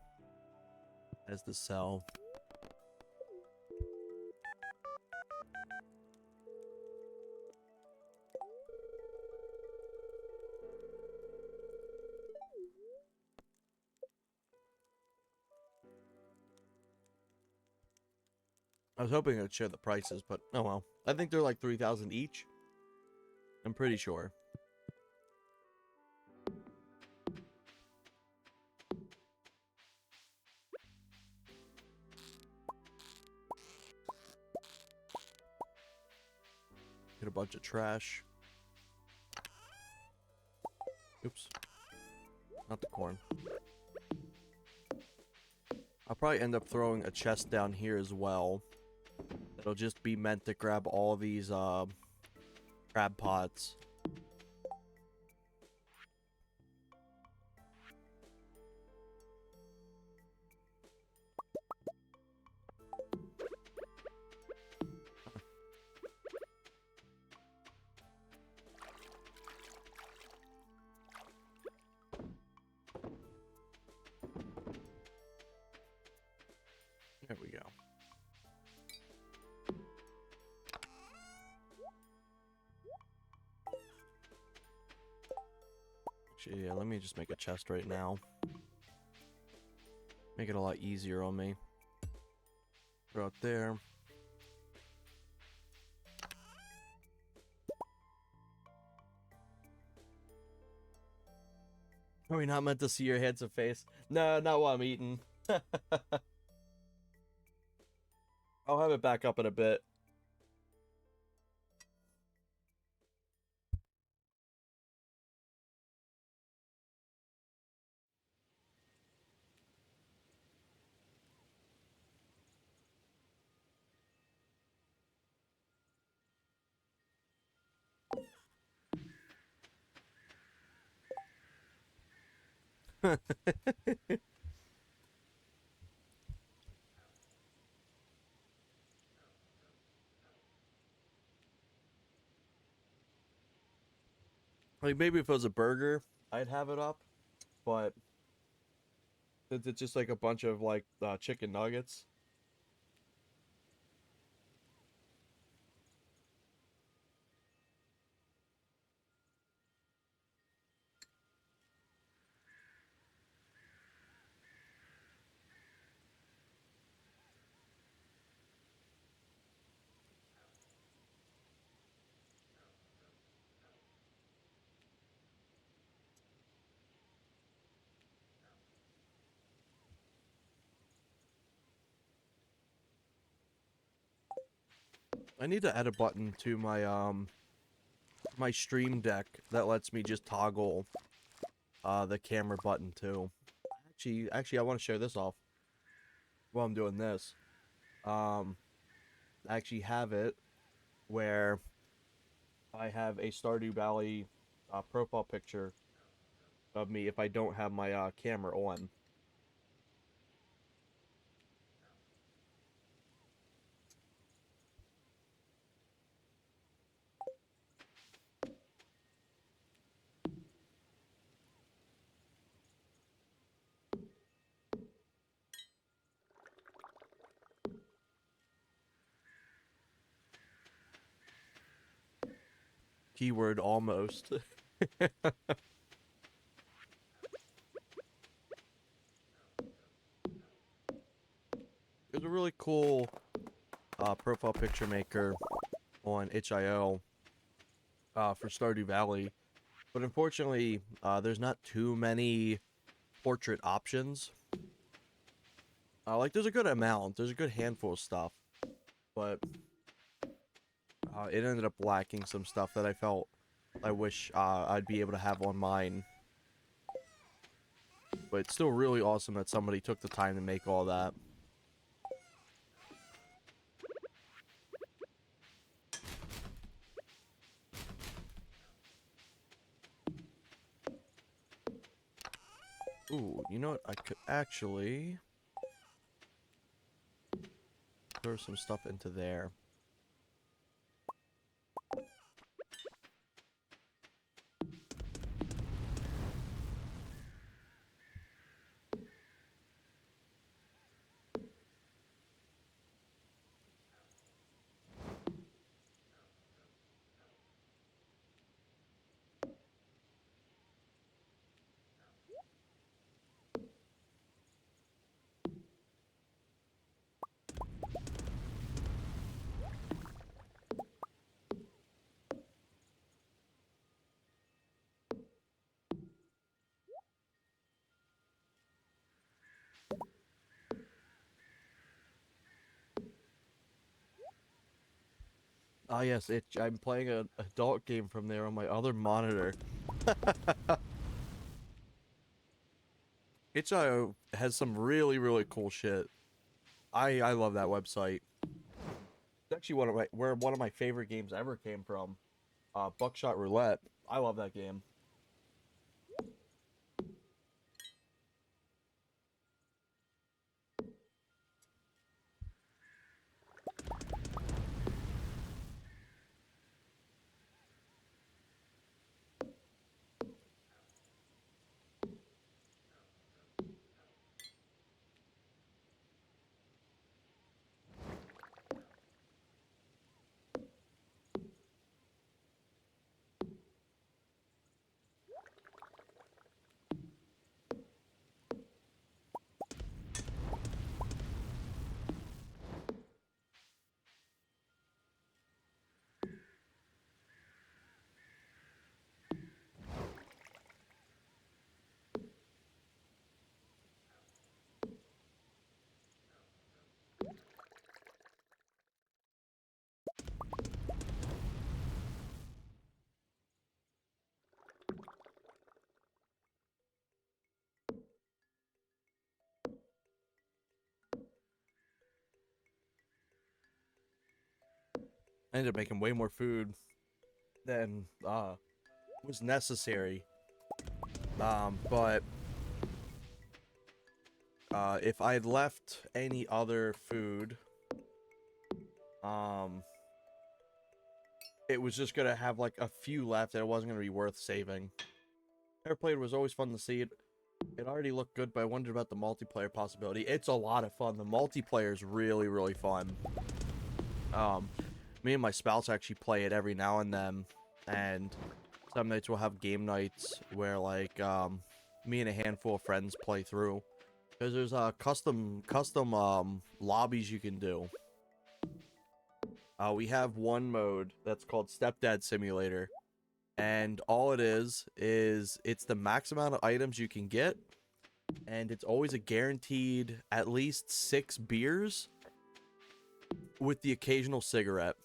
has to sell. I was hoping I'd share the prices, but oh well. I think they're like 3,000 each. I'm pretty sure. Get a bunch of trash. Oops. Not the corn. I'll probably end up throwing a chest down here as well. It'll just be meant to grab all these crab pots. There we go. Actually, yeah, let me just make a chest right now. Make it a lot easier on me. Throw it there. Are we not meant to see your handsome face? No, not while I'm eating. I'll have it back up in a bit. Like, maybe if it was a burger, I'd have it up. But since it's just like a bunch of like chicken nuggets. I need to add a button to my stream deck that lets me just toggle the camera button too. Actually I want to show this off while I'm doing this. I actually have it where I have a Stardew Valley profile picture of me if I don't have my camera on. Keyword almost. There's a really cool profile picture maker on itch.io for Stardew Valley, but unfortunately, there's not too many portrait options. Like, there's a good amount, there's a good handful of stuff, but it ended up lacking some stuff that I felt I wish I'd be able to have on mine. But it's still really awesome that somebody took the time to make all that. Ooh, you know what? I could actually throw some stuff into there. Ah, yes, I'm playing an adult game from there on my other monitor. itch.io has some really, really cool shit. I love that website. It's actually where one of my favorite games ever came from. Buckshot Roulette. I love that game. I ended up making way more food than was necessary. But if I had left any other food, it was just gonna have like a few left that it wasn't gonna be worth saving. Airplane was always fun to see. It already looked good, but I wondered about the multiplayer possibility. It's a lot of fun. The multiplayer is really, really fun. Me and my spouse actually play it every now and then, and some nights we'll have game nights where like me and a handful of friends play through. Because there's custom lobbies you can do. We have one mode that's called Stepdad Simulator, and all it is it's the max amount of items you can get, and it's always a guaranteed at least 6 beers with the occasional cigarette.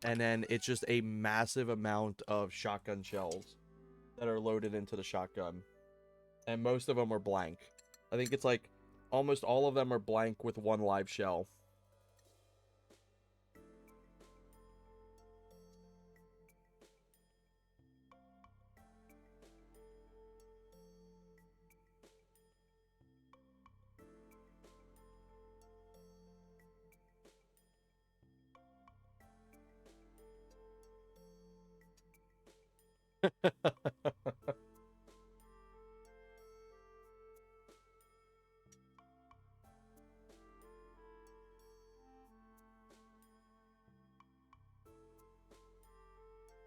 And then it's just a massive amount of shotgun shells that are loaded into the shotgun. And most of them are blank. I think it's like almost all of them are blank with one live shell.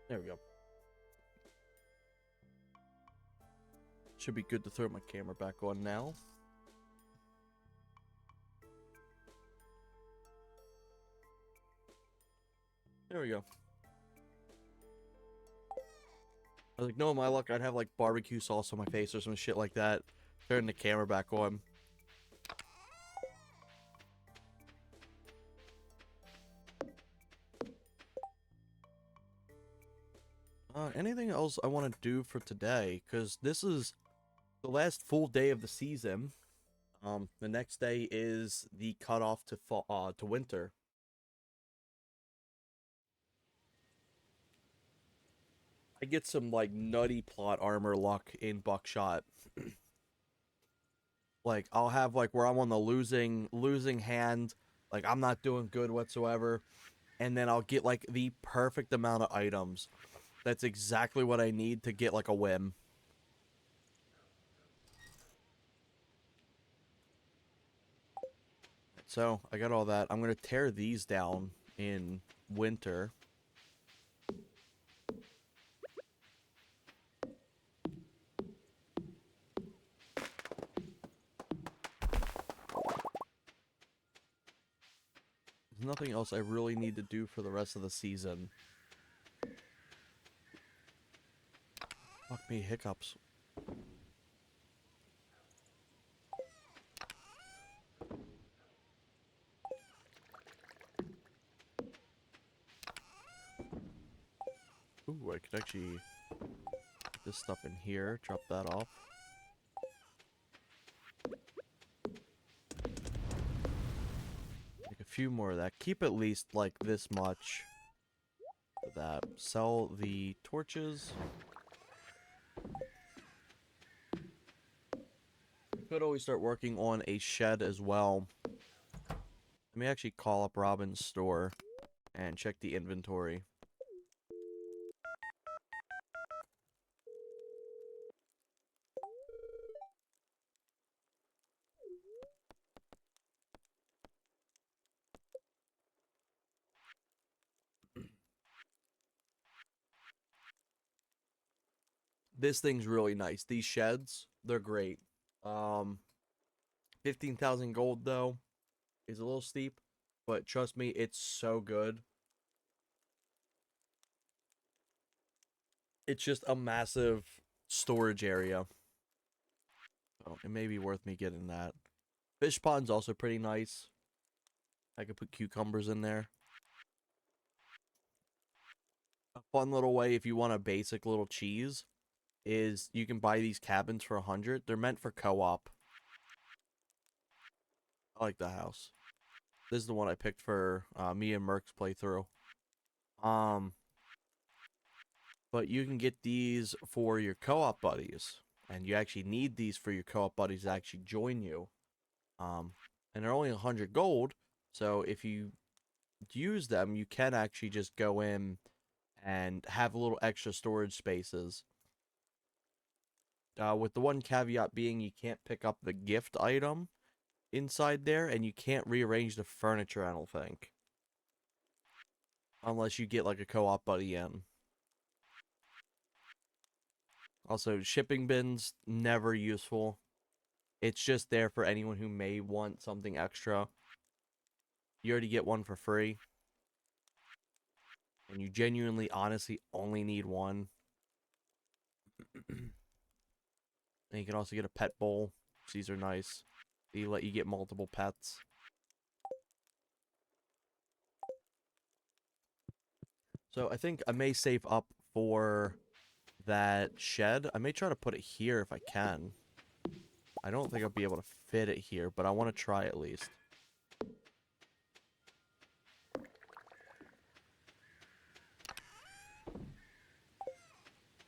There we go. Should be good to throw my camera back on now. There we go. I was like, no, my luck, I'd have like barbecue sauce on my face or some shit like that. Turn the camera back on. Anything else I want to do for today? Because this is the last full day of the season. The next day is the cutoff to fall, to winter. I get some like nutty plot armor luck in buckshot. Like I'll have like where I'm on the losing hand, like I'm not doing good whatsoever, and then I'll get like the perfect amount of items. That's exactly what I need to get like a win. So I got all that. I'm gonna tear these down in winter. There's nothing else I really need to do for the rest of the season. Fuck me, hiccups. Ooh, I could actually put this stuff in here, drop that off. Make a few more of that. Keep at least like this much for that. Sell the torches. Could always start working on a shed as well. Let me actually call up Robin's store and check the inventory. This thing's really nice. These sheds, they're great. 15,000 gold though is a little steep, but trust me, it's so good. It's just a massive storage area. So it may be worth me getting that. Fish pond's also pretty nice. I could put cucumbers in there. A fun little way if you want a basic little cheese is you can buy these cabins for 100. They're meant for co-op. I like the house. This is the one I picked for me and Merc's playthrough. Um, but you can get these for your co-op buddies, and you actually need these for your co-op buddies to actually join you. And they're only 100 gold, so if you use them, you can actually just go in and have a little extra storage spaces. With the one caveat being you can't pick up the gift item inside there, and you can't rearrange the furniture, I don't think. Unless you get like a co-op buddy in. Also, shipping bins, never useful. It's just there for anyone who may want something extra. You already get one for free. And you genuinely, honestly only need one. And you can also get a pet bowl. These are nice. They let you get multiple pets. So I think I may save up for that shed. I may try to put it here if I can. I don't think I'll be able to fit it here, but I want to try at least.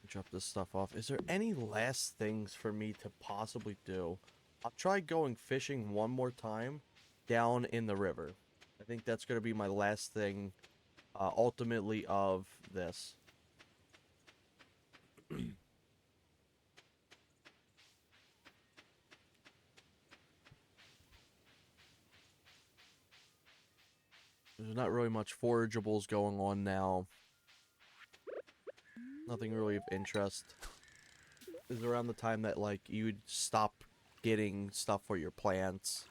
Drop this stuff off. Is there any last things for me to possibly do? I'll try going fishing one more time down in the river. I think that's going to be my last thing, ultimately, of this. There's not really much forageables going on now. Nothing really of interest. This is around the time that, like, you'd stop getting stuff for your plants.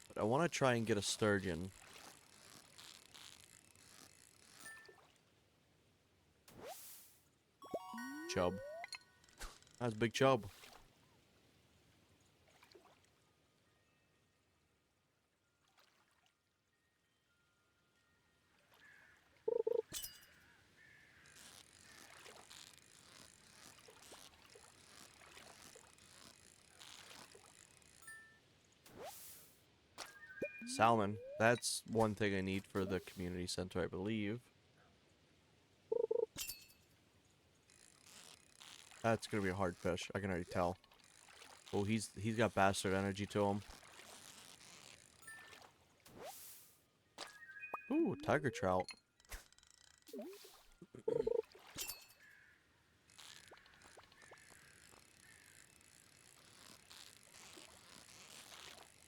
But I want to try and get a sturgeon. Chub. That's a big chub. Salmon. That's one thing I need for the community center, I believe. That's gonna be a hard fish. I can already tell. Oh, he's got bastard energy to him. Ooh, tiger trout.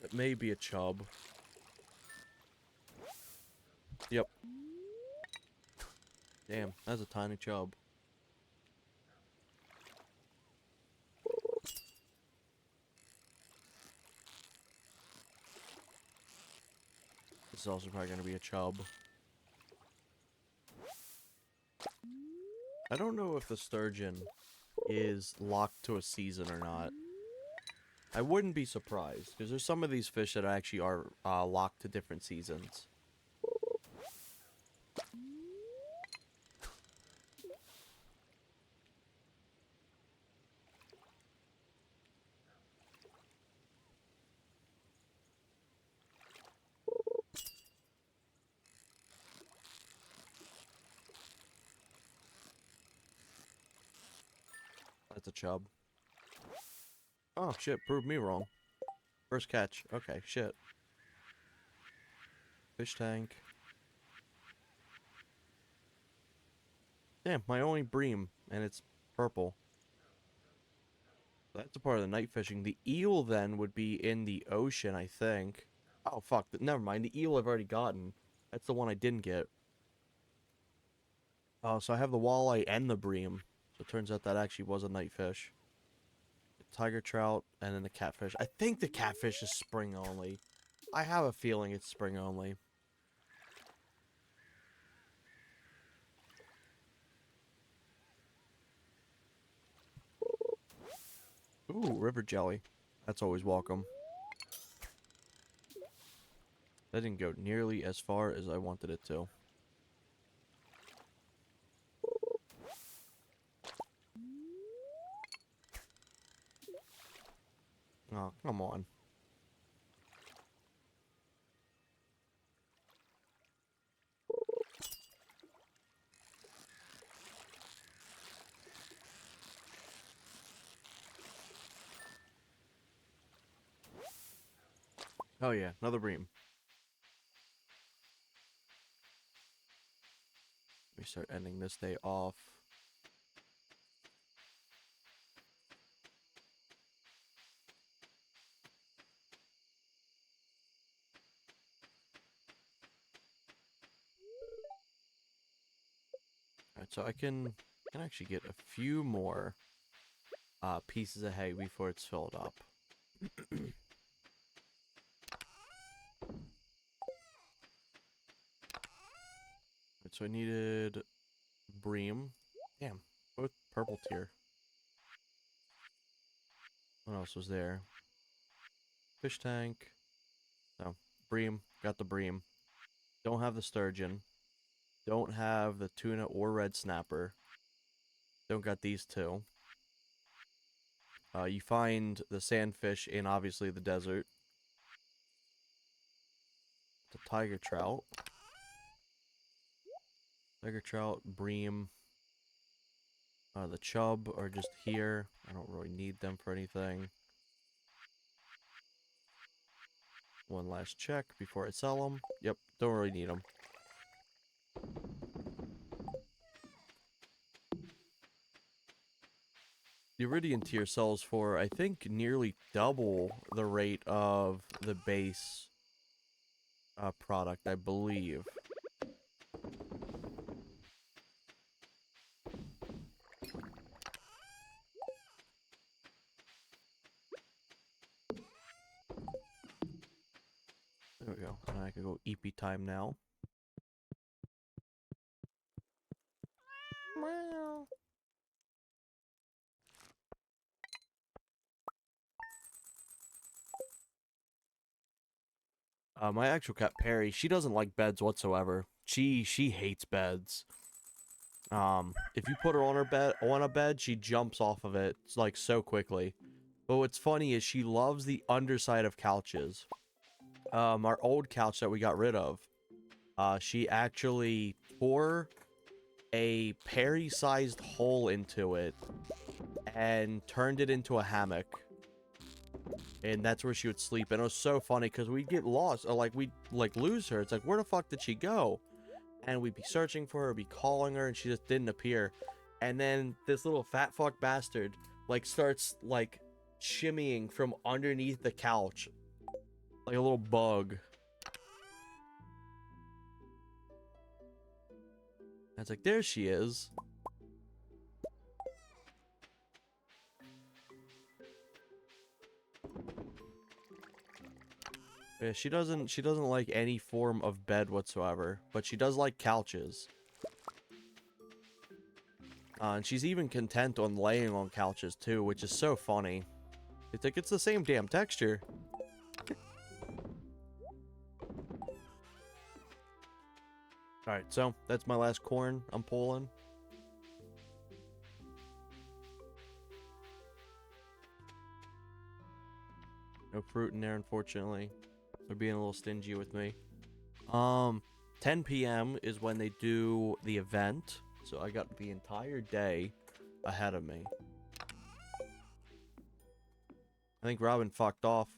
It may be a chub. Yep. Damn, that's a tiny chub. This is also probably gonna be a chub. I don't know if the sturgeon is locked to a season or not. I wouldn't be surprised, because there's some of these fish that actually are locked to different seasons. That's a chub. Oh, shit, proved me wrong. First catch. Okay, shit. Fish tank. Damn, my only bream, and it's purple. That's a part of the night fishing. The eel, then, would be in the ocean, I think. Oh, fuck. Never mind. The eel I've already gotten. That's the one I didn't get. Oh, so I have the walleye and the bream. So it turns out that actually was a night fish. Tiger trout, and then the catfish. I think the catfish is spring only. I have a feeling it's spring only. Ooh, river jelly. That's always welcome. That didn't go nearly as far as I wanted it to. Oh, come on. Oh yeah, another bream. Let me start ending this day off. Alright, so I can actually get a few more pieces of hay before it's filled up. Right, so I needed bream. Damn, both purple tier. What else was there? Fish tank. No, bream. Got the bream. Don't have the sturgeon. Don't have the tuna or red snapper. Don't got these two. You find the sandfish in obviously the desert. The tiger trout. Tiger trout, bream. The chub are just here. I don't really need them for anything. One last check before I sell them. Yep, don't really need them. The Iridian tier sells for, I think, nearly double the rate of the base product, I believe. There we go. And I can go EP time now. Meow. My actual cat Perry, she doesn't like beds whatsoever. She hates beds. If you put her on a bed, she jumps off of it like so quickly. But what's funny is she loves the underside of couches. Our old couch that we got rid of, she actually tore a Perry-sized hole into it and turned it into a hammock. And that's where she would sleep. And it was so funny because we'd get lost, or like we'd like lose her. It's like, where the fuck did she go? And we'd be searching for her, be calling her, and she just didn't appear. And then this little fat fuck bastard like starts like shimmying from underneath the couch like a little bug. And it's like, there she is. Yeah, she doesn't like any form of bed whatsoever, but she does like couches. And she's even content on laying on couches too, which is so funny. It's like, it's the same damn texture. Alright, so that's my last corn I'm pulling. No fruit in there, unfortunately. They're being a little stingy with me. 10 p.m. is when they do the event, so I got the entire day ahead of me. I think Robin fucked off.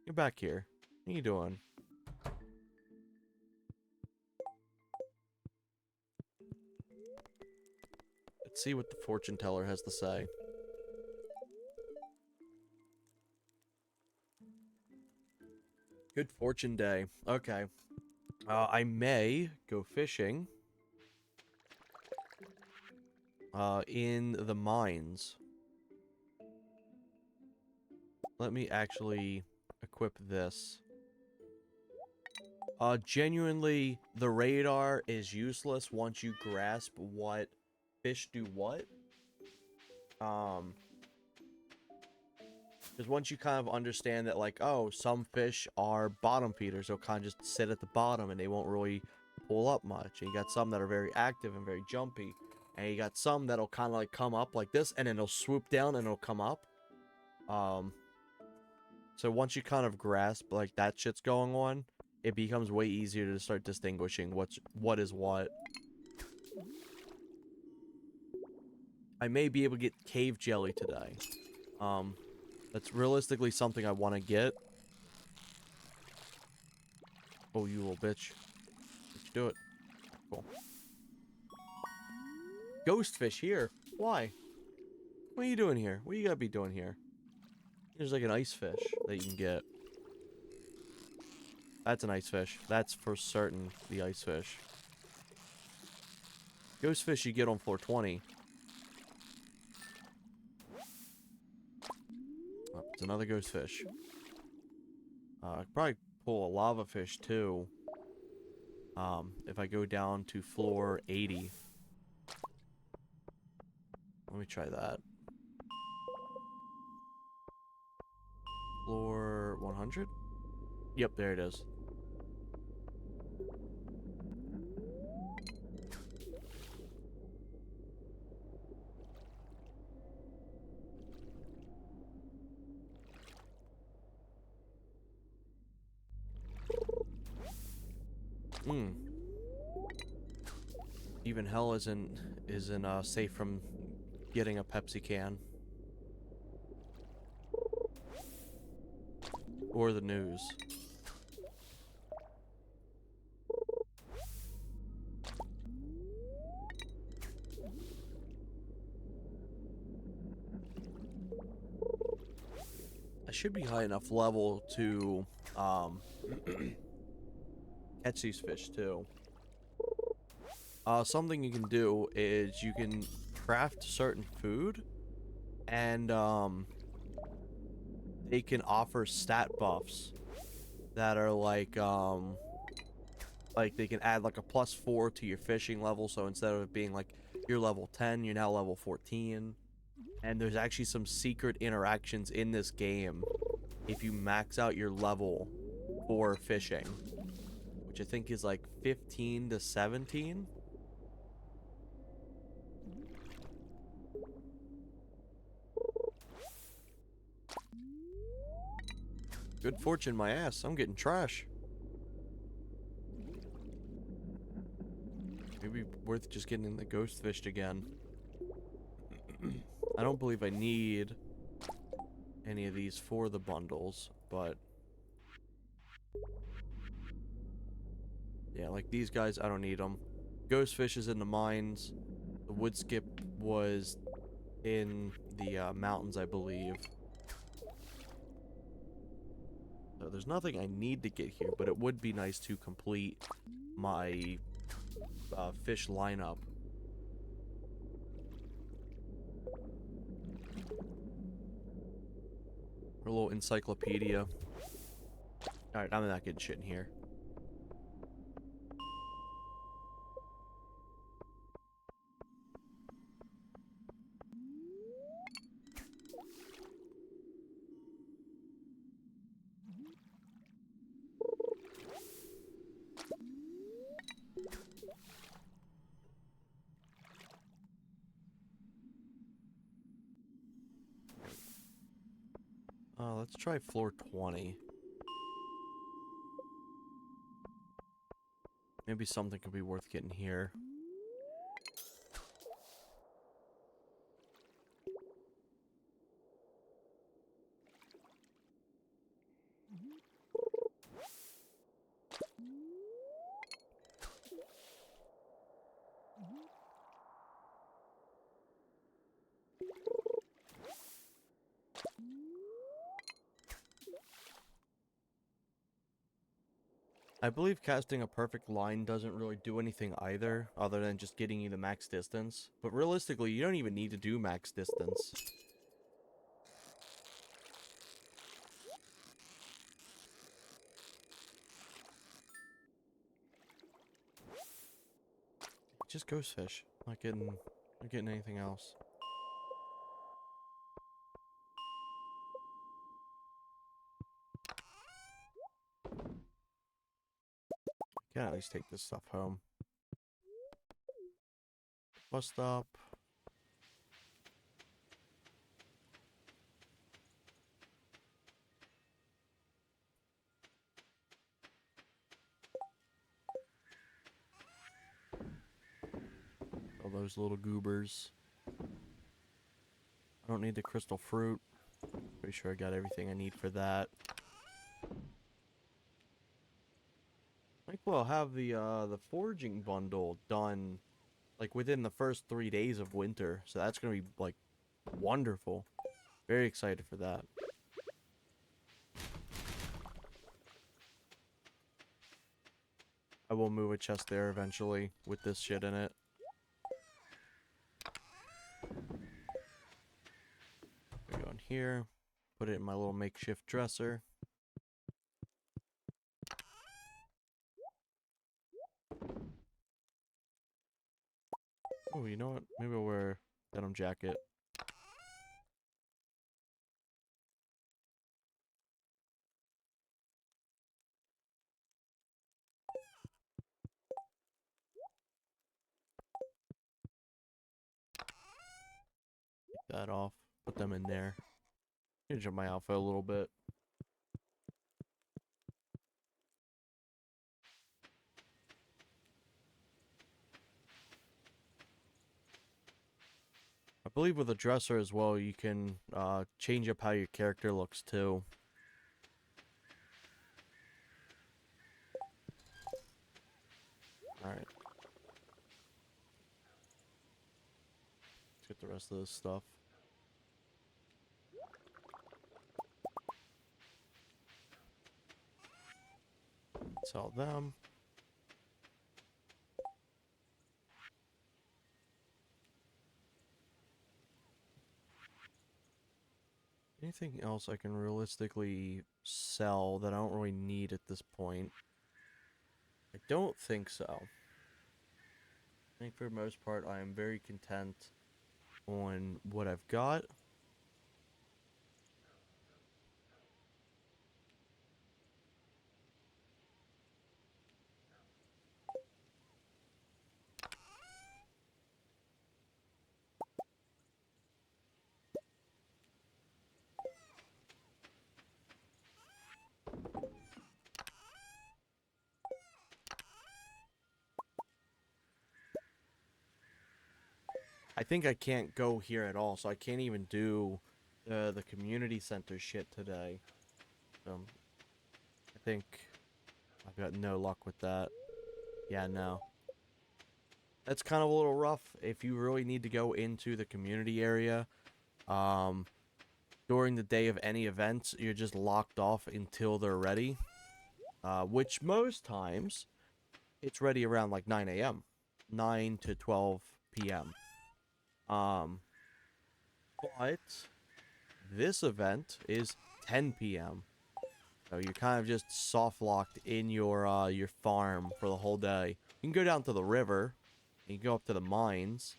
Get back here. What are you doing? Let's see what the fortune teller has to say. Good fortune day. Okay. I may go fishing. In the mines. Let me actually equip this. Genuinely, the radar is useless once you grasp what fish do what. Because once you kind of understand that, like, oh, some fish are bottom feeders, they'll kind of just sit at the bottom and they won't really pull up much. And you got some that are very active and very jumpy. And you got some that'll kind of like come up like this and then they'll swoop down and it'll come up. So once you kind of grasp like that shit's going on, it becomes way easier to start distinguishing what is what. I may be able to get cave jelly today. That's realistically something I want to get. Oh, you little bitch. Let's do it. Cool. Ghost fish here. Why? What are you doing here? What you gotta be doing here? There's like an ice fish that you can get. That's an ice fish. That's for certain the ice fish. Ghost fish you get on floor 20. Oh, it's another ghost fish. I could probably pull a lava fish too. If I go down to floor 80. Let me try that. Floor 100? Yep, there it is. Even hell isn't safe from getting a Pepsi can. Or the news. I should be high enough level to catch these fish too. Something you can do is you can craft certain food, and they can offer stat buffs that are like they can add like a +4 to your fishing level. So instead of it being like you're level 10, you're now level 14. And there's actually some secret interactions in this game if you max out your level for fishing, which I think is like 15 to 17. Good fortune, my ass. I'm getting trash. Maybe worth just getting in the ghost fished again. I don't believe I need any of these for the bundles, but yeah, like these guys, I don't need them. Ghost fish is in the mines. The wood skip was in the mountains, I believe. So there's nothing I need to get here, but it would be nice to complete my fish lineup. A little encyclopedia. Alright, I'm not getting shit in here. Let's try floor 20. Maybe something could be worth getting here. I believe casting a perfect line doesn't really do anything either, other than just getting you the max distance. But realistically, you don't even need to do max distance. Just ghost fish. Not getting anything else. Can at least take this stuff home. Bus stop. those little goobers. I don't need the crystal fruit. Pretty sure I got everything I need for that. I think we'll have the foraging bundle done like within the first 3 days of winter. So that's gonna be like wonderful. Very excited for that. I will move a chest there eventually with this shit in it. Go in here, put it in my little makeshift dresser. Oh, you know what? Maybe I'll wear denim jacket. Take that off. Put them in there. Change up my outfit a little bit. I believe with a dresser as well, you can change up how your character looks too. Alright. Let's get the rest of this stuff. Sell them. Anything else I can realistically sell that I don't really need at this point? I don't think so. I think for the most part I am very content on what I've got. I think I can't go here at all, so I can't even do the community center shit today. I think I've got no luck with that. Yeah, no. That's kind of a little rough if you really need to go into the community area. During the day of any events, you're just locked off until they're ready. Which most times, it's ready around like 9 a.m. 9 to 12 p.m. But this event is 10 p.m. So you're kind of just soft locked in your farm for the whole day. You can go down to the river, and you can go up to the mines,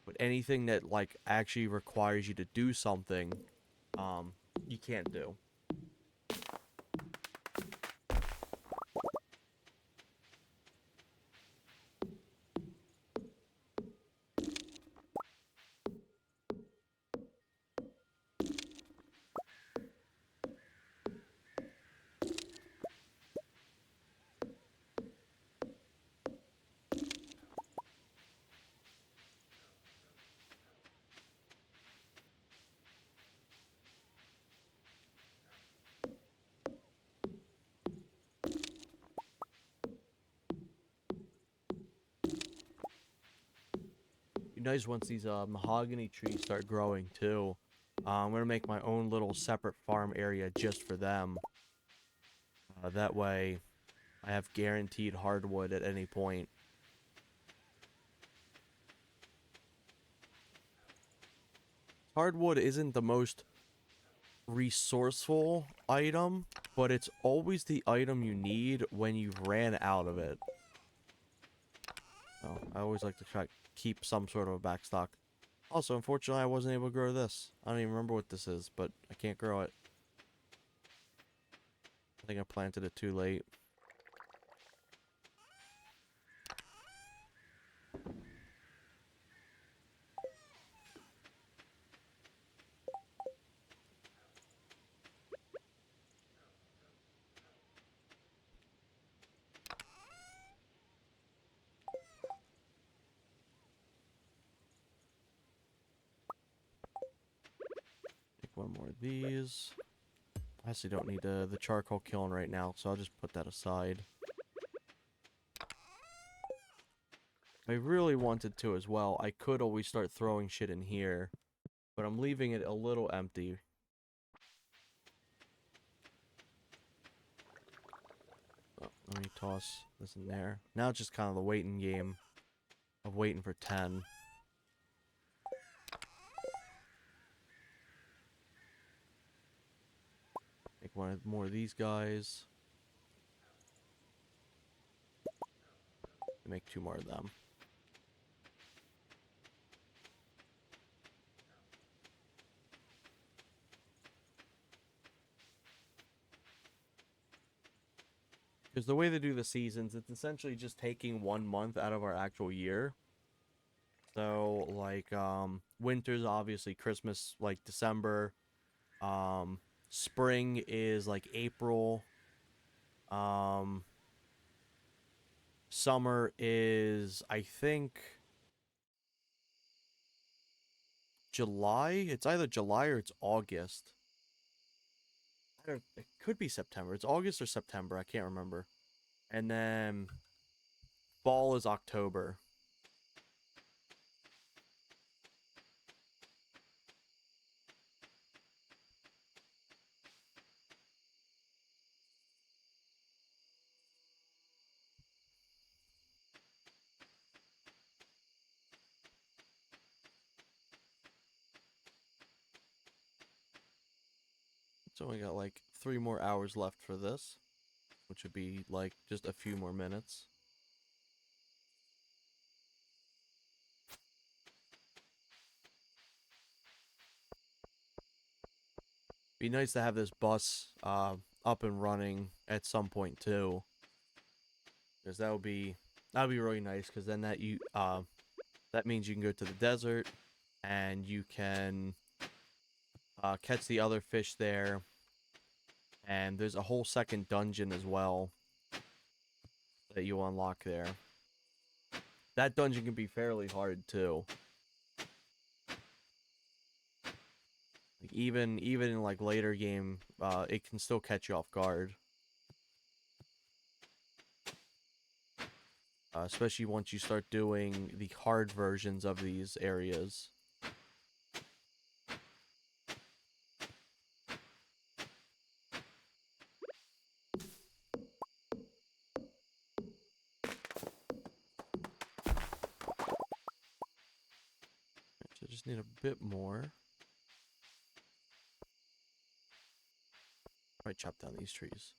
but anything that like actually requires you to do something, you can't do. Be nice once these mahogany trees start growing too. I'm gonna make my own little separate farm area just for them. That way, I have guaranteed hardwood at any point. Hardwood isn't the most resourceful item, but it's always the item you need when you've ran out of it. So, I always like to try to keep some sort of a backstock. Also, unfortunately, I wasn't able to grow this. I don't even remember what this is, but I can't grow it. I think I planted it too late. one more of these. I actually don't need the charcoal kiln right now, so I'll just put that aside. I really wanted to as well. I could always start throwing shit in here, but I'm leaving it a little empty. Oh, let me toss this in there. Now it's just kind of the waiting game of waiting for 10. Make one more of these guys. Make 2 more of them. Because the way they do the seasons, it's essentially just taking 1 month out of our actual year. So, like, winter's obviously Christmas, like, December. Spring is, like, April. Summer is, I think, July. It's either July or it's August. It could be September. It's August or September. I can't remember. And then fall is October. So we got like 3 more hours left for this, which would be like just a few more minutes. Be nice to have this bus up and running at some point too, because that'd be really nice. Because then that means you can go to the desert and you can catch the other fish there, and there's a whole second dungeon as well that you unlock there. That dungeon can be fairly hard too. Like even in like later game, it can still catch you off guard. Especially once you start doing the hard versions of these areas. So just need a bit more. Might chop down these trees.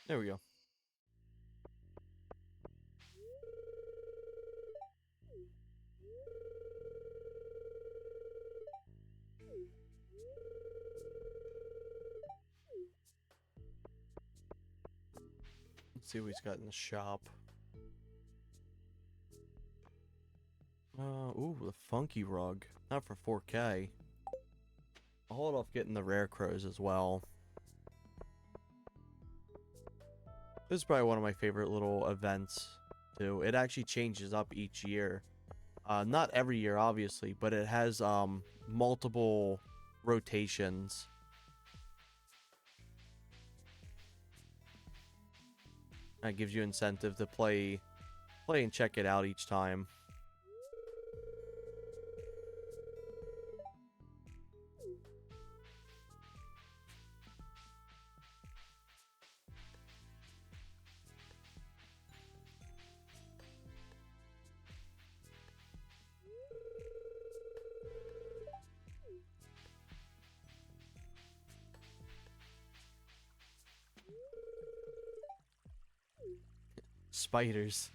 There we go. Let's see what he's got in the shop. Ooh, the funky rug. Not for 4K. I'll hold off getting the rare crows as well. This is probably one of my favorite little events, too. It actually changes up each year. Not every year, obviously, but it has, multiple rotations. That gives you incentive to play and check it out each time. Spiders.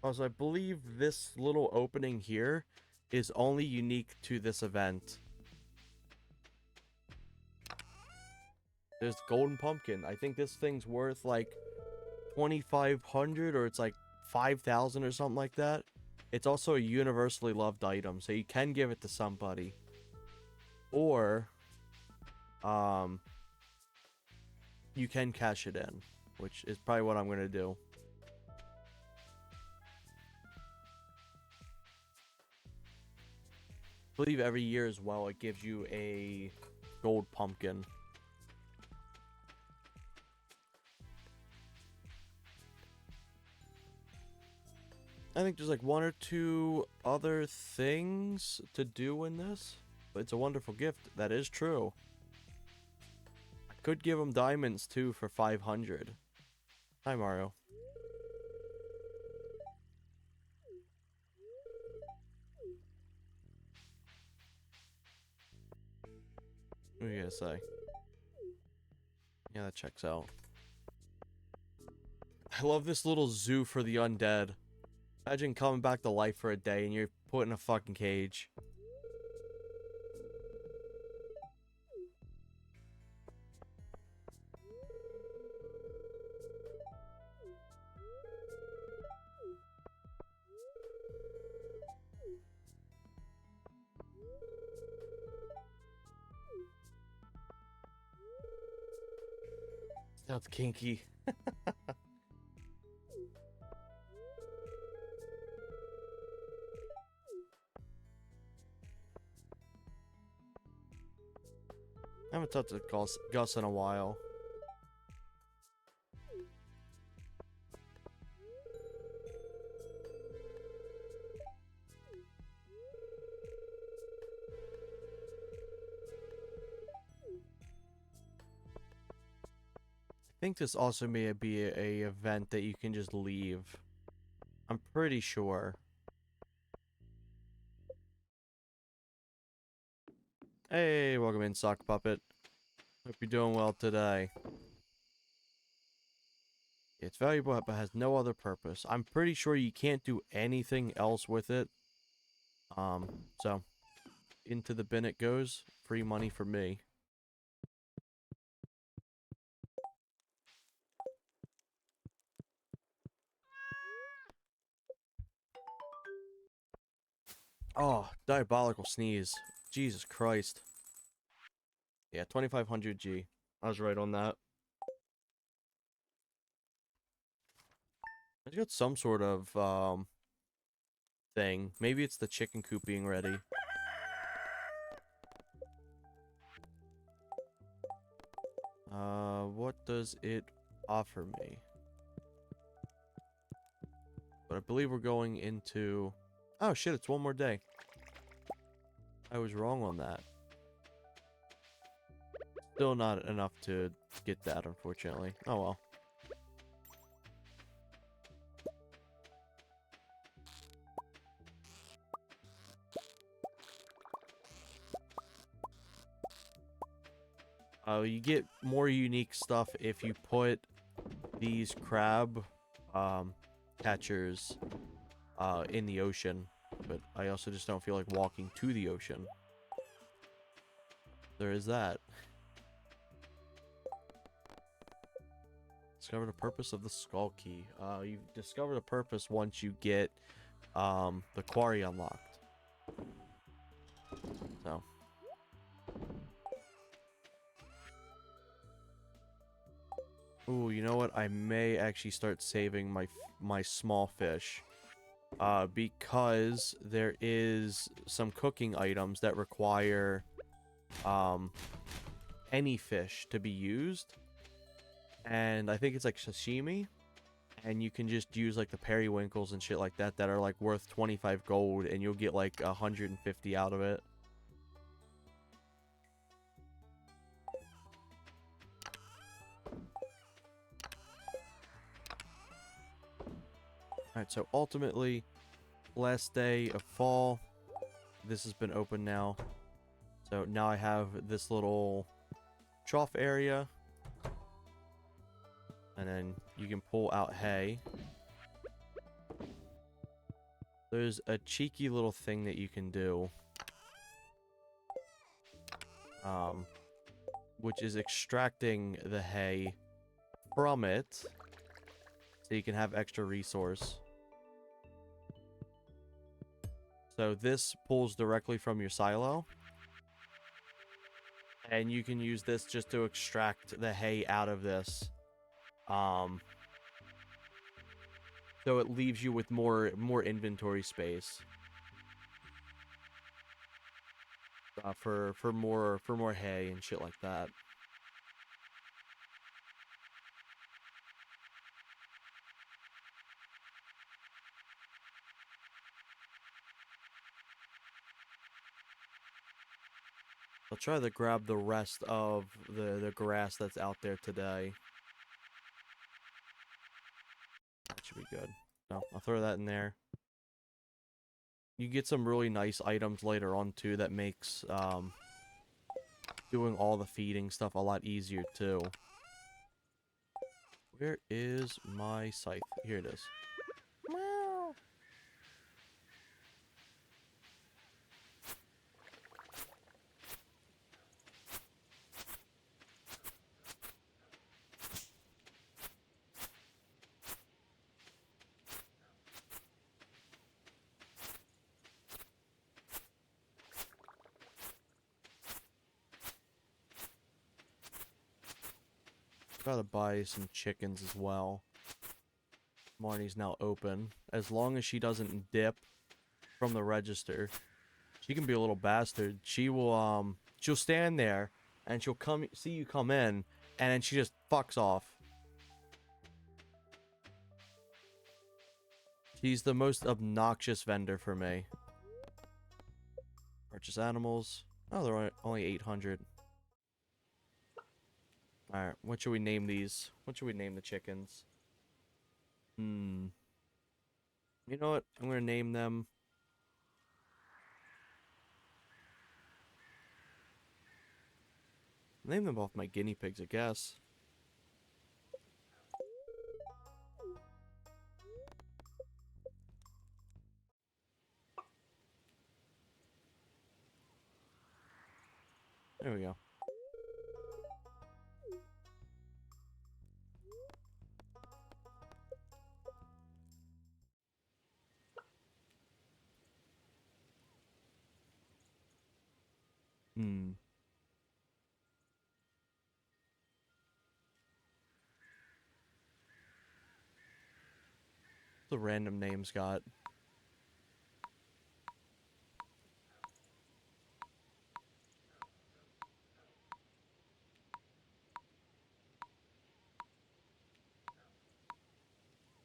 Also, I believe this little opening here is only unique to this event. There's golden pumpkin. I think this thing's worth like 2,500 or it's like 5,000 or something like that. It's also a universally loved item, so you can give it to somebody. Or you can cash it in, which is probably what I'm going to do. I believe every year as well, it gives you a gold pumpkin. I think there's like one or two other things to do in this, but it's a wonderful gift. That is true. I could give him diamonds too for 500. Hi, Mario. What are you gonna say? Yeah, that checks out. I love this little zoo for the undead. Imagine coming back to life for a day and you're put in a fucking cage. That's kinky. I haven't touched a Gus in a while. I think this also may be a event that you can just leave. I'm pretty sure. Hey, welcome in, Sock Puppet. Hope you're doing well today. It's valuable, but has no other purpose. I'm pretty sure you can't do anything else with it. So, into the bin it goes. Free money for me. Oh, diabolical sneeze. Jesus Christ. Yeah, 2500 G. I was right on that. I got some sort of, thing. Maybe it's the chicken coop being ready. What does it offer me? But I believe we're going into... Oh shit, it's one more day. I was wrong on that. Still not enough to get that, unfortunately. Oh well. You get more unique stuff if you put these crab catchers in the ocean. But I also just don't feel like walking to the ocean. There is that. Discover the purpose of the skull key. You discover the purpose once you get the quarry unlocked. So. Ooh, you know what? I may actually start saving my small fish. Because there is some cooking items that require any fish to be used. And I think it's like sashimi. And you can just use like the periwinkles and shit like that are like worth 25 gold and you'll get like 150 out of it. Alright, so ultimately, last day of fall. This has been open now. So now I have this little trough area. And then you can pull out hay. There's a cheeky little thing that you can do. Which is extracting the hay from it so you can have extra resource. So this pulls directly from your silo. And you can use this just to extract the hay out of this. So it leaves you with more inventory space. For more hay and shit like that. I'll try to grab the rest of the grass that's out there today. That should be good. No, I'll throw that in there. You get some really nice items later on too that makes doing all the feeding stuff a lot easier too. Where is my scythe? Here it is. Gotta buy some chickens as well. Marnie's now open. As long as she doesn't dip from the register. She can be a little bastard. She will she'll stand there and she'll see you come in and then she just fucks off. She's the most obnoxious vendor for me. Purchase animals. Oh, they're only 800. Alright, what should we name these? What should we name the chickens? You know what? I'm gonna name them... Name them off my guinea pigs, I guess. There we go. The random names got.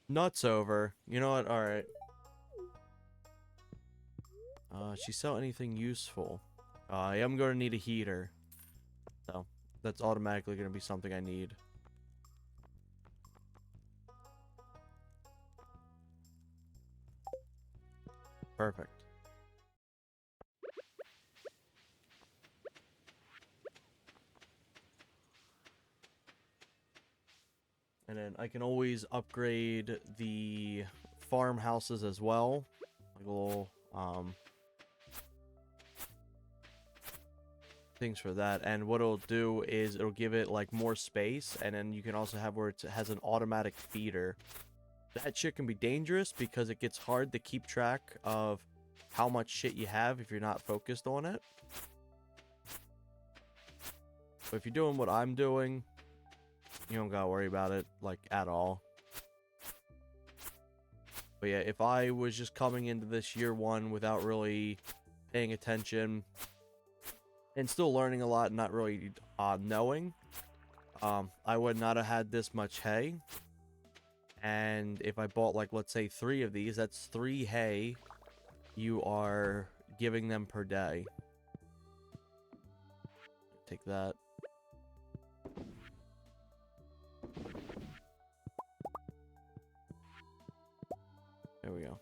Nuts over. You know what? Alright. She sell anything useful? I am going to need a heater. So, that's automatically going to be something I need. Perfect. And then I can always upgrade the farmhouses as well. Like little, things for that. And what it'll do is it'll give it, like, more space. And then you can also have where it has an automatic feeder. That shit can be dangerous because it gets hard to keep track of how much shit you have if you're not focused on it. But if you're doing what I'm doing, you don't gotta worry about it, like, at all. But yeah, if I was just coming into this year one without really paying attention and still learning a lot and not really knowing, I would not have had this much hay. And if I bought, like, let's say 3 of these, that's 3 hay you are giving them per day. Take that. There we go.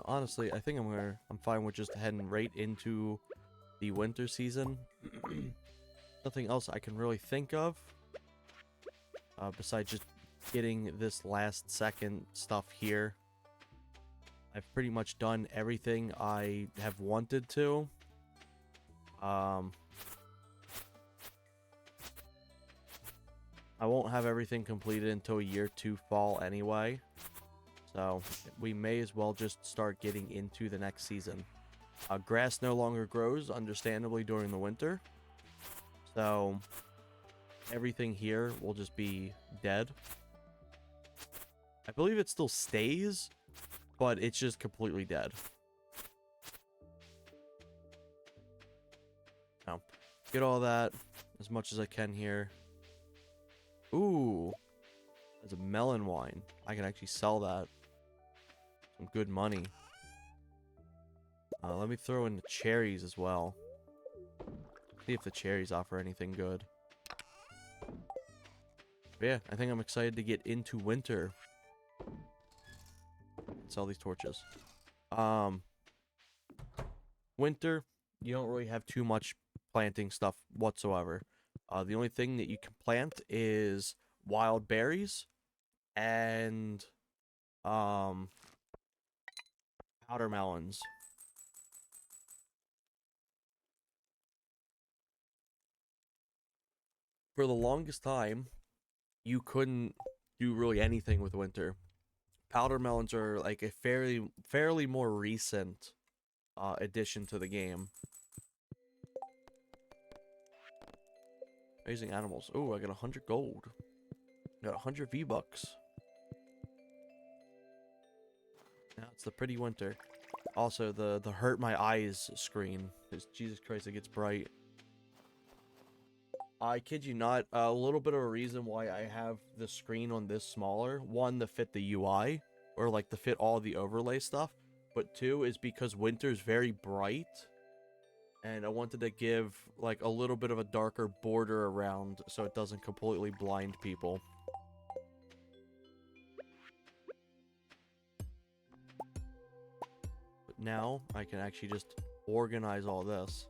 Honestly, I think I'm fine with just heading right into the winter season. Nothing else I can really think of besides just getting this last second stuff here. I've pretty much done everything I have wanted to. I won't have everything completed until year 2 fall anyway. So we may as well just start getting into the next season. Grass no longer grows, understandably, during the winter. So everything here will just be dead. I believe it still stays, but it's just completely dead. Now, get all that as much as I can here. Ooh, there's a melon wine. I can actually sell that. Some good money. Let me throw in the cherries as well. See if the cherries offer anything good. But yeah, I think I'm excited to get into winter. Sell these torches. Winter, you don't really have too much planting stuff whatsoever. The only thing that you can plant is wild berries and powder melons. For the longest time, you couldn't do really anything with winter. Powder melons are like a fairly more recent addition to the game. Raising animals. Oh, I got 100 gold. Got 100 V-bucks. Now it's the pretty winter. Also, the hurt my eyes screen. Jesus Christ, it gets bright. I kid you not, a little bit of a reason why I have the screen on this smaller. One, to fit the UI, or like to fit all the overlay stuff. But two, is because winter's very bright. And I wanted to give like a little bit of a darker border around so it doesn't completely blind people. But now I can actually just organize all this.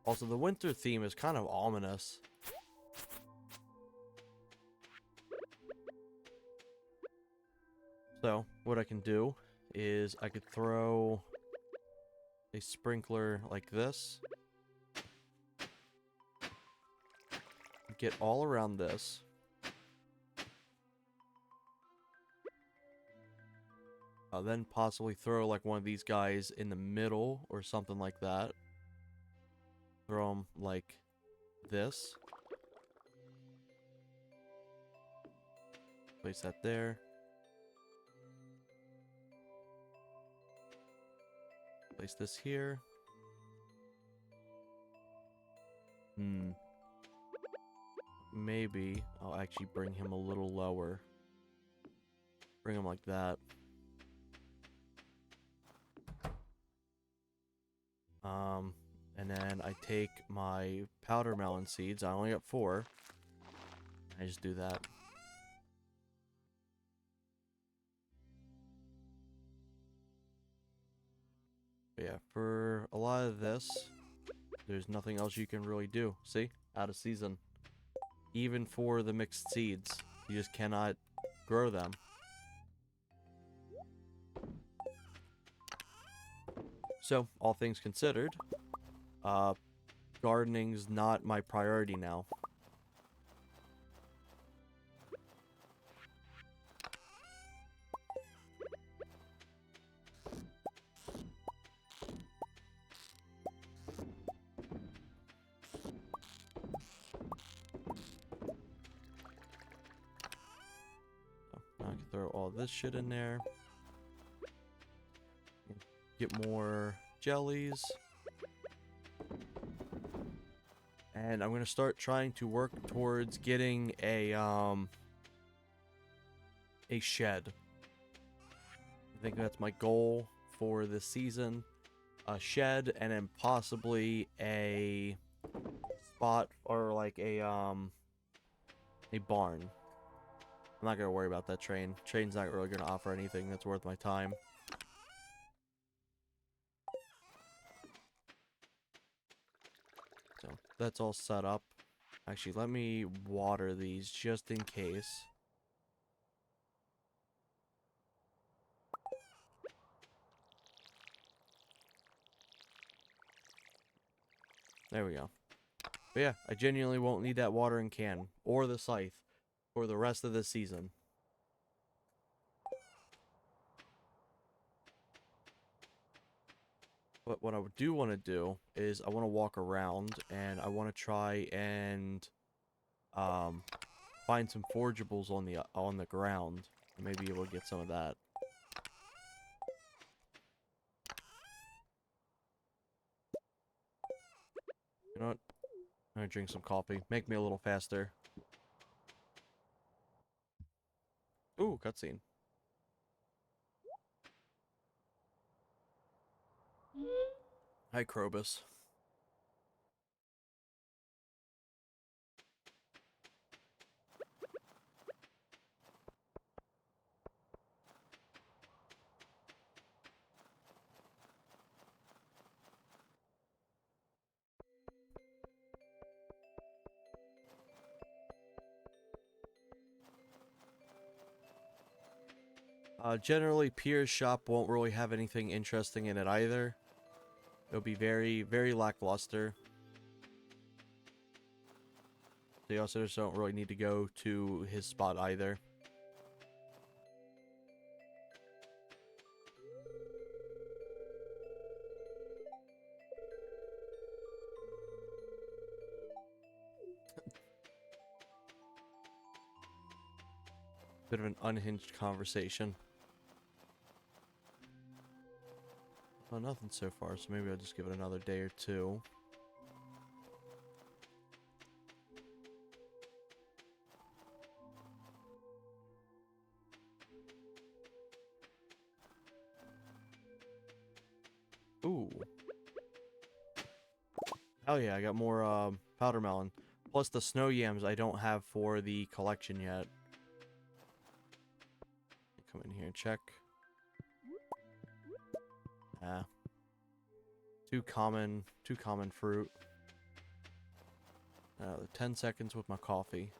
Also, the winter theme is kind of ominous. So, what I can do is I could throw a sprinkler like this. Get all around this. Then possibly throw like one of these guys in the middle or something like that. Throw them like this. Place that there. Place this here. Maybe I'll actually bring him a little lower. Bring him like that. And then I take my powder melon seeds. I only got 4. I just do that. But yeah, for a lot of this, there's nothing else you can really do. See? Out of season. Even for the mixed seeds, you just cannot grow them. So, all things considered, gardening's not my priority now. So, now I can throw all this shit in there. Get more jellies. And I'm going to start trying to work towards getting a shed. I think that's my goal for this season. A shed, and then possibly a spot or like a barn. I'm not going to worry about that train. Train's not really going to offer anything that's worth my time. that's all set up. Actually, let me water these just in case. There we go. But yeah, I genuinely won't need that watering can or the scythe for the rest of the season. But what I do want to do is I want to walk around and I want to try and um, find some forageables on the ground and maybe able to get some of that. You know what? I'm gonna drink some coffee. Make me a little faster. Ooh, cutscene. Hi, Krobus. Generally, Pierre's shop won't really have anything interesting in it either. It'll be very, very lackluster. They also just don't really need to go to his spot either. Bit of an unhinged conversation. Well, nothing so far, so maybe I'll just give it another day or two. Ooh. Oh yeah, I got more powder melon. Plus the snow yams I don't have for the collection yet. Come in here and check. Ah. Too common fruit. 10 seconds with my coffee.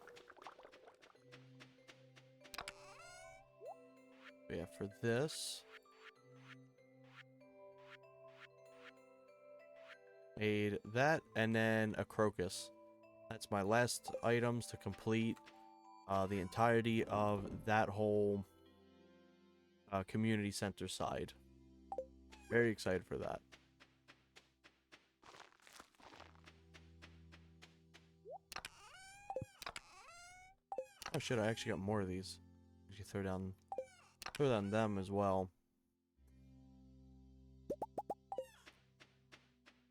But yeah, for this, made that and then a crocus. That's my last items to complete the entirety of that whole community center side. Very excited for that. Oh shit, I actually got more of these. You throw down them as well.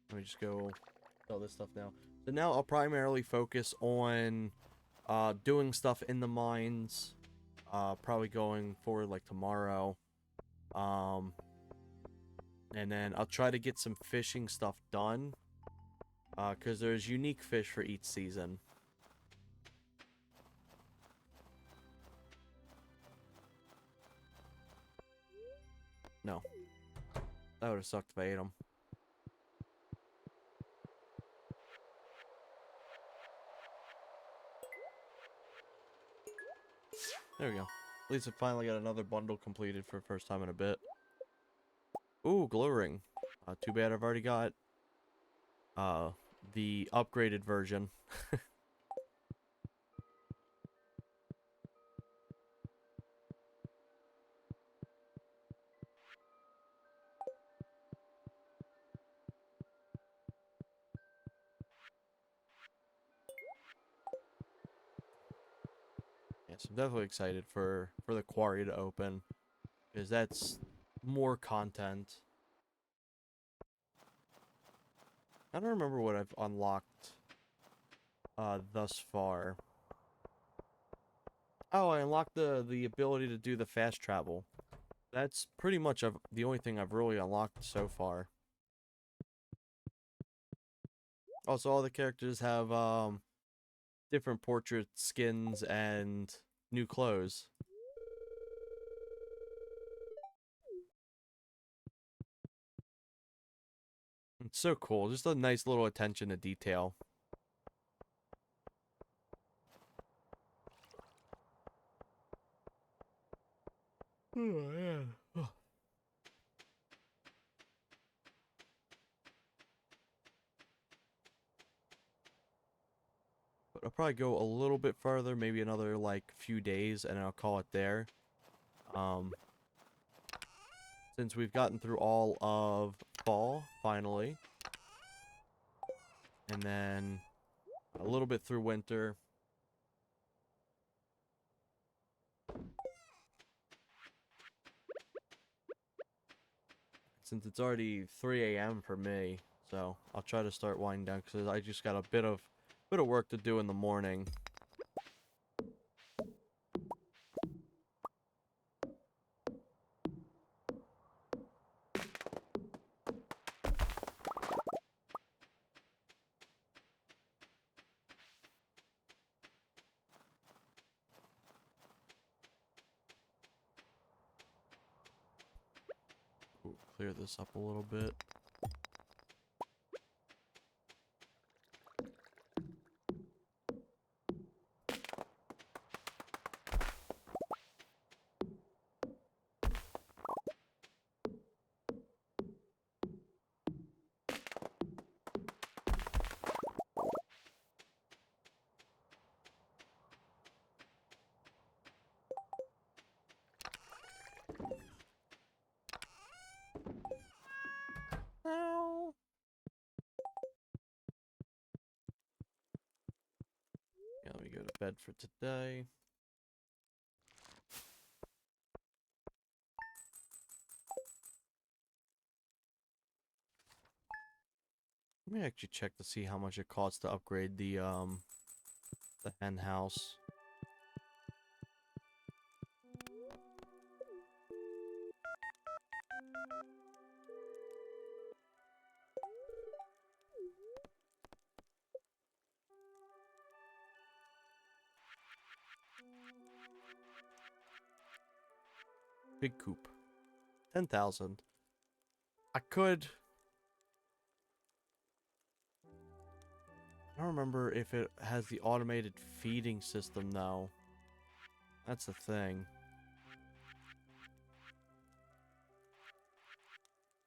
Let me just go sell this stuff now. So now I'll primarily focus on doing stuff in the mines. Probably going forward like tomorrow. And then I'll try to get some fishing stuff done. Because there's unique fish for each season. No. That would have sucked if I ate them. There we go. At least I finally got another bundle completed for the first time in a bit. Ooh, glow ring. Too bad I've already got the upgraded version. Yes, I'm definitely excited for the quarry to open. Because that's more content. I don't remember what I've unlocked thus far. Oh, I unlocked the ability to do the fast travel. That's pretty much the only thing I've really unlocked so far. Also, all the characters have different portrait skins and new clothes. It's so cool. Just a nice little attention to detail. Oh, man. But I'll probably go a little bit further, maybe another like few days, and I'll call it there. Um, since we've gotten through all of fall, finally, and then a little bit through winter. Since it's already 3 a.m. for me, so I'll try to start winding down because I just got a bit of work to do in the morning. Ooh, clear this up a little bit. Ow. Yeah, let me go to bed for today. Let me actually check to see how much it costs to upgrade the hen house. Big coop. 10,000. I could... I don't remember if it has the automated feeding system, though. That's the thing.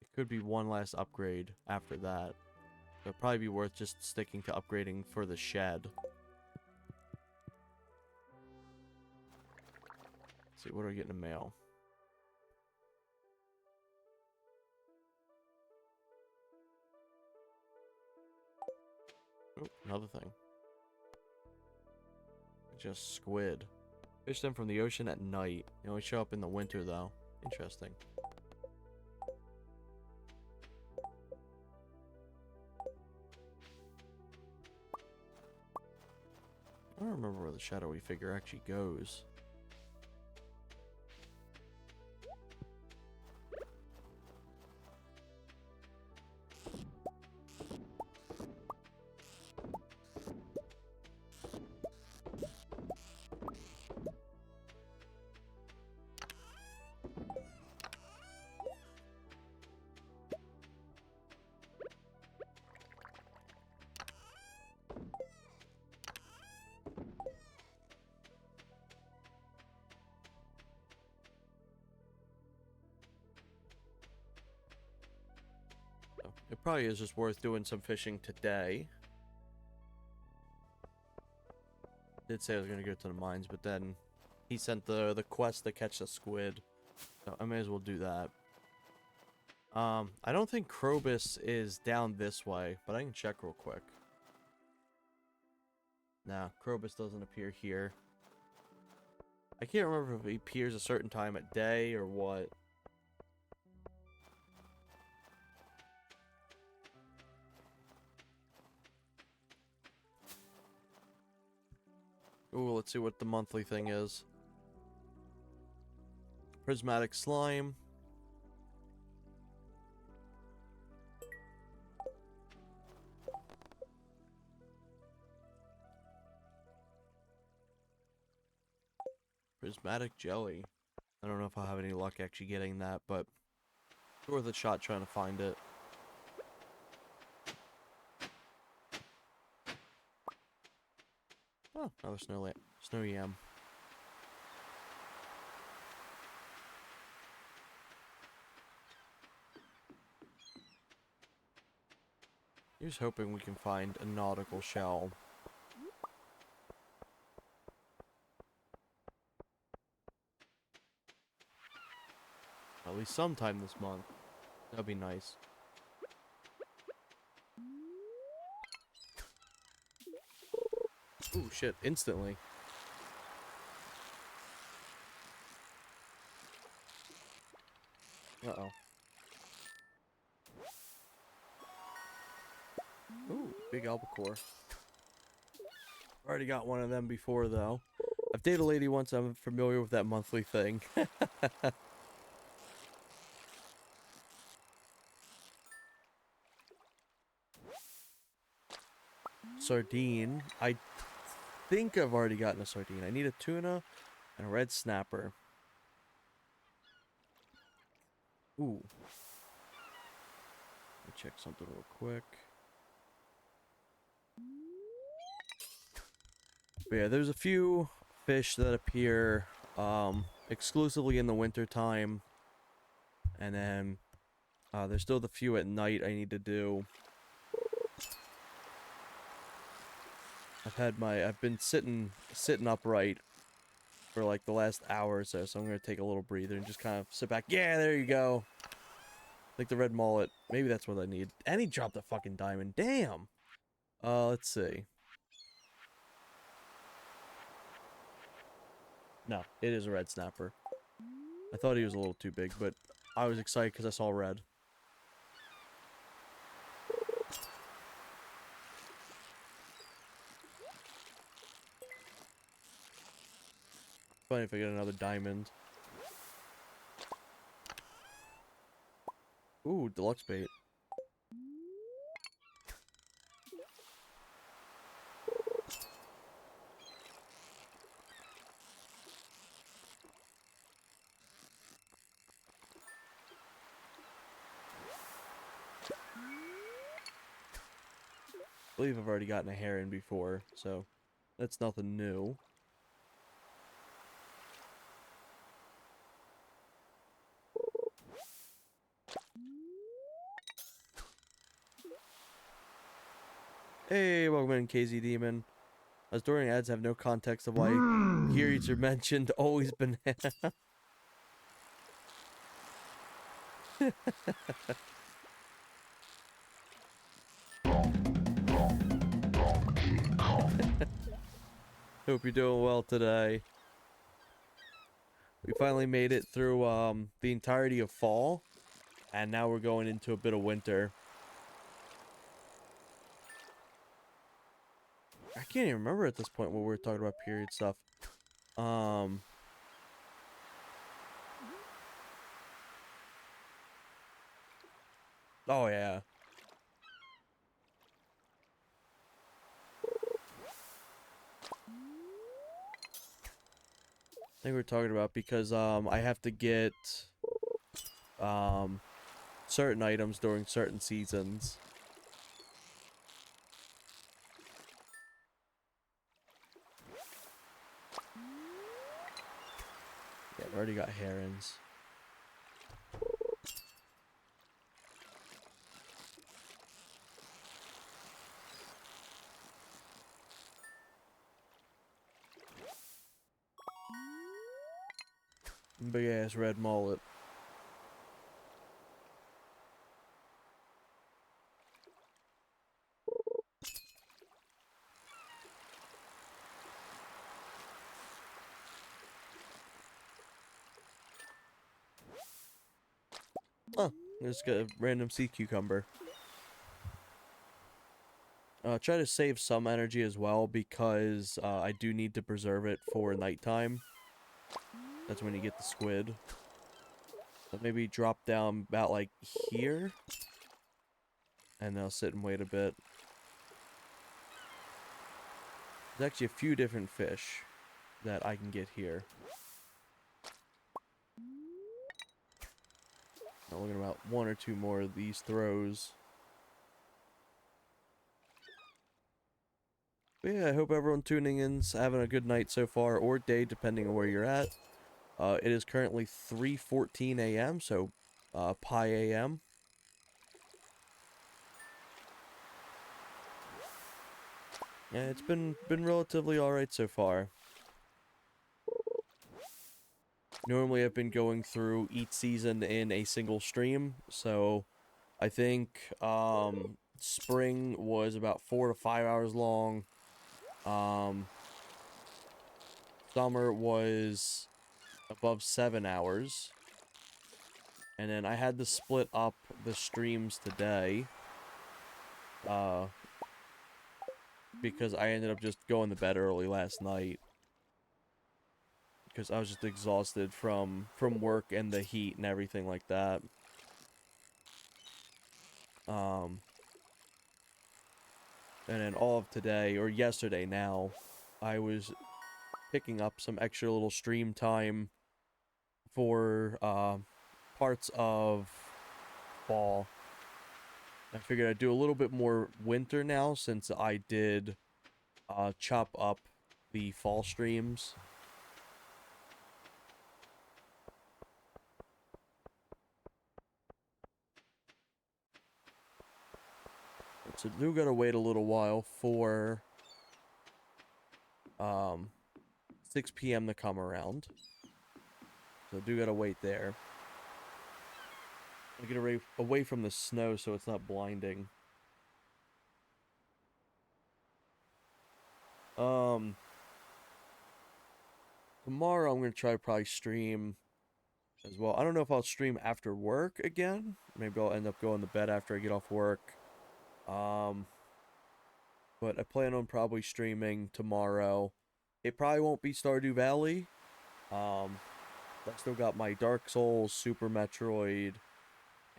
It could be one last upgrade after that. It'd probably be worth just sticking to upgrading for the shed. Let's see, what do I get in the mail? Oh, another thing. Just squid. Fish them from the ocean at night. They only show up in the winter, though. Interesting. I don't remember where the shadowy figure actually goes. It probably is just worth doing some fishing today. Did say I was gonna go to the mines, but then he sent the quest to catch the squid, so I may as well do that. I don't think Krobus is down this way, but I can check real quick. Nah, Krobus doesn't appear here. I can't remember if he appears a certain time at day or what. Ooh, let's see what the monthly thing is. Prismatic slime. Prismatic jelly. I don't know if I'll have any luck actually getting that, but it's worth a shot trying to find it. Oh, another snow yam. Here's hoping we can find a nautical shell. At least sometime this month. That'd be nice. Ooh, shit, instantly. Uh-oh. Ooh, big albacore. Already got one of them before, though. I've dated a lady once, I'm familiar with that monthly thing. Sardine. I think I've already gotten a sardine. I need a tuna and a red snapper. Ooh. Let me check something real quick. But yeah, there's a few fish that appear exclusively in the winter time. And then there's still the few at night I need to do. I've been sitting upright for like the last hour or so, so I'm gonna take a little breather and just kind of sit back. Yeah, there you go. Like the red mullet. Maybe that's what I need. And he dropped a fucking diamond. Damn. Let's see. No, it is a red snapper. I thought he was a little too big, but I was excited because I saw red. Funny if I get another diamond. Ooh, deluxe bait. I believe I've already gotten a heron before, so that's nothing new. Hey, welcome in, KZ Demon. As during ads have no context of why here eats are mentioned, always banana. Hope you're doing well today. We finally made it through the entirety of fall, and now we're going into a bit of winter. I can't even remember at this point what we were talking about period stuff. Oh yeah. I think we're talking about because I have to get certain items during certain seasons. Yeah, I've already got herons. Big ass red mullet. Oh, just got a random sea cucumber. Try to save some energy as well because I do need to preserve it for nighttime. That's when you get the squid. So maybe drop down about like here. And I'll sit and wait a bit. There's actually a few different fish that I can get here. I'm looking about one or two more of these throws. But yeah, I hope everyone tuning in's having a good night so far, or day, depending on where you're at. It is currently 3:14 a.m., so Pi a.m. Yeah, it's been relatively alright so far. Normally I've been going through each season in a single stream, so I think spring was about 4 to 5 hours long. Um, Summer was above 7 hours. And then I had to split up the streams today. Uh, because I ended up just going to bed early last night. Because I was just exhausted from work and the heat and everything like that. Um, and then all of today, or yesterday now, I was picking up some extra little stream time for parts of fall. I figured I'd do a little bit more winter now since I did chop up the fall streams. So do gotta wait a little while for 6 p.m. to come around. So do gotta wait there. I get away from the snow so it's not blinding. Um, Tomorrow I'm gonna try to probably stream as well. I don't know if I'll stream after work again. Maybe I'll end up going to bed after I get off work. Um, but I plan on probably streaming tomorrow. It probably won't be Stardew Valley. Um, I still got my Dark Souls, Super Metroid,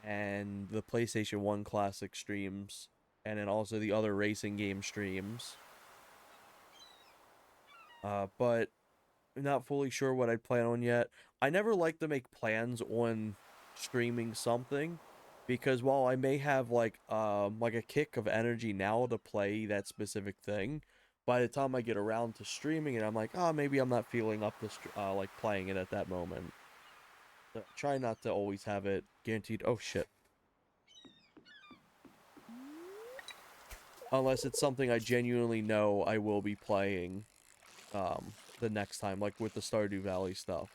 and the PlayStation 1 Classic streams, and then also the other racing game streams. But I'm not fully sure what I'd plan on yet. I never like to make plans on streaming something because while I may have like a kick of energy now to play that specific thing, by the time I get around to streaming it, I'm like, oh, maybe I'm not feeling up to like playing it at that moment. So try not to always have it guaranteed. Oh shit. Unless it's something I genuinely know I will be playing the next time, like with the Stardew Valley stuff.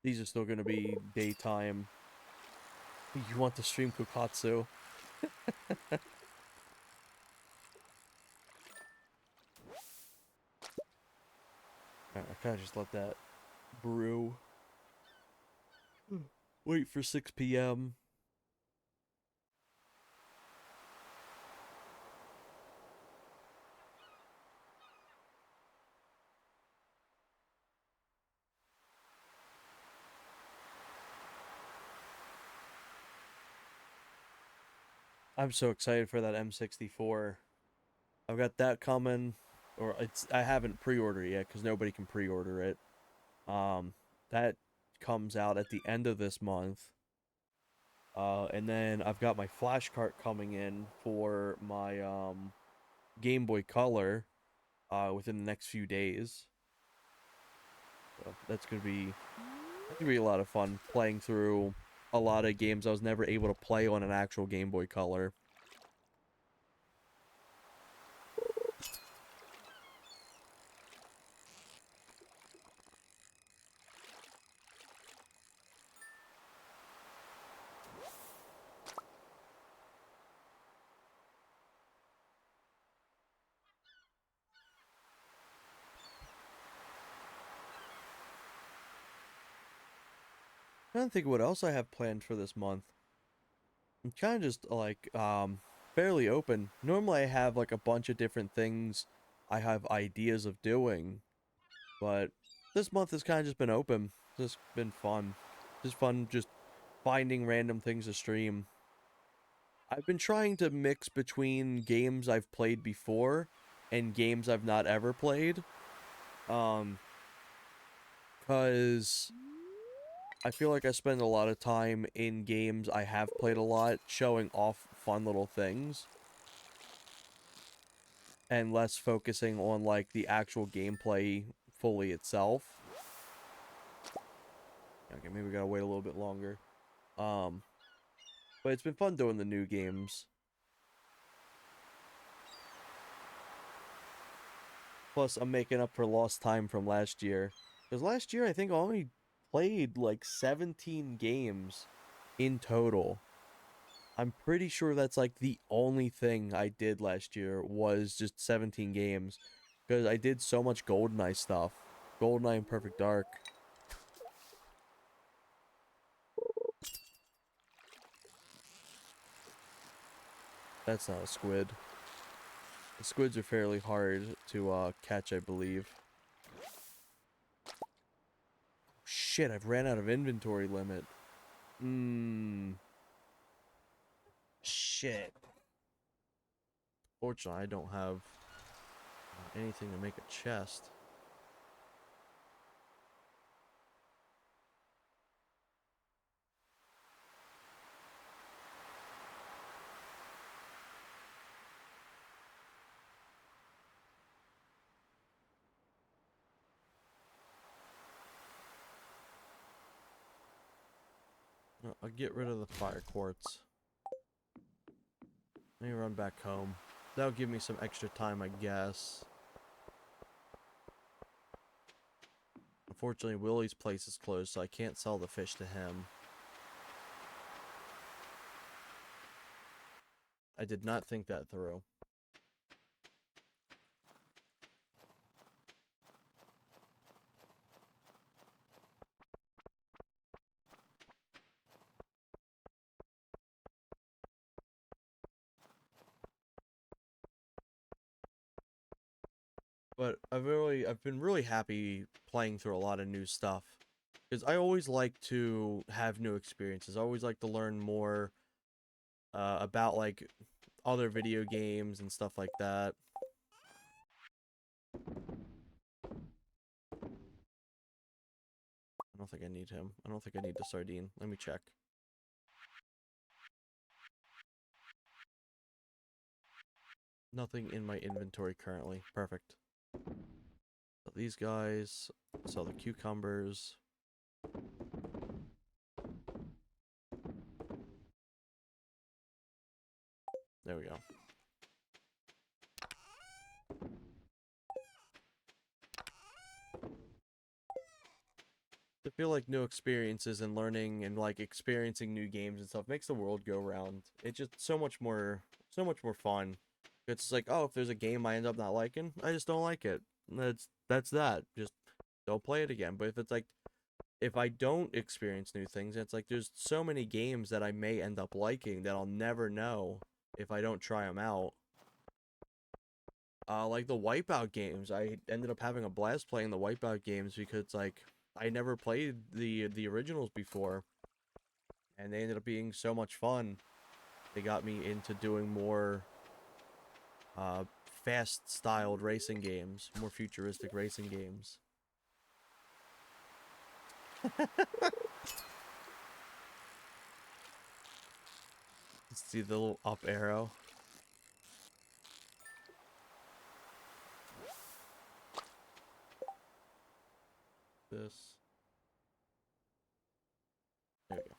These are still going to be daytime. You want to stream Kukatsu? I kind of just let that brew. Wait for 6 p.m. I'm so excited for that M64. I've got that coming, or I haven't pre-ordered it yet because nobody can pre-order it. That comes out at the end of this month. And then I've got my flash cart coming in for my Game Boy Color within the next few days. So that's gonna be a lot of fun playing through a lot of games I was never able to play on an actual Game Boy Color. I don't think what else I have planned for this month. I'm kind of just like fairly open. Normally I have like a bunch of different things I have ideas of doing, but this month has kind of just been open. Just been fun. Just fun just finding random things to stream. I've been trying to mix between games I've played before and games I've not ever played. Um, cause I feel like I spend a lot of time in games I have played a lot, showing off fun little things, and less focusing on like the actual gameplay fully itself. Okay, maybe we gotta wait a little bit longer. Um, but it's been fun doing the new games. Plus, I'm making up for lost time from last year. Because last year, I think I only played like 17 games in total. I'm pretty sure that's like the only thing I did last year was just 17 games. Because I did so much GoldenEye stuff. GoldenEye and Perfect Dark. That's not a squid. The squids are fairly hard to catch, I believe. Shit, I've ran out of inventory limit. Shit. Fortunately, I don't have anything to make a chest. I'll get rid of the fire quartz. Let me run back home. That'll give me some extra time, I guess. Unfortunately, Willie's place is closed, so I can't sell the fish to him. I did not think that through. But I've been really happy playing through a lot of new stuff. Because I always like to have new experiences. I always like to learn more about like other video games and stuff like that. I don't think I need him. I don't think I need the sardine. Let me check. Nothing in my inventory currently. Perfect. So these guys. Sell the cucumbers. There we go. I feel like new experiences and learning and like experiencing new games and stuff makes the world go round. It's just so much more fun. It's like, oh, if there's a game I end up not liking, I just don't like it. That's that. Just don't play it again. But if it's like if I don't experience new things, it's like there's so many games that I may end up liking that I'll never know if I don't try them out. Like the Wipeout games, I ended up having a blast playing the Wipeout games because like I never played the originals before, and they ended up being so much fun. They got me into doing more uh, fast-styled racing games, more futuristic racing games. See the little up arrow. This. There we go.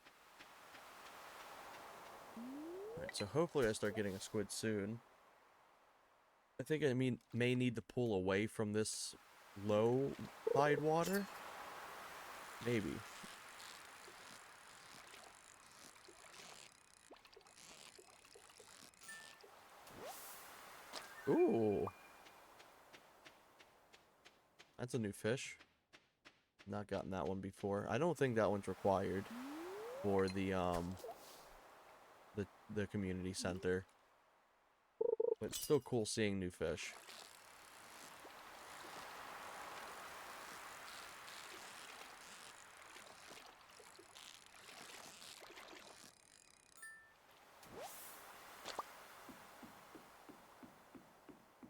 Alright, so hopefully I start getting a squid soon. I think I may need to pull away from this low tide water. Maybe. Ooh. That's a new fish. Not gotten that one before. I don't think that one's required for the community center. But it's still cool seeing new fish.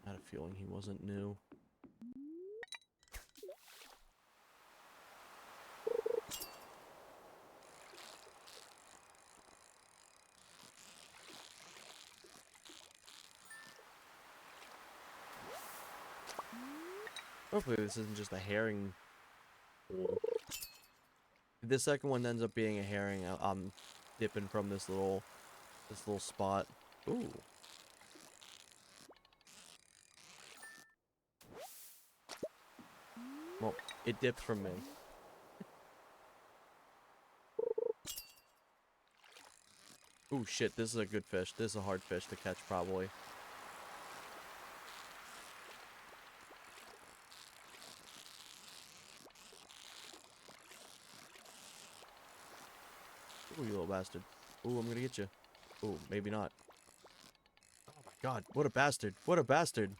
I had a feeling he wasn't new. Hopefully this isn't just a herring pool. If the second one ends up being a herring, I'm dipping from this little spot. Ooh. Well, it dipped from me. Ooh, shit, this is a good fish. This is a hard fish to catch, probably. Ooh, you little bastard. Ooh, I'm gonna get you. Ooh, maybe not. Oh my god, what a bastard. What a bastard.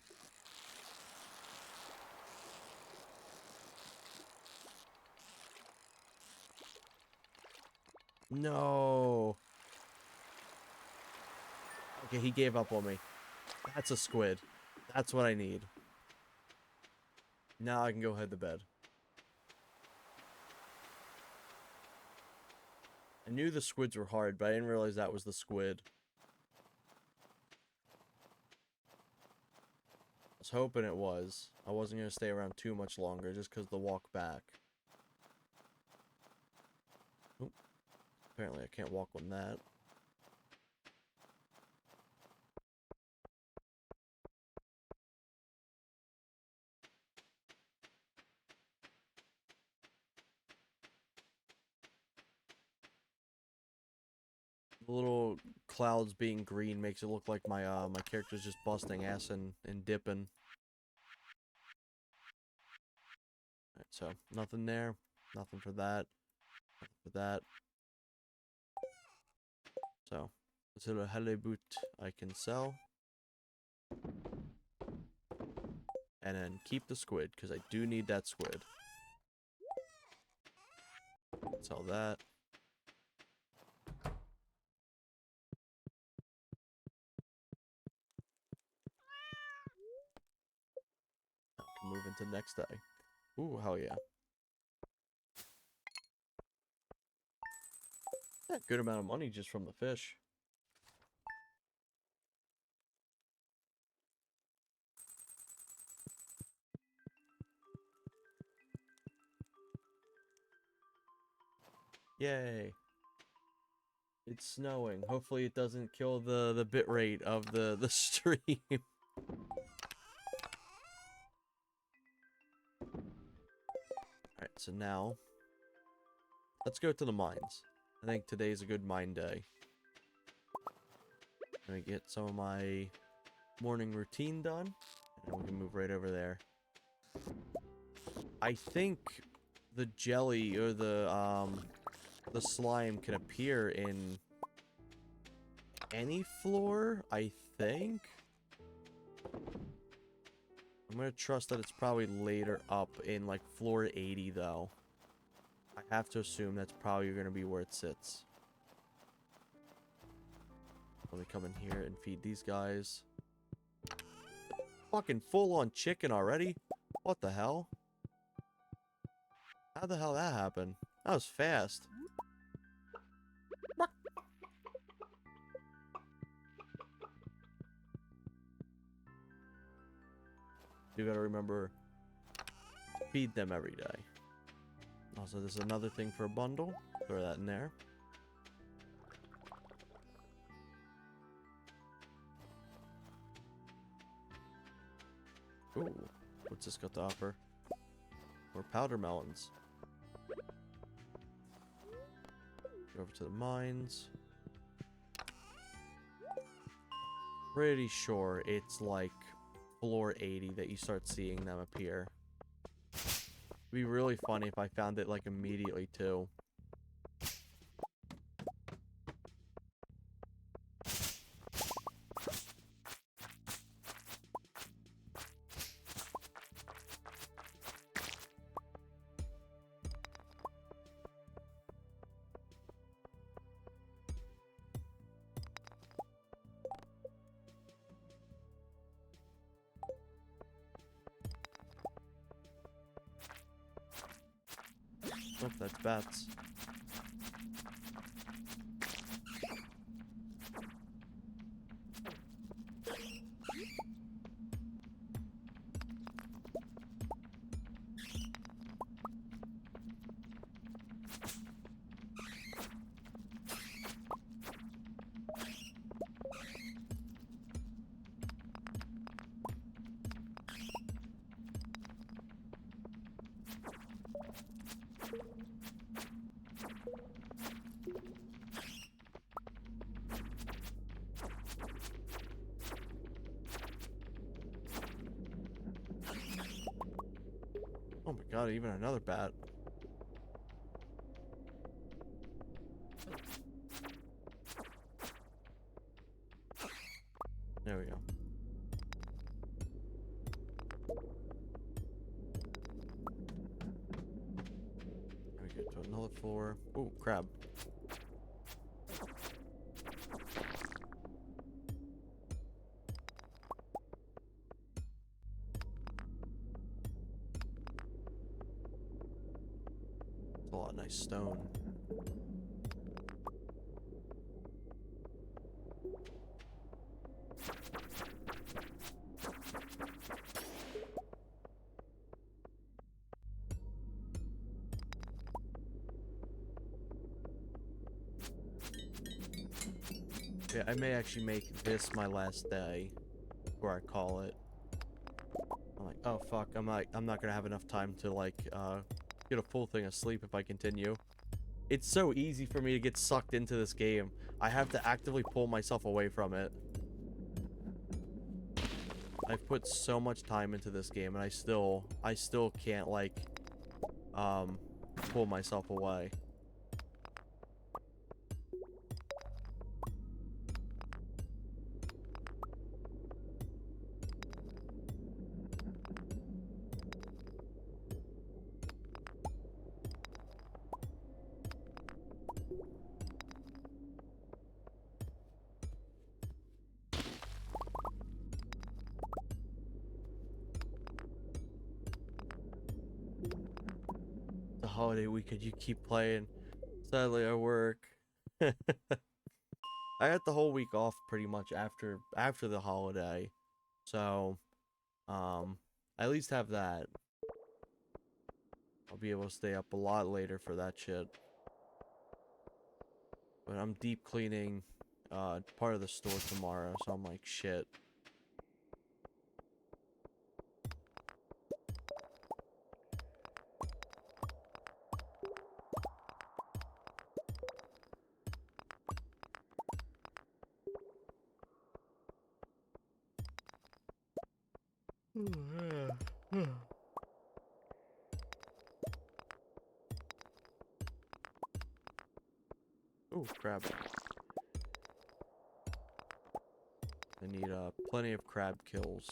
No. Okay, he gave up on me. That's a squid. That's what I need. Now I can go head to bed. I knew the squids were hard, but I didn't realize that was the squid. I was hoping it was. I wasn't going to stay around too much longer just because of the walk back. Oop. Apparently I can't walk on that. The little clouds being green makes it look like my my character's just busting ass and dipping. Alright, so nothing there. Nothing for that. Nothing for that. So, this little halibut I can sell. And then keep the squid, because I do need that squid. Sell that. I can move into next day. Ooh, hell yeah. Yeah, good amount of money just from the fish. Yay. It's snowing. Hopefully it doesn't kill the bit rate of the stream. Alright, so now let's go to the mines. I think today's a good mine day. Let me get some of my morning routine done, and we can move right over there. I think the jelly or the slime can appear in any floor, I think. I'm gonna trust that it's probably later up in like floor 80 though. I have to assume that's probably gonna be where it sits. Let me come in here and feed these guys. Fucking full on chicken already? What the hell? How the hell that happened? That was fast. You gotta remember, feed them every day. Also, there's another thing for a bundle. Throw that in there. Ooh, what's this got to offer? More powder melons. Go over to the mines. Pretty sure it's like floor 80 that you start seeing them appear. It'd be really funny if I found it like immediately too. Oh, that's bats. Oh my god, even another bat. There we go. There we go to another floor. Ooh, crab. That's a lot of nice stone. Yeah, I may actually make this my last day, before I call it. I'm like, oh fuck, I'm not gonna have enough time to like get a full thing of sleep if I continue. It's so easy for me to get sucked into this game. I have to actively pull myself away from it. I've put so much time into this game and I still can't like pull myself away. The holiday weekend you keep playing. Sadly I work. I got the whole week off pretty much after the holiday. So I at least have that. I'll be able to stay up a lot later for that shit. But I'm deep cleaning part of the store tomorrow, so I'm like, shit. Ooh, crab. I need plenty of crab kills.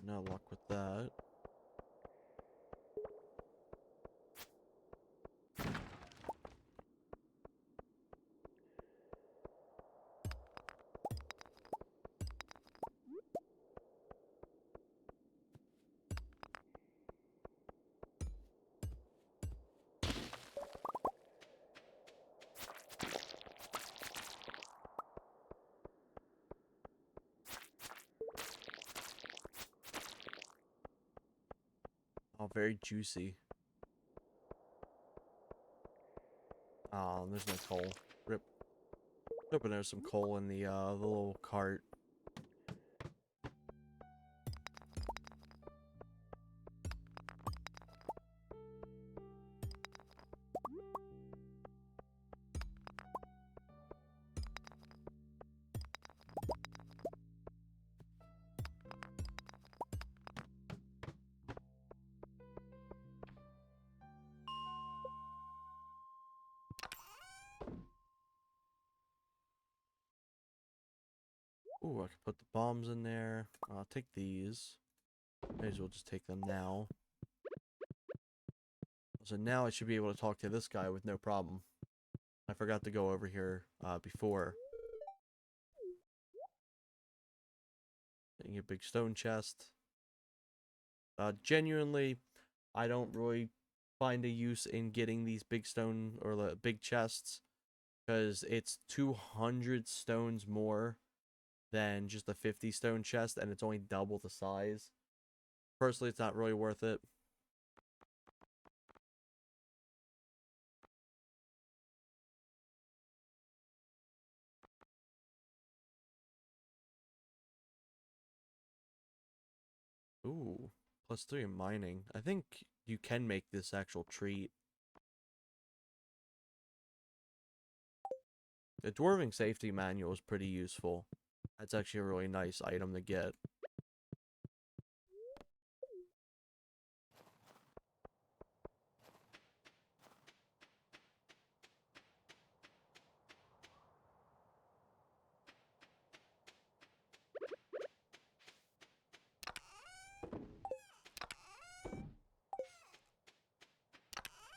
No luck with that. Oh, very juicy. Oh, there's no coal. Rip. Hoping there's some coal in the little cart. Ooh, I can put the bombs in there. I'll take these. May as well just take them now. So now I should be able to talk to this guy with no problem. I forgot to go over here before. Getting a big stone chest. Genuinely, I don't really find a use in getting these big stone or the big chests because it's 200 stones more than just a 50 stone chest, and it's only double the size. Personally, it's not really worth it. Ooh, +3 in mining. I think you can make this actual treat. The dwarving safety manual is pretty useful. That's actually a really nice item to get.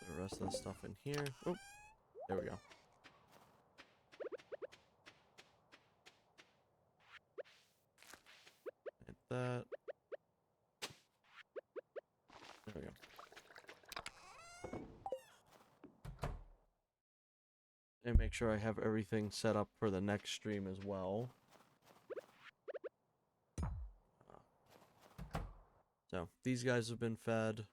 The rest of the stuff in here. Oh, there we go. Hit that. There we go. And make sure I have everything set up for the next stream as well. So, these guys have been fed.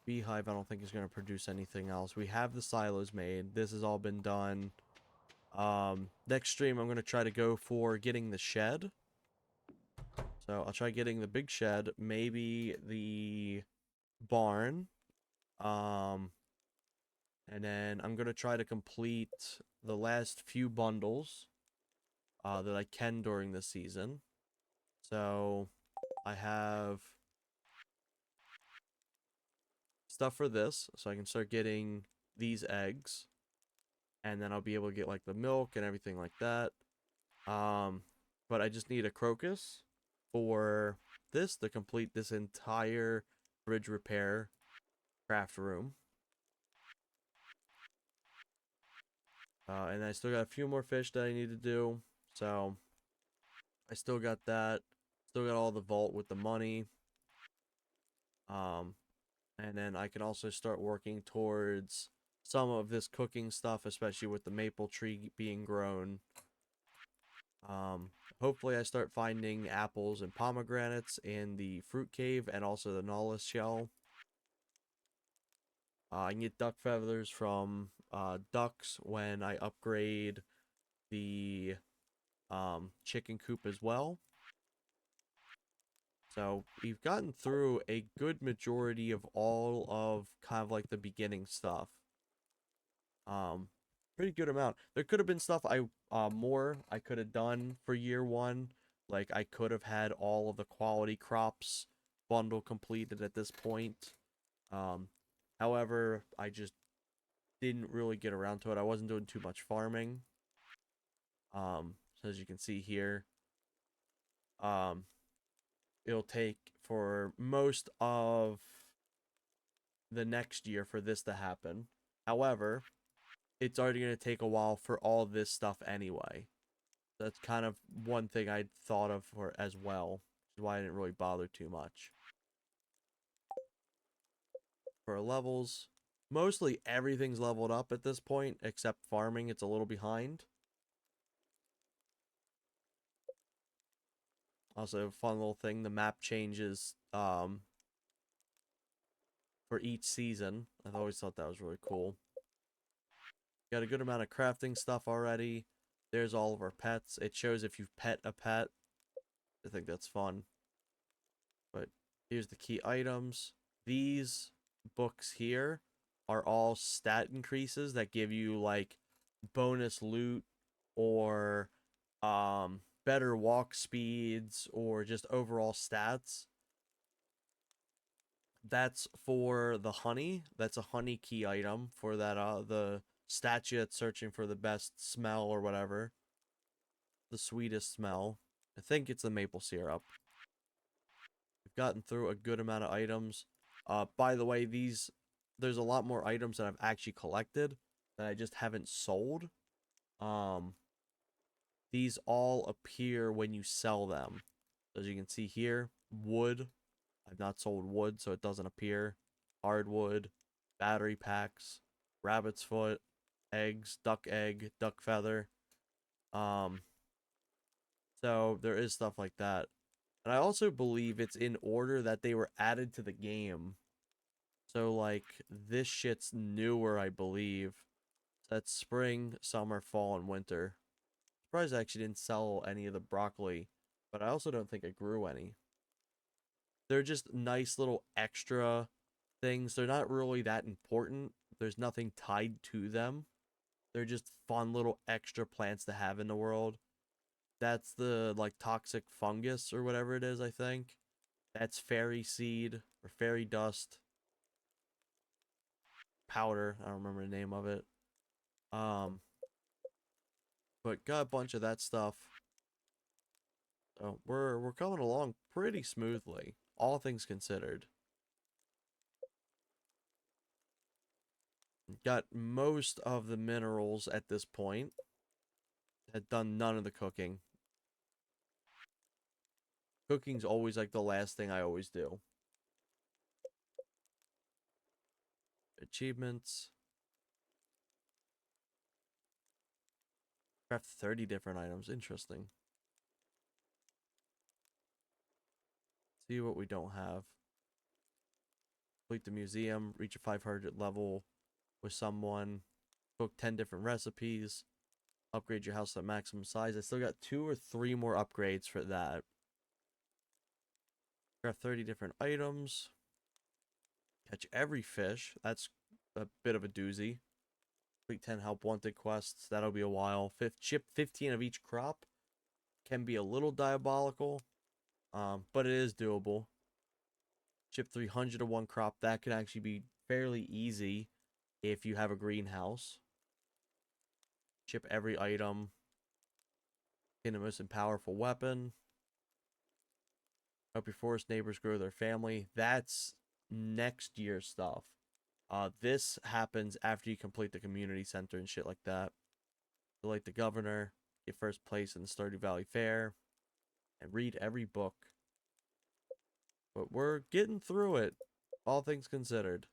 Beehive, I don't think is going to produce anything else. We have the silos made. This has all been done. Next stream, I'm going to try to go for getting the shed. So, I'll try getting the big shed. Maybe the barn. And then I'm going to try to complete the last few bundles that I can during this season. So, I have stuff for this, so I can start getting these eggs. And then I'll be able to get, like, the milk and everything like that. But I just need a crocus for this to complete this entire bridge repair craft room. And I still got a few more fish that I need to do. So, I still got that. Still got all the vault with the money. And then I can also start working towards some of this cooking stuff, especially with the maple tree being grown. Hopefully I start finding apples and pomegranates in the fruit cave and also the Nollis shell. I can get duck feathers from ducks when I upgrade the chicken coop as well. So we've gotten through a good majority of all of kind of like the beginning stuff. Pretty good amount. There could have been stuff more I could have done for year one. Like I could have had all of the quality crops bundle completed at this point. However, I just didn't really get around to it. I wasn't doing too much farming. So as you can see here, um, it'll take for most of the next year for this to happen. However, it's already going to take a while for all this stuff anyway. That's kind of one thing I thought of for as well, which is why I didn't really bother too much. For levels, mostly everything's leveled up at this point, except farming. It's a little behind. Also, fun little thing, the map changes for each season. I've always thought that was really cool. Got a good amount of crafting stuff already. There's all of our pets. It shows if you've pet a pet. I think that's fun. But here's the key items. These books here are all stat increases that give you like bonus loot or better walk speeds or just overall stats. That's for the honey. That's a honey key item for that the statue that's searching for the best smell or whatever. The sweetest smell. I think it's the maple syrup. We've gotten through a good amount of items. By the way, there's a lot more items that I've actually collected. that I just haven't sold. Um, these all appear when you sell them. As you can see here, wood. I've not sold wood, so it doesn't appear. Hardwood, battery packs, rabbit's foot, eggs, duck egg, duck feather. Um, so there is stuff like that. And I also believe it's in order that they were added to the game. So, like, this shit's newer, I believe. So that's spring, summer, fall, and winter. Surprised I actually didn't sell any of the broccoli, but I also don't think I grew any. They're just nice little extra things. They're not really that important. There's nothing tied to them. They're just fun little extra plants to have in the world. That's the like toxic fungus or whatever it is, I think. That's fairy seed or fairy dust powder. I don't remember the name of it. Um, but got a bunch of that stuff. So we're coming along pretty smoothly, all things considered. Got most of the minerals at this point. Had done none of the cooking. Cooking's always like the last thing I always do. Achievements. Craft 30 different items. Interesting. See what we don't have. Complete the museum. Reach a 500 level with someone. Cook 10 different recipes. Upgrade your house to maximum size. I still got 2 or 3 more upgrades for that. Craft 30 different items. Catch every fish. That's a bit of a doozy. Complete 10 help wanted quests. That'll be a while. Ship 15 of each crop. Can be a little diabolical. But it is doable. Ship 300 of one crop. That can actually be fairly easy if you have a greenhouse. Ship every item. Gain the most powerful weapon. Help your forest neighbors grow their family. That's next year stuff. This happens after you complete the community center and shit like that. Elect the governor. Get first place in the Stardew Valley Fair. And read every book. But we're getting through it, all things considered.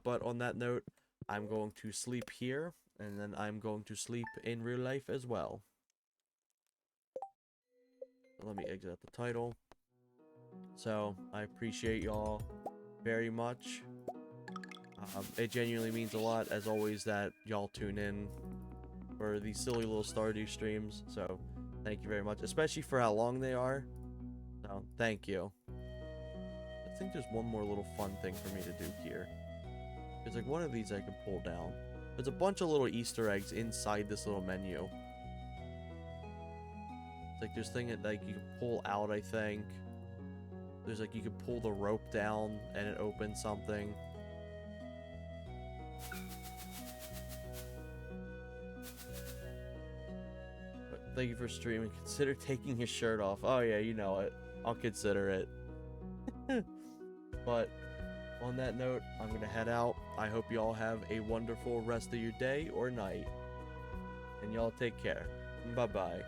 But on that note, I'm going to sleep here, and then I'm going to sleep in real life as well. Let me exit the title. So, I appreciate y'all very much. It genuinely means a lot, as always, that y'all tune in for these silly little Stardew streams. So, thank you very much, especially for how long they are. So, thank you. I think there's one more little fun thing for me to do here. There's like one of these I can pull down. There's a bunch of little Easter eggs inside this little menu. It's like there's thing that like you can pull out, I think. There's like you can pull the rope down and it opens something. But thank you for streaming. Consider taking his shirt off. Oh yeah, you know it. I'll consider it. But on that note, I'm going to head out. I hope you all have a wonderful rest of your day or night. And y'all take care. Bye-bye.